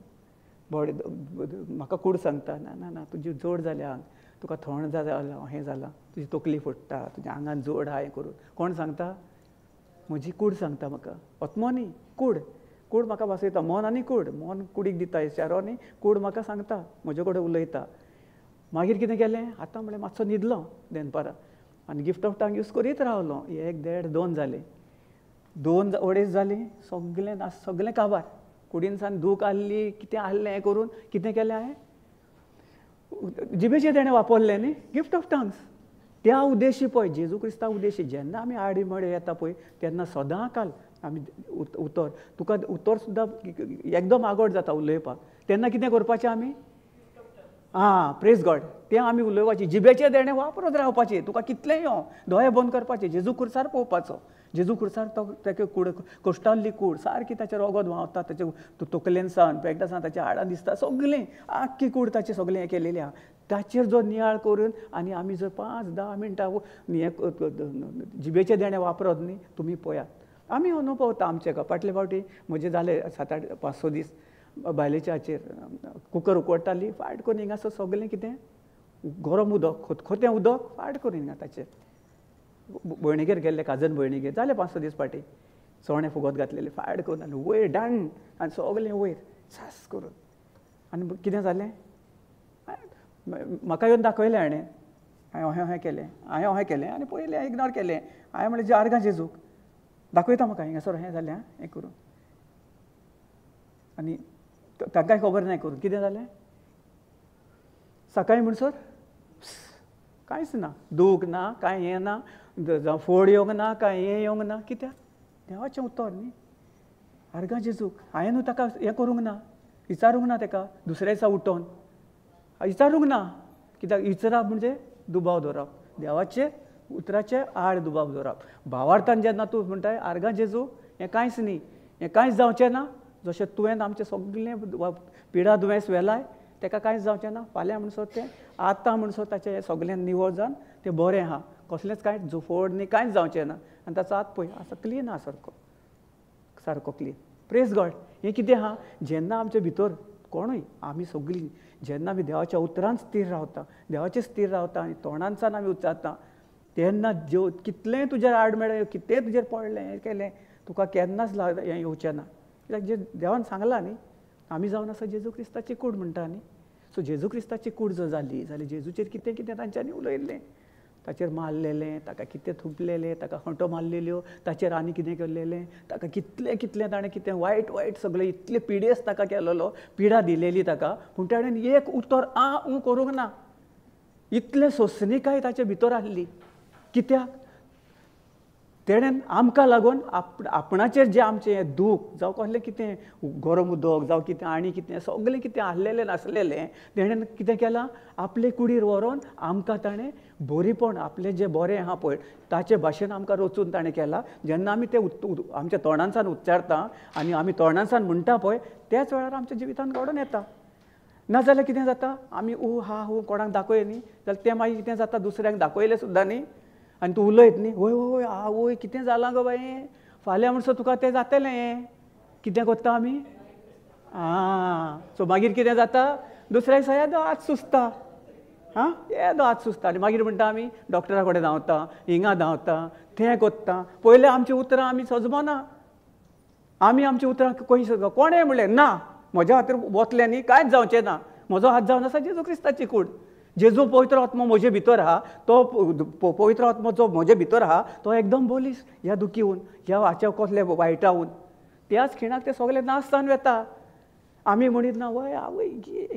म्हाका कूड सांगता ना ना ना तुजी जोड जाल्या, तुका थंड जालां, हें जालां, तुजी तकली फोडटा, तुज्या आंगान जोड आहा हें करून. कोण सांगता, म्हजी कूड सांगता म्हाका. ओतमो न्ही, कूड म्हाका वासयता. मन आनी कूड, मन कुडीक दिता इशारो न्ही, कूड म्हाका सांगता, म्हजे कडेन उलयता. मागीर कितें केलें, आतां म्हणलें मातसो न्हिदलो दनपारां आनी गिफ्ट ऑफ टंग यूज करीत रावलो. 1, 1.5, 2 जालें, 2 अडेज जालीं, सगळें काबार. कुडीन सावन दूख आहली, कितें आहलें हें करून कितें केलें हांवें, जिबेचेर तेणें वापरलें न्ही गिफ्ट ऑफ टंग्स. त्या उद्देशी पळय, जेजू क्रिस्ता उद्देशी जेन्ना आमी आडीमळे येता पळय तेन्ना सदां काल आमी तुका उतर सुद्दां एकदम आगोड जाता उलयपाक. तेन्ना कितें करपाचें आमी, प्रेज गॉड. तें आमी उलोवपाचें, जिबेचे देणे वापरत रावपाचें. तुका कितलेंय यो दोळे बंद करपाचे, जेजू खुर्सार पळोवपाचो. जेजू खुर्सार तो तेका कूड कोश्टाल्ली कूड सारकी ताचेर रगत व्हांवता, ताचे तकलेन सावन पेगडासान ताच्या हाडां दिसता, सगळें आख्खी कूड ताचें सगळें हें केलेलें आहा. ताचेर जो नियाळ करून आनी आमी जर 5-10 मिनटां जिबेचे देणे वापरत न्ही, तुमी पळयात. आमी अनुभवता आमचे फाटले फावटी म्हजे जाले 7-8 5-6 दीस बायलेच्या हाचेर कुकर उकडटाली, फाट करून हिंगासर सगळें कितें गरम उदक, खतखतें उदक फाट करून हिंगा ताचेर भयणीगेर गेल्ले, काजन भयणीगेर जाले 5-6 दीस फाटीं सोणे फुगत घातलेले फाट करून आनी वयर डाण आनी सगळें वयर सास करून. आनी कितें जालें, म्हाका येवन दाखयलें हाणें. हांवें अहें केलें आनी पयलें इग्नोर केलें. हांवें म्हणलें आर्गां जेजूक दाखयता म्हाका हिंगासर हें जालें हें करून. आनी तांकांय खबर ना करून कितें जालें. सकाळीं म्हणसर कांयच ना, दूख ना, कांय हें ना, जावं फोड येवंक ना, कांय हें येवंक ना. कित्याक देवाचें उतर न्ही. आर्गां जेजूक हांवें न्हू ताका हें करूंक ना, विचारूंक ना ताका दुसऱ्या दिसा उठोवन विचारूंक ना. कित्याक विचारप म्हणजे दुबाव दवरप, देवाचे उतराचे आड दुबाव दवरप. भावार्थान जेन्ना तूं म्हणटाय आर्गां जेजू हें कांयच न्ही, हें कांयच जावचें ना, जशें तुवें आमचें सगळें पिडा दुयेंस व्हेलाय ताका कांयच जावचें ना. फाल्यां म्हणसर तें आतां म्हणसर ताचें हें सगळें निवळ जावन तें बरें आहा, कसलेंच कांय जुफोड न्ही, कांयच जावचें ना. आनी ताचो हात पळय आसा क्लीन आहा, सारको क्लीन. Praise God. हें कितें आहा, जेन्ना आमचे भितर कोणूय आमी सगळीं जेन्ना आमी देवाच्या उतरांत स्थिर रावता, देवाचेर स्थिर रावता आनी तोंडांसान आमी उच्चारता, तेन्ना ज्यो कितलेंय तुजेर आडमेळ्ळे, कितेंय तुजेर पडलें हें केलें, तुका केन्नाच हें येवचें ना. कित्याक जें देवान सांगलां न्ही, आमी जावन आसा जेजू क्रिस्ताची कूड म्हणटा न्ही. सो जेजू क्रिस्ताची कूड जर जाली जाल्यार जेजूचेर कितें कितें तांच्यांनी उलयल्लें, ताचेर मारलेलें, ताका कितें थुपलेलें, ताका खंटो मारलेल्यो, ताचेर आनी कितें केल्लेलें, ताका कितलें कितलें ताणें कितें वायट वायट सगळें इतलें पिडेस ताका केलेलो, पिडा दिलेली ताका, पूण ताणें एक उतर करूंक ना. इतलें सोंसणीकाय ताचे भितर आसली. कित्याक तेणेन आमकां लागून आपणाचेर जें आमचें हें दूख जावं कसलें कितें गरम उदक जावं कितें आनी कितें सगळें कितें आसलेलें नासलेलें तेणेन कितें केलां, आपले कुडीर व्हरोन आमकां ताणें बरीपण आपलें जें बरें आहा पळय ताचे भाशेन आमकां रचून ताणें केलां. जेन्ना आमी तें आमच्या तोंडांसान उच्चारता आनी आमी तोंडांसान म्हणटा पळय, त्याच वेळार आमच्या जिवितांत घडोवन येता. नाजाल्यार कितें जाता, आमी कोणाक दाखय न्ही जाल्यार तें मागीर कितें जाता, दुसऱ्यांक दाखयलें सुद्दां न्ही आनी तूं उलयत न्ही, वय वय आवय कितें जालां गो बाये, फाल्यां म्हणसर तुका तें जातलें. कितें करता आमी, सो मागीर कितें जाता, दुसऱ्या दिसा येदो हात सुचता, येदो हात सुचता आनी मागीर म्हणटा आमी डॉक्टरा कडेन धांवता, हिंगा धांवता, तें कोत्ता. पयलें आमचीं उतरां आमी सजमना, आमी आमचीं उतरां खंय कोणें म्हणलें ना म्हज्या खातीर वतलें न्ही, कांयच जावचें ना. म्हजो हात जावन आसा जेजू क्रिस्ताची कूड. जेजू पवित्र आत्मो म्हजे भितर आहा, तो पवित्र आत्मो जो म्हजे भितर आहा तो एकदम बोलीस ह्या दुखीवन, ह्या हाच्या कसले वायटावून त्याच खिणाक ते सगळे नासतान वेता. आमी म्हणीत ना वय आवय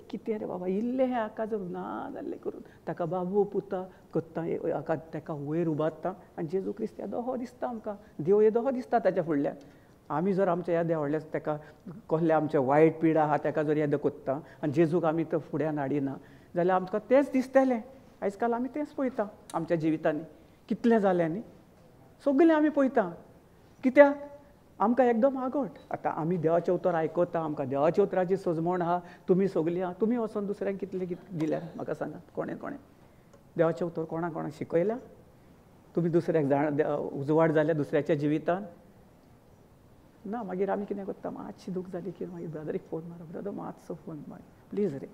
कितें रे बाबा, इल्लें हें हाका जर ना जाल्लें करून ताका बाबू पुता कोत्ता, हाका ताका वयर उबारता आनी जेजू क्रिस्त येदो हो दिसता आमकां, देव येदो हो दिसता ताच्या फुडल्यान. आमी जर आमच्या ह्या देवाळ्यास ताका कसले आमचे वायट पिडा आहा ताका जर येदो कोत्ता आनी जेजूक आमी तर फुड्यान हाडिना जाल्यार आमकां तेंच दिसतलें. आयज काल आमी तेंच पळयता आमच्या जिवितांनी, कितलें जालें न्ही, सगळें आमी पळयता. कित्याक आमकां एकदम आगोट. आतां आमी देवाचें उतर आयकता, आमकां देवाच्या उतराची सजमण आहा, तुमी सगळीं आहा, तुमी वचोन दुसऱ्यांक कितलें दिल्यार म्हाका सांगात, कोणें देवाचें उतर कोणाक शिकयलां? तुमी दुसऱ्याक उजवाड जाल्या दुसऱ्याच्या जिवितान ना. मागीर आमी कितें करता, मातशी दूख जाली की मागीर ब्रदरीक फोन मारप, ब्रदर मातसो फोन मार प्लीज रे,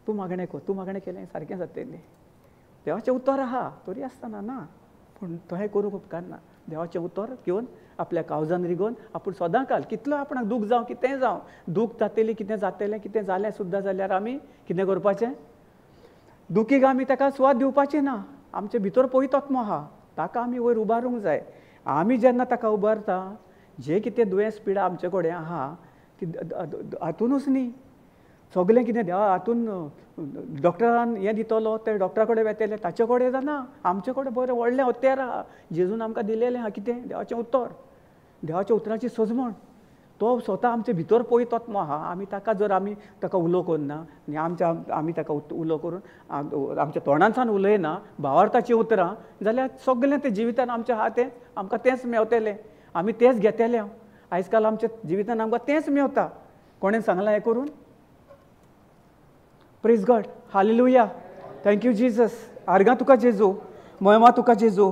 तूं मागणें कर, तूं मागणें केलें सारकें जातलें. देवाचें उतर आहा तरी आसतना ना, पूण तोहें करूंक उपकार ना. देवाचें उतर घेवन आपल्या काळजान रिगोवन आपूण सदां काल कितलो आपणाक दूख जावं कितेंय जावं, दूख जातली कितें जातलें कितें जालें सुद्दां जाल्यार आमी कितें करपाचें, दुखीक आमी ताका स्वाद दिवपाचें ना. आमचे भितर पवित्र आत्मो आहा, ताका आमी वयर उबारूंक जाय. आमी जेन्ना ताका उबारता, जे कितें दुयेंस पिडा आमचे कडेन आहा ती हातूनच न्ही, सगळें कितें देवा हातून डॉक्टरान हें दितलो ते डॉक्टरा कडेन वेतेले ताचे कडेन जाना. आमचे कडेन बरें व्हडलें हत्यार आहा, जेजून आमकां दिलेलें आहा. कितें, देवाचें उतर, देवाच्या उतराची सजमण. तो स्वता आमचे भितर पळयत आत्मो आहा. आमी ताका जर आमी ताका उलो करना आनी आमी ताका उलो करून आमच्या तोंडांसान उलयना भावार्थाची उतरां, जाल्यार सगळें तें जिवितान आमचें आहा तें आमकां तेंच मेवतलें. आमी तेंच घेतले. आयज काल आमच्या जिवितान आमकां तेंच मेवता. कोणें सांगलां हें करून? Praise God, hallelujah, thank you Jesus. आर्गां तुका जेजू, महिमा तुका जेजू,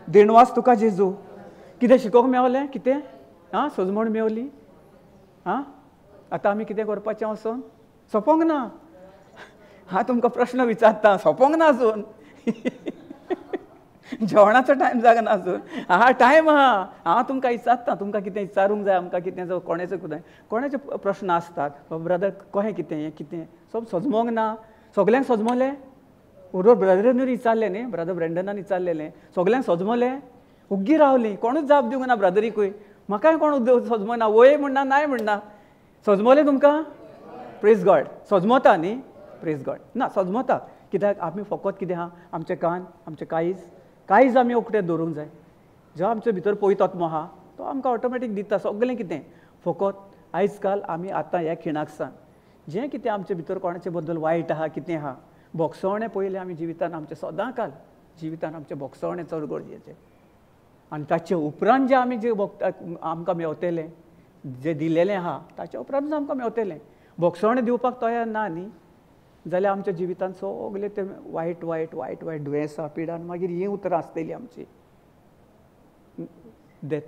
देणवास तुका जेजू. कितें शिकोवंक मेवलें? कितें सजमण मेवली? आतां आमी कितें करपाचें वचोन? सोंपोंक ना. हांव तुमकां प्रश्न विचारता, सोंपोंक ना अजून. जेवणाचो टायम जागना अजून. टायम आहा. हांव तुमकां विचारता, तुमकां कितें विचारूंक जाय, आमकां कितें जावं कोणाचे प्रश्न आसतात. ब्रदर कहें कितें हें कितें सब सजमोंक ना. सगल्यांक सजमलें? बरोबर ब्रदरांनी विचारलें न्ही, ब्रदर ब्रँडनान विचारलेलें. सगल्यांक सजमलें? उग्गी रावलीं, कोणूच जाप दिवंक ना ब्रदरीकूय. म्हाकाय कोण सजमना, वय म्हणना, नाय म्हणना. सजमलें तुमकां? Praise God. सजमता न्ही? Praise God. ना सजमता. कित्याक आमी फकत कितें आहा, आमचें कान, आमचें काळीज आमी उकतें दवरूंक जाय. जो आमचे भितर पळयत आत्मो आहा तो आमकां ऑटोमॅटीक दिता सगळें कितें. फकत आयज काल आमी आतां ह्या खिणाक सावन जें कितें आमचे भितर कोणाचे बद्दल वायट आहा, कितें आहा, बोगसवणें पयलें आमी जिवितान आमचें सदांकाल जिवितान आमचें बोगसवणें चड गरजेचें. आनी ताचे उपरांत जें आमी आमकां मेवतलें, जें दिलेलें आहा ताचे उपरांतूच आमकां मेवतलें. बोगसवणें दिवपाक तयार ना न्ही, जाल्यार आमच्या जिवितान सगळें तें वायट वायट वायट वायट दुयेंसां पिडा आनी मागीर हीं उतरां आसतलीं आमची. डेथ,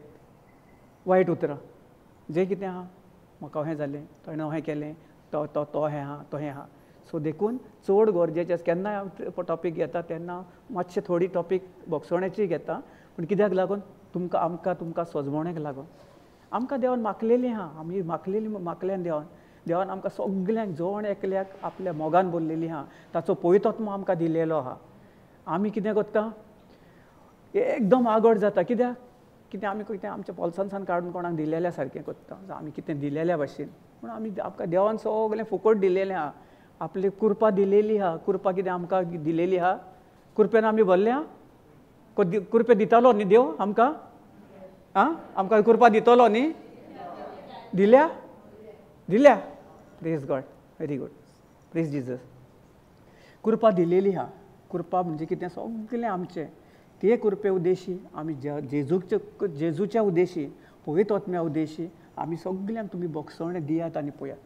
वायट उतरां. जें कितें आहा, म्हाका हें जालें, ताणें हें केलें, तो हें आहा, तो हें आहा. सो देखून चड गरजेचें. केन्नाय हांव टॉपीक घेता तेन्ना मातशें थोडी टॉपीक बोगसवण्याची घेता. पूण कित्याक लागून? तुमकां सजमोण्याक लागून. आमकां देवान मागलेलीं आहा. आमी मागल्यान देवान आमकां सगल्यांक जण एकल्याक आपल्या मोगान भरलेलीं आहा. ताचो पवित्रत्व आमकां दिलेलो आहा. आमी कितें करता? एकदम आगड जाता. कित्याक आमी कितें आमच्या पॉल्सांसान काडून कोणाक दिलेल्या सारकें करता. आमी कितें दिलेल्या भाशेन. पूण आमकां देवान सगळें फुकट दिलेलें आहा. आपली कृपा दिलेली आहा. कृपा कितें आमकां दिलेली आहा? कृपेन आमी भरले आहा. कृपे दितालो न्ही देव आमकां? आमकां कृपा दितलो न्ही? दिल्या? Praise God, very good, praise Jesus. कृपा दिलेली आहा. कृपा म्हणजे कितें? सगळें आमचें. ते कृपे उद्देशी आमी जेजूच्या उद्देशी, पवित्र आत्म्या उद्देशी आमी सगल्यांक तुमी बोगसवणें दियात आनी पळयात.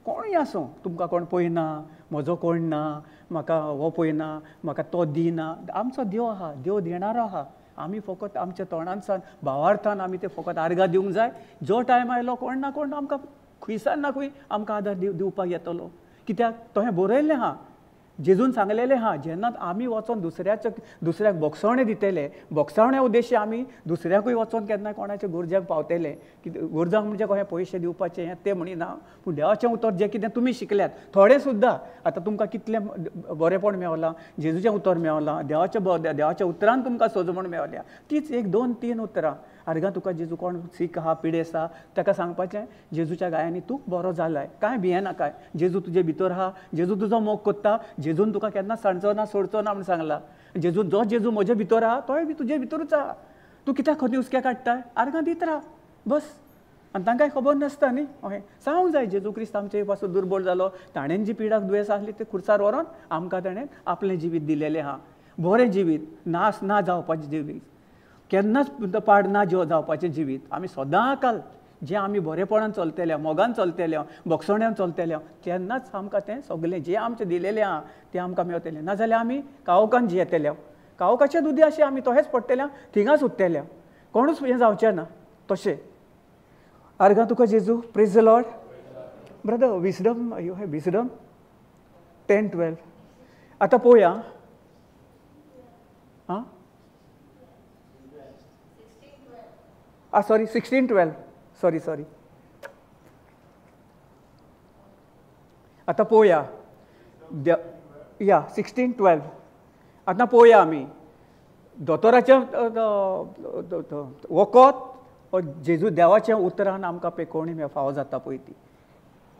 कोणूय आसूं, तुमकां कोण पळयना, म्हजो कोण ना, म्हाका हो पळयना, म्हाका तो दिना, आमचो देव आहा, देव दिणारो आहा. आमी फकत आमच्या तोंडांसान भावार्थान आमी ते फकत आर्गां दिवंक जाय. जो टायम आयलो कोण ना कोण आमकां खंयसान ना खंय आमकां आदार दिवपाक येतलो. कित्याक? तो हें बरयल्लें आहा, जेजून सांगलेलें आहा. जेन्ना आमी वचोन दुसऱ्याक बोगसवणें दितले, बोगसवण्या उद्देशी आमी दुसऱ्याकूय वचोन केन्ना कोणाच्या गुरज्याक पावतले. गुरजांक म्हणजे कशें पयशे दिवपाचें हें तें म्हणिना. पूण देवाचें उतर जें कितें तुमी शिकल्यात, थोडें सुद्दां आतां तुमकां कितलें बरेंपण मेवलां, जेजूचें उतर मेवलां, देवाच्या उतरान तुमकां सजमण मेवल्या. तीच 1, 2, 3 उतरां. आर्गां तुका जेजू कोण सीक आहा, पिडेस्त आहा, ताका सांगपाचें जेजूच्या गायांनी तूं बरो जालाय, कांय भियेनाकाय. जेजू तुजे भितर आहा, जेजू तुजो मोग कोत्ता, जेजून तुका केन्ना सांडचो ना, सोडचो ना म्हूण सांगलां. जेजू म्हजे भितर आहा, तोय बी तुजे भितरूच आहा. तूं कित्याक खंय उस्क्या काडटाय? आर्गां दीत राव बस. आनी तांकांय खबर नासता न्ही. अशें सांगूंक जाय जेजू क्रिस्त आमचे पासून दुर्बळ जालो, ताणें जी पिडाक दुयेंस आसली ती खुर्सार व्हरोन आमकां ताणें आपलें जिवीत दिलेलें आहा. बरें जिवीत, नाश ना जावपाचें जिवीत, केन्नाच पाड ना जावपाचें जिवीत. आमी सदांकाल जें आमी बरेपणान चलतले, मोगान चलतले, बोगसवण्यान चलतले, तेन्नाच आमकां तें सगळें जें आमचें दिलेलें आहा तें आमकां मेवतलें. नाजाल्यार आमी कावकान जियेतले. कावकाचे दुदी अशें आमी तशेंच पडटले, थिंगाच उरतले. कोणूच हें जावचें ना तशें. आर्गां तुका जेजू. Praise the Lord. Brother wisdom, you have wisdom 10-12. आतां पळोवया. सॉरी 16-12. सॉरी. आतां पळोवया. 16-12. आतां पळोवया आमी दोतोराचें वखद जेजू देवाच्या उतरान आमकां पेकोवणी फावो जाता पळय ती.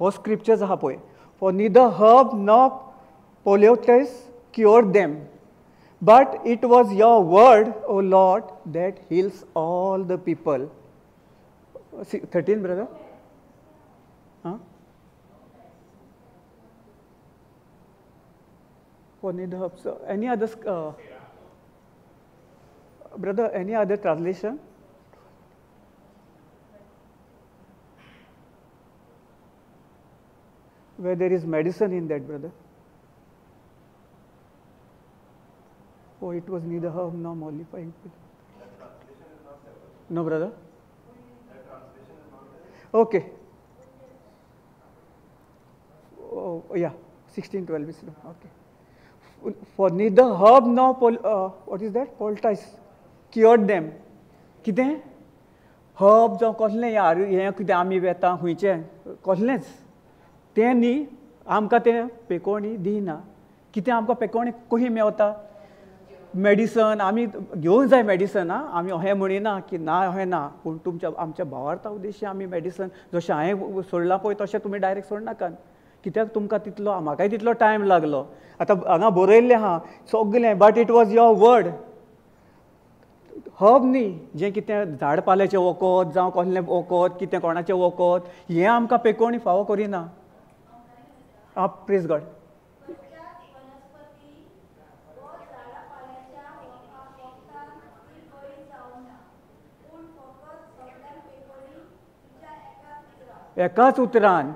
हो स्क्रिप्चर्स आहा पळय. For neither herb nor poultices cured them, but it was your word, O Lord, that heals all the people. 13, brother. हां for need help. So any other brother, any other translation? Where there is medicine in that, brother? Oh, it was neither herb nor mollifying. No, brother? Okay. Oh, yeah, 16:12 is no. Okay. For neither herb nor what is that? Poultice cured them. कितें? herb जावं कसलें हें कितें आमी वेता खुंयचें कसलेंच तें न्ही आमकां तें पेकोवणी दिना. कितें आमकां पेकोवणी कशी मेवता? मेडिसन आमी घेवंक जाय मेडिसन आं आमी अहें म्हणिना की ना अहें ना पूण तुमच्या आमच्या भावार्था उद्देशी आमी मेडिसन जशें हांवें सोडलां पळय तशें तुमी डायरेक्ट सोडनाकात. कित्याक तुमकां तितलो म्हाकाय तितलो टायम लागलो. आतां हांगा बरयल्लें आहा सगलें but it was your word. Hub न्ही जें कितें झाड पाल्याचें वखद जावं कसलें वखद कितें कोणाचें वखद हें आमकां पेकोवणी फावो करिना. आं प्रेज गॉड. एकाच उतरान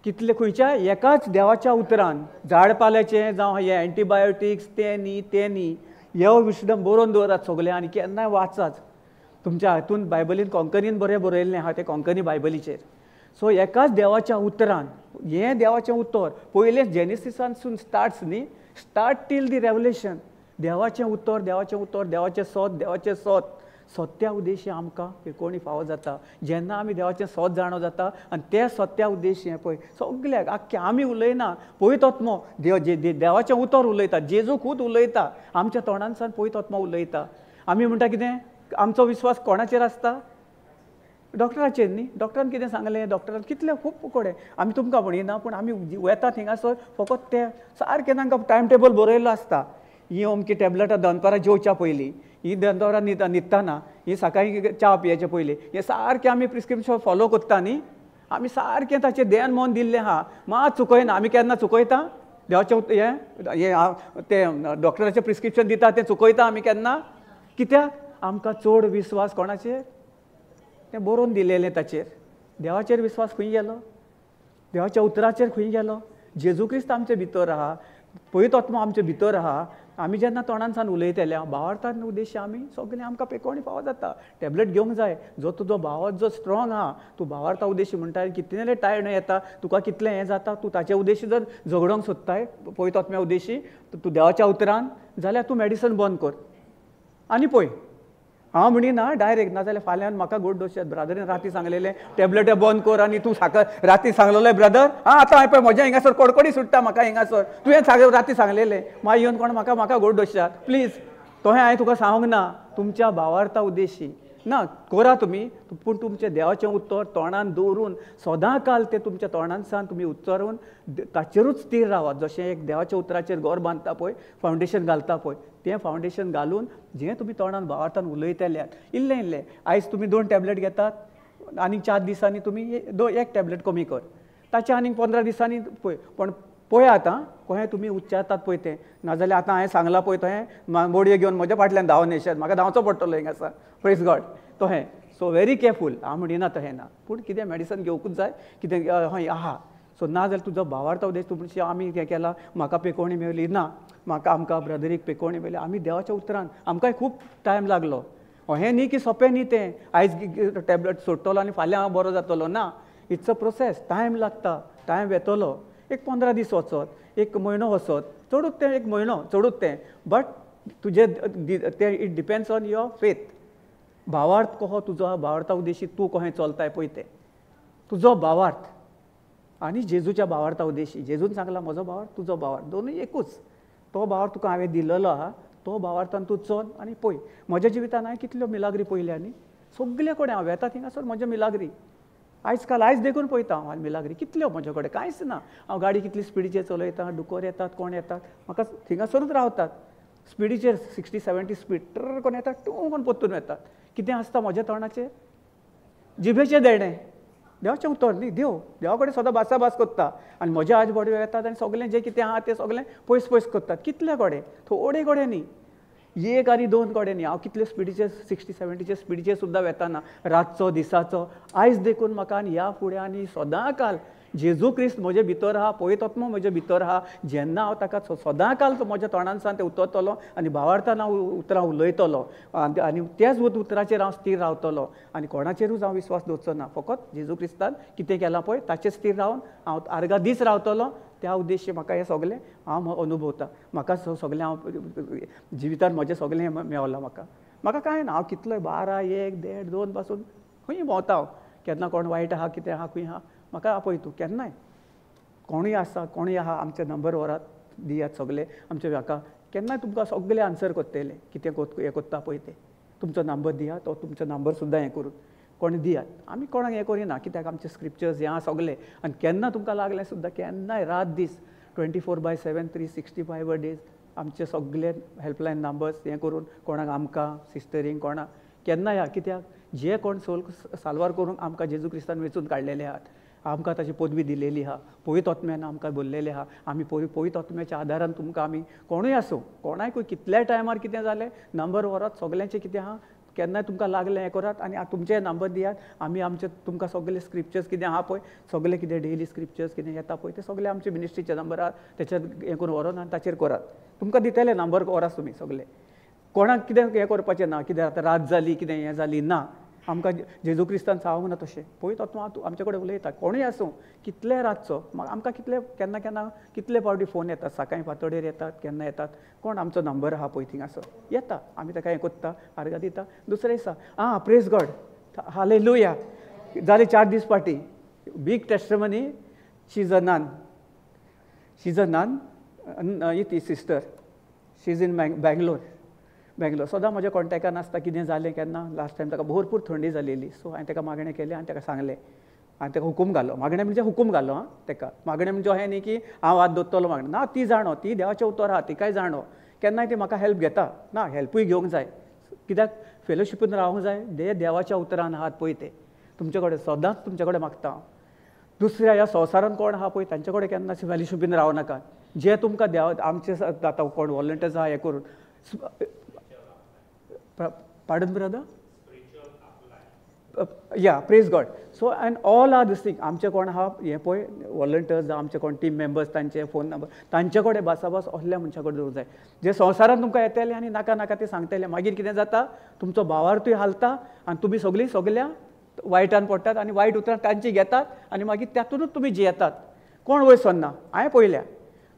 कितले खंयच्या एकाच देवाच्या उतरान झाड पाल्याचें जावं हे एंटीबायोटिक्स तें न्ही ह्यो विशदम बरोवन दवरात सगळे आनी केन्नाय वाचात. तुमच्या हातून बायबलीन कोंकणीन बरें बरयल्लें आहा तें कोंकणी बायबलीचेर. सो एकाच देवाच्या उतरान हें देवाचें उतर पयलें जेनेसिसानसून स्टार्ट्स न्ही स्टार्ट टील दी रेवलेशन. देवाचें उतर देवाचें उतर देवाचें सोत सत्या उद्देशी आमकां पेकोवणी फावो जाता जेन्ना आमी देवाचें सोत जाणो जाता आनी त्या सत्या उद्देशी हें पळय सगळ्याक आख्खें आमी उलयना पळयत आत्मो देवाचें उतर उलयता. जेजू खूद उलयता आमच्या तोंडांसान पळयत आत्मो उलयता. आमी म्हणटा कितें आमचो विश्वास कोणाचेर आसता? डॉक्टराचेर न्ही. डॉक्टरान कितें सांगलें डॉक्टरान कितलें खूब कोडे आमी तुमकां म्हणिना पूण आमी वेतात हिंगासर फकत तें सारकें तांकां टायम टेबल बरयल्लो आसता. ही अमकी टॅबलेटां दनपारां जेवच्या पयलीं ही दनपारां न्हिदतना ही सकाळीं च्या पिवचे पयलीं हें सारकें आमी प्रिस्क्रिप्शन फॉलो करता न्ही. आमी सारकें ताचेर ध्यान मन दिल्लें आहा. मात चुकयना. आमी केन्ना चुकयता? देवाचें हें तें डॉक्टराचें प्रिस्क्रिप्शन दिता तें चुकयता आमी केन्ना? कित्याक? आमकां चड विश्वास कोणाचेर? तें बरोवन दिलेलें ताचेर. देवाचेर विश्वास खंय गेलो? देवाच्या उतराचेर खंय गेलो? जेजू क्रिस्त आमचे भितर आहा पळयत आत्मो आमचे भितर आहा. आमी जेन्ना तोंडांसान उलयतले भावार्थान उद्देशी आमी सगळें आमकां पेकोवणी फावो जाता. टॅबलेट घेवंक जाय. जो तुजो भावार्थ जो स्ट्रॉंग आहा तूं भावार्था उद्देशी म्हणटा कितलें टायर्ड येता तुका कितलें हें जाता तूं ताचे उद्देशी जर झगडोंक सोदताय पळयत आत्म्या उद्देशी तूं देवाच्या उतरान जाल्यार तूं मेडिसन बंद कर आनी पळय. हांव म्हणिना डायरेक्ट नाजाल्यार फाल्यां म्हाका गोड डोस ब्रदरीन राती सांगलेलें टॅबलेट बंद कर आनी तूं राती सांगलेलें ब्रदर आतां हांवें पळय म्हज्या हिंगासर कडकडी सुट्टा म्हाका हिंगासर तुवें राती सांगलेलें मागीर येवन कोण म्हाका गोड डोशात प्लीज तोहें हांवें तुका सांगूंक ना. तुमच्या भावार्था उद्देशी ना करा तुमी पूण तुमचें देवाचें उतर तोंडान दवरून सदां काल तें तुमच्या तोंडांसान तुमी उच्चारून ताचेरूच स्थिर रावात. जशें एक देवाच्या उतराचेर घर बांदता पळय फावंडेशन घालता पळय तें फावंडेशन घालून जें तुमी तोंडान भावार्थान उलयतल्यात इल्लें आयज तुमी 2 टॅबलेट घेतात आनी 4 दिसांनी तुमी 1 टॅबलेट कमी कर ताचे आनीक 15 दिसांनी पळय. पण पळयात आं कहें तुमी उच्चारतात पळय तें नाजाल्यार आतां हांवें सांगलां पळय तोहें मोडये घेवन म्हज्या फाटल्यान धांवन येशात म्हाका धांवचो पडटलो हिंगासर प्रेज गॉड तोहें. So very careful. हांव म्हणिना तहें ना पूण कितें मेडिसन घेवकूच जाय कितें हय आहा. सो ना जाल्यार तुजो भावार्था उद्देश तूं म्हणशी आमी हें केलां म्हाका पेकोवणी मेवली ना आमकां ब्रदरीक पेकोवणी मेवली. आमी देवाच्या उतरान आमकांय खूब टायम लागलो. हें न्ही की सोंपें न्ही तें आयज टॅबलेट सोडटलो आनी फाल्यां हांव बरो जातलो ना. It's a process. टायम लागता टायम वेतलो. एक 15 दीस वचत 1 म्हयनो वचत चडूच तें 1 म्हयनो चडूच तें बट तुजें तें it depends on your faith. भावार्थ कहो तुजो भावार्था उद्देशी तूं कहें चलताय पळय तें तुजो भावार्थ आनी जेजूच्या भावार्था उद्देशी. जेजून सांगलां म्हजो भावार्थ तुजो भावार्थ दोनूय एकूच. तो भावार्थ तुका हांवें दिलेलो आहा तो भावार्थान तूं चल आनी पळय. म्हज्या जिवितान हांवें कितल्यो मिलाग्री पळयल्या न्ही सगळे कडेन हांव येता थिंगासर म्हज्या मिलाग्री आयज देखून पळयता हांव मिलाग्री कितल्यो म्हजे कडेन कांयच ना. हांव गाडी कितली स्पिडीचेर चलयता डुकोर येतात कोण येतात म्हाका थिंगासरूच रावतात स्पिडीचेर 60-70 स्पीड ट्र कोण येतात टू कोण पोत्तून येतात. कितें आसता म्हज्या तोंडाचेर जिबेचें देणें देवाचें उतर न्ही देवा कडेन सदां भासाभास करता आनी म्हजे आज बडवे येतात आनी सगळें जें कितें आहा तें सगळें पयस पयस करतात कितले कडेन थोडे कडेन न्ही 1 आनी 2 कडेन न्ही हांव कितले स्पिडीचे 60-70 स्पिडीचे सुद्दां वेताना रातचो दिसाचो आयज देखून म्हाका आनी ह्या फुडें आनी सदां काल जेजू क्रिस्त म्हजे भितर आहा पवित्र आत्मा म्हजे भितर आहा जेन्ना हांव ताका सदां काल म्हज्या तोंडानसान तें उतरतलो आनी भावार्थान हांव उतरां उलयतलो आनी त्याच उतराचेर हांव स्थिर रावतलो आनी कोणाचेरूच हांव विश्वास दवरचो ना फकत जेजू क्रिस्तान कितें केलां पळय ताचेर स्थिर रावन हांव अर्गा दीस रावतलो त्या उद्देशी म्हाका हें सगळें हांव अनुभवता म्हाका सगळें हांव जिवितांत म्हजें सगळें मेवलां म्हाका कांय ना हांव कितलोय 12, 1, 1.5, 2 पासून खंय भोंवता हांव केन्ना कोण वायट आहा कितें आहा खंय आहा म्हाका आपय तूं केन्नाय कोणूय आसा कोणूय आहा आमचे नंबर व्हरात दियात सगळे आमचे हाका केन्नाय तुमकां सगळे आन्सर करतले कितें हें कोत्ता पळय तें तुमचो नंबर दियात तो तुमचो नंबर सुद्दां हें करून कोणी दियात आमी कोणाक हें करिना कित्याक आमचे स्क्रिप्चर्स हें आहा सगळे आनी केन्ना तुमकां लागलें सुद्दां केन्नाय रात दीस 24/7 365 डेज आमचे सगळे हेल्पलायन नंबर्स हें करून कोणाक आमकां सिस्टरींक कोणाक केन्नाय ह्या कित्याक जे कोण सोल साल्वार करून आमकां जेजू क्रिस्तान वेचून काडलेले आहात आमकां ताची पदवी दिलेली आहा पवित्र आत्म्यान आमकां बोल्लेले आहा आमी पवित्र आत्म्याच्या आदारान तुमकां आमी कोणूय आसूं कोणाकूय कितल्या टायमार कितें जालें नंबर व्हरात सगळ्यांचें कितें आहा केन्नाय तुमकां लागलें हें करात आनी तुमचे नंबर दियात आमी आमचे तुमकां सगळे स्क्रिप्चर्स कितें आहा पळय सगळे कितें डेली स्क्रिप्चर्स कितें येता पळय ते सगळे आमचे मिनिस्ट्रीचे नंबर आहा तेचेर हें करून व्हरोन आनी ताचेर करात तुमकां दितले नंबर व्हरात तुमी सगळे कोणाक कितें हें करपाचें ना कितें आतां रात जाली कितें हें जाली ना आमकां जेजू क्रिस्तान सांगूंक ना तशें पळयत आत्मा आमचे कडेन उलयता कोणूय आसूं कितले रातचो आमकां कितले केन्ना केन्ना कितले फावटी फोन येतात सकाळीं फातोडेर येतात केन्ना येतात कोण आमचो नंबर आहा पळय थिंग आसो येता आमी ताका हें कोत्ता आर्गां दिता दुसरें दिसा प्रेज गॉड हालेलुया जाले 4 दीस फाटी big testimony she is a nun ती sister she is in Bangalore सदां म्हज्या कॉन्टेक्टान आसता कितें जालें केन्ना लास्ट टायम ताका भरपूर थंडी जालेली सो हांवें ताका मागणें केलें आनी ताका सांगलें हांवें ताका हुकूम घालो मागणें म्हणजे हुकूम घालो ताका मागणें म्हणजे अहें न्ही की हांव हात दोत्तलो मागणें ना ती जाणो ती देवाचें उतर आहा ती काय जाणो केन्नाय ती म्हाका हेल्प घेता ना हेल्पूय घेवंक जाय कित्याक फेलोशिपीन रावंक जाय देवाच्या उतरान आहात पळय ते तुमचे कडेन सदांच तुमचे कडेन मागता हांव दुसऱ्या ह्या संवसारान कोण आहा पळय तांचे कडेन केन्ना फेलोशिपीन रावनाका जे तुमकां देवा आमचे आतां कोण वॉलंटियर्स आहा हें करून pardon brother yeah praise god so and all are this thing आमचे कोण आहा हे पळय वॉलंटियर्स आमचे कोण टीम मेंबर्स तांचे फोन नंबर तांचे कडेन भासाभास असल्या मनशा कडेन दवरूंक जाय जे संवसारान तुमकां येतले आनी नाका नाका ते सांगतले मागीर कितें जाता तुमचो भावार्थूय हालता आनी तुमी सगळ्या वायटान पडटात आनी वायट उतरां तांची घेतात आनी मागीर तातूंतच तुमी जियेतात कोण वयर सरना हांवें पळयल्या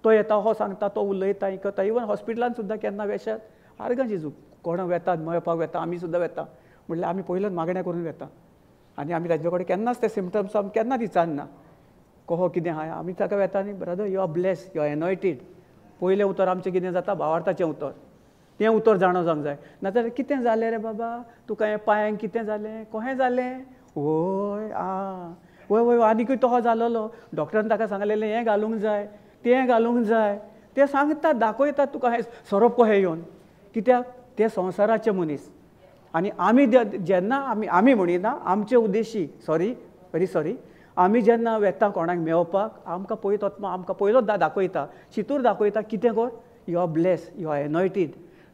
तो येता हो सांगता तो उलयता हें करता इवन हॉस्पिटलान सुद्दां केन्ना वेशात आर्गां जेजू कोण वेतात मेळपाक वेता आमी सुद्दां वेता म्हणल्यार आमी पयलेच मागण्या करून वेता आनी आमी ताजे कडेन केन्नाच ते सिम्पटम्स आमी केन्ना दिसान ना कहो कितें आहा आमी ताका वेता न्ही brother you are bless you are anointed पयलें उतर आमचें कितें जाता भावार्थाचें उतर तें उतर जाणो जावंक जाय नाजाल्यार कितें जालें रे बाबा तुका हें पांयांक कितें जालें कहें जालें वय वय आनीकूय तोहो जालोलो डॉक्टरान ताका सांगलेलें हें घालूंक जाय तें घालूंक जाय ते सांगतात दाखयतात तुका हें सोरोप कहें येवन कित्याक ते संवसाराचे मनीस आनी आमी जेन्ना आमी म्हणिना आमचे उद्देशी वेरी सॉरी आमी जेन्ना वेता कोणाक मेवपाक आमकां पळयत आत्मा आमकां पयलो दाखयता चितूर दाखयता कितें कर you are bless you are anointed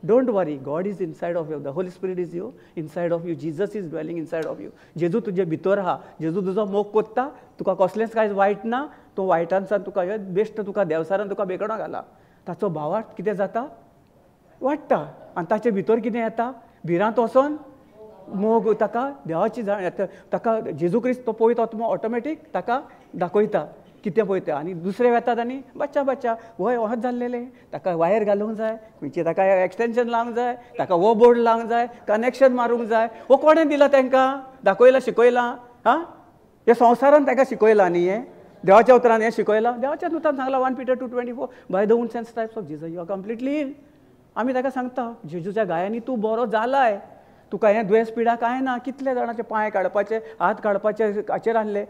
don't worry God is inside of you the Holy Spirit is you inside of you Jesus is dwelling inside of you Jezu तुजे भितर आहा जेजू तुजो मोग कोत्ता तुका कसलेंच कांय वायट ना तो वायटानसान तुका बेश्ट तुका देवसारान तुका बेगडो घाला ताचो भावार्थ कितें जाता वाडटा आनी ताचे भितर कितें येता भिरांत वचोन मोग ताका देवाची ताका जेजू क्रिस्त तो पळयता आत्मा ऑटोमॅटीक ताका दाखयता कितें पळयता आनी दुसरे वेतात आनी बच्चा वय वहत जाल्लेलें ताका वायर घालूंक जाय खंयचे ताका एक्सटेन्शन लावंक जाय ताका वो बोर्ड लावंक जाय कनेक्शन मारूंक जाय वो कोणें दिला तांकां दाखयला शिकयलां हे संवसारान ताका शिकयलां न्ही हें देवाच्या उतरान हें शिकयलां देवाच्या उतरान सांगलां 1 Peter 2:24 by the wounds and stripes of Jesus you are completely healed आमी ताका सांगता जेजूच्या गायांनी तूं बरो जालाय तुका हें दुयेंस पिडा कांय ना कितले जाणांचे पांय काडपाचे हात काडपाचे हाचेर आहले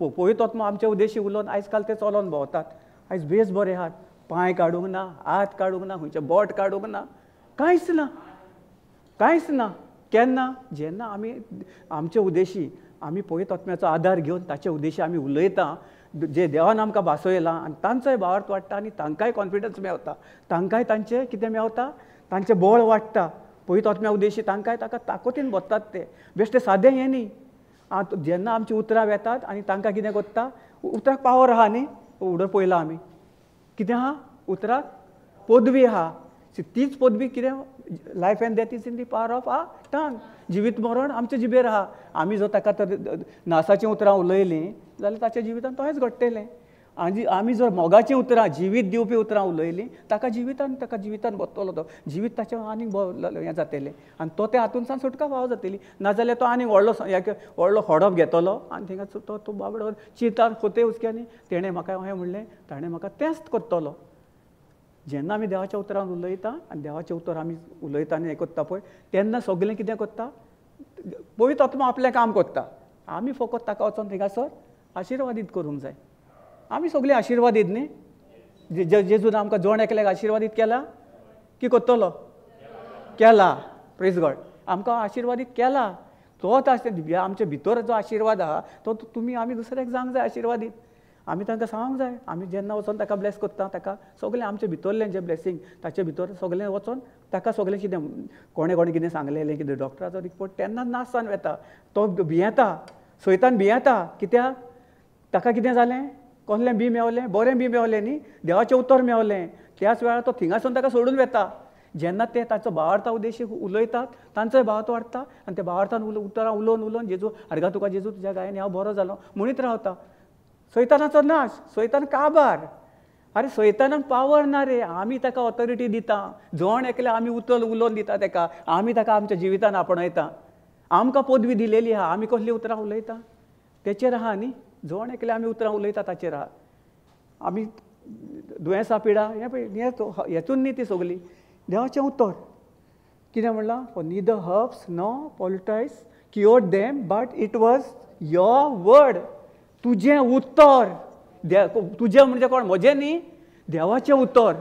पळयत आत्मा आमचे उद्देशी उलोवन आयज काल ते चलोन भोंवतात आयज बेस बरे आहात पांय काडूंक ना हात काडूंक ना खंयचे बोट काडूंक ना कांयच ना केन्ना जेन्ना आमी आमचे उद्देशी आमी पवित्र आत्म्याचो आदार घेवन ताचे उद्देशी आमी उलयता, जे देवान आमकां भासयलां आनी तांचोय भावार्थ वाडटा आनी तांकांय कॉन्फिडन्स मेळटा, तांकांय तांचें कितें मेळटा, तांचें बळ वाडटा. पवित्र आत्म्या उद्देशी तांकांय ताका ताकतीन बसतात ते. बेश्टें सादें हें न्ही. जेन्ना आमची उतरां येतात आनी तांकां कितें करता, उतराक पावर आहा न्ही, फुडें पळयलां आमी कितें आहा उतराक, पदवी आहा. तीच पदवी कितें, life and death is in the power of a tongue. जिवीत मरण आमच्या जिबेर आहा. आमी जर ताका तर नासाचीं उतरां उलयलीं जाल्यार ताच्या जिवितान तोच घडटलें. आनी आमी जर मोगाचीं उतरां, जिवीत दिवपी उतरां उलयलीं, ताका जिवितान बसतलो तो. जिवीत ताचें आनीक हें जातलें आनी तो त्या हातूंतसान सुटका फाव जातली. नाजाल्यार तो आनीक व्हडलो हडप घेतलो आनी थिंगा तो बाबडो चिंतान खोते उचक्यांनी तेणें म्हाका हें म्हणलें, ताणें म्हाका तेंच करतलो. जेन्ना आमी देवाच्या उतरान उलयता आनी देवाचें उतर आमी उलयता आनी हें करता पळय, तेन्ना सगळें कितें करता, पवित्र आत्मा आपलें काम करता. आमी फकत ताका वचोन थिंगासर आशिर्वादीत करूंक जाय. आमी सगळीं आशिर्वादीत न्ही. जेजून आमकां जोण एकल्याक आशिर्वादीत केला, की करतलो केला. Praise God. आमकां आशिर्वादीत केला. तोच आमचे भितर जो आशिर्वाद आहा तो तुमी आमी दुसऱ्याक जावंक जाय आशिर्वादीत. आमी तांकां सांगूंक जाय. आमी जेन्ना वचोन ताका ब्लेस करता, ताका सगळें आमचे भितरलें जें ब्लेसींग ताचे भितर सगळें वचोन ताका सगळें कितें कोणें कितें सांगलेलें, कितें डॉक्टराचो रिपोर्ट तेन्ना नास जावन येता. तो भियेता, सैतान भियेता. कित्याक ताका कितें जालें, कसलें बी मेवलें, बरें बी मेवलें न्ही, देवाचें उतर मेवलें. त्याच वेळार तो थिंगासून ताका सोडून वेता. जेन्ना ते ताचो भावार्था उद्देशी उलयतात, तांचोय भावार्थ वाडटा आनी त्या भावार्थान उतरां उलोवन जेजू आर्गा तुका जेजू तुज्या गायन हांव बरो जालो म्हणीत रावता. सैतानाचो नाश, सैतान काबार. अरे सैतानाक पावर ना रे. आमी ताका ऑथॉरिटी दिता. जोण एकल्या आमी उलोवन दिता ताका. आमी ताका आमच्या जिवितान आपणयता. आमकां पदवी दिलेली आहा. आमी कसलीं उतरां उलयता तेचेर आहा न्ही. जोण एकल्या आमी उतरां उलयता ताचेर आहा. आमी दुयेंसां पिडा हेतून न्ही ती सगळीं. देवाचें उतर कितें म्हणलां, for neither herbs no politics cured them but it was your word. तुजें उतर, तुजें म्हणजे कोण, म्हजें न्ही, देवाचें उतर,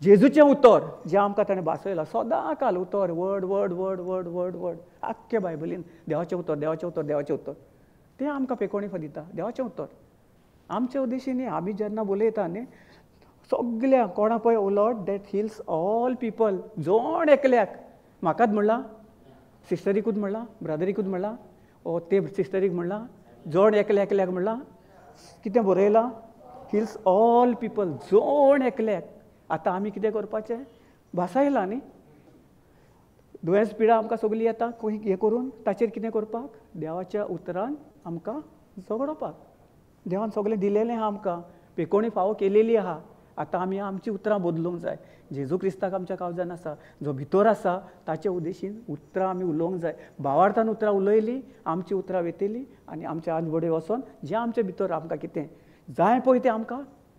जेजूचें उतर जें आमकां ताणें भासयलां. सदां काल उतर, word word word word word word. आख्खे बायबलीन देवाचें उतर, देवाचें उतर, देवाचें उतर. तें आमकां पेकोणी दिता. देवाचें उतर आमचे उद्देशी न्ही. आमी जेन्ना उलयता न्ही सगळ्या कोणा पळय, O Lord that heals all people. जोण एकल्याक, म्हाकाच म्हणलां, सिस्टरीकूच म्हणलां, ब्रदरीकूच म्हणलां, ओ ते सिस्टरीक म्हणलां, जोण एकल्याक म्हणलां. कितें बरयलां, हिल्स ऑल पीपल, जोण एकल्याक. आतां आमी कितें करपाचें, भासायलां न्ही. दुयेंस पिडा आमकां सगळीं येता हें करून, ताचेर कितें करपाक, देवाच्या उतरान आमकां झगडोवपाक. देवान सगळें दिलेलें आहा आमकां, पेकोणी फावो केलेली आहा. आतां आमी आमची उतरां बदलूंक जाय. जेजू क्रिस्ताक आमच्या काळजान आसा, जो भितर आसा ताचे उद्देशीन उतरां आमी उलोवंक जाय. भावार्थान उतरां उलयलीं, आमची उतरां वेतेलीं आनी आमच्या आज बडें वचोन जें आमचे भितर आमकां कितें जाय पळय तें आमकां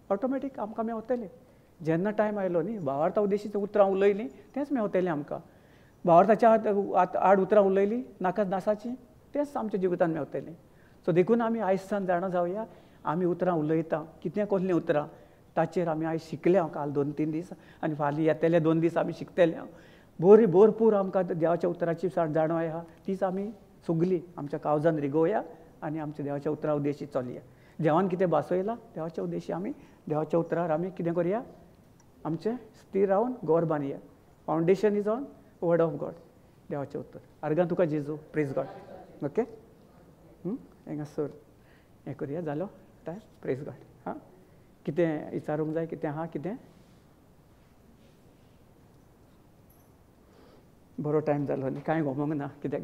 ऑटोमॅटीक आमकां मेवतलें. जेन्ना टायम आयलो न्ही, भावार्था उद्देशीचीं उतरां उलयलीं तेंच मेवतलें आमकां. भावार्थाच्या आड उतरां उलयलीं नासाचीं, तेंच आमच्या जिवितान मेवतलें. सो देखून आमी आयज सान जाणा जावया, आमी उतरां उलयता, कितें कसलीं उतरां ताचेर आमी आयज शिकल्या. काल 2-3 दीस आनी फाल्यां येतले 2 दीस आमी शिकतले. भरपूर आमकां देवाच्या उतराची जाणवाय आहा. तीच आमी सगळीं आमच्या काळजान रिगोवया आनी आमच्या देवाच्या उतरा उद्देशी चलया. देवान कितें भासयलां देवाच्या उद्देशी आमी देवाच्या उतरार आमी कितें करुया, आमचें स्थिर रावन घर बांदया. Foundation is on word of God, देवाचें उतर. आर्गां तुका जेजू, प्रेज गॉड. ओके, हांगासर हें करुया. जालो टायम, प्रेज गॉड. हां, कितें विचारूंक जाय, कितें आहा, कितें बरो टायम जालो न्ही, कांय गमोंक ना. कित्याक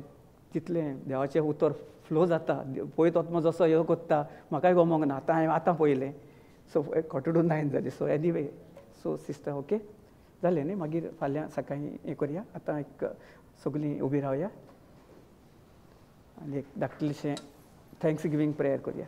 जितलें देवाचें उतर फ्लो जाता, पळयत आत्मा जसो ह्यो करता, म्हाकाय गमोंक ना. आतां पळयलें, सो कटडून जायन जालें. So anyway, so sister okay जालें न्ही. मागीर फाल्यां सकाळीं हें करुया. आतां एक सगळीं उबी रावया आनी एक धाकटेंशें थँक्स गिवींग प्रेयर करुया.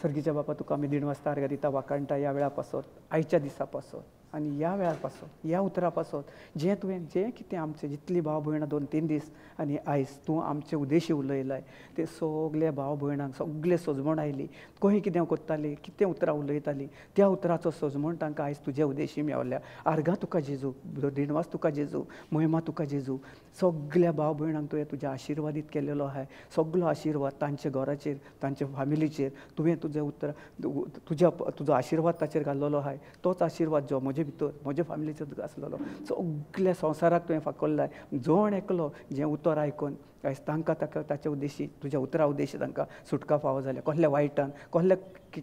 सर्गीच्या बापा तुका आमी 1:30 वाजता आर्गां दिता, वाकाणटा ह्या वेळा पासत, आयच्या दिसा पासत. आनी ह्या वेळार पासून ह्या उतरा पासून जें कितें आमचें जितलीं भाव भयणां 2-3 दीस आनी आयज तूं आमचे उद्देशी उलयलाय ते सगळे भाव भयणांक सगळे सजमण आयली खंय कितें करतालीं कितें उतरां उलयतालीं त्या उतराचो सजमण तांकां आयज तुजे उद्देशी मेवल्या. आर्गां तुका जेजू, दिनवास तुका जेजू, महिमा तुका जेजू. सगळ्या भाव भयणांक तुवें तुज्या आशिर्वादीत केलेलो आहा. सगळो आशिर्वाद तांच्या घराचेर तांच्या फॅमिलीचेर तुवें तुजें उतर तुजो आशिर्वाद ताचेर घाल्लेलो आहा. तोच आशिर्वाद जो म्हजे भितर म्हज्या फॅमिलीचो आसलेलो सगळ्या संवसाराक तुवें फाकोल्लाय. जण एकलो जें उतर आयकून आयज तांकां ताच्या उद्देशी तुज्या उतरा उद्देशी तांकां सुटका फावो जाल्या. कसल्या वायटान कसल्या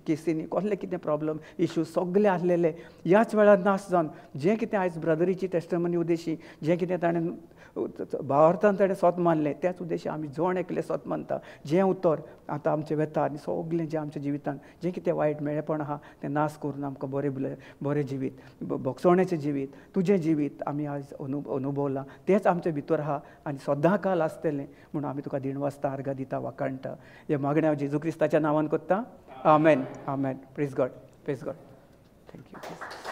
केसींनी कसले कितें प्रॉब्लम इश्यूज सगळे आसलेले ह्याच वेळार नाश जावन जें कितें आयज ब्रदरीची टेस्टमनी उद्देशी जें कितें ताणें भावार्थान ताणें स्वत मानलें त्याच उद्देशी आमी जण एकले स्वत मानता. जें उतर आतां आमचें वेता आनी सगळें जें आमच्या जिवितान जें कितें वायट मेळेपण आहा तें नाश करून आमकां बरें जिवीत भोगसवण्याचें जिवीत तुजें जिवीत आमी आयज अनुभवलां तेंच आमचे भितर आहा आनी सदां काल आसतलें म्हणून आमी तुका दिनवासता आर्गां दिता वाकाणटा. हे मागणें हांव जेजू क्रिस्ताच्या नांवान करता. Amen. Amen. Praise God. Praise God. Thank you.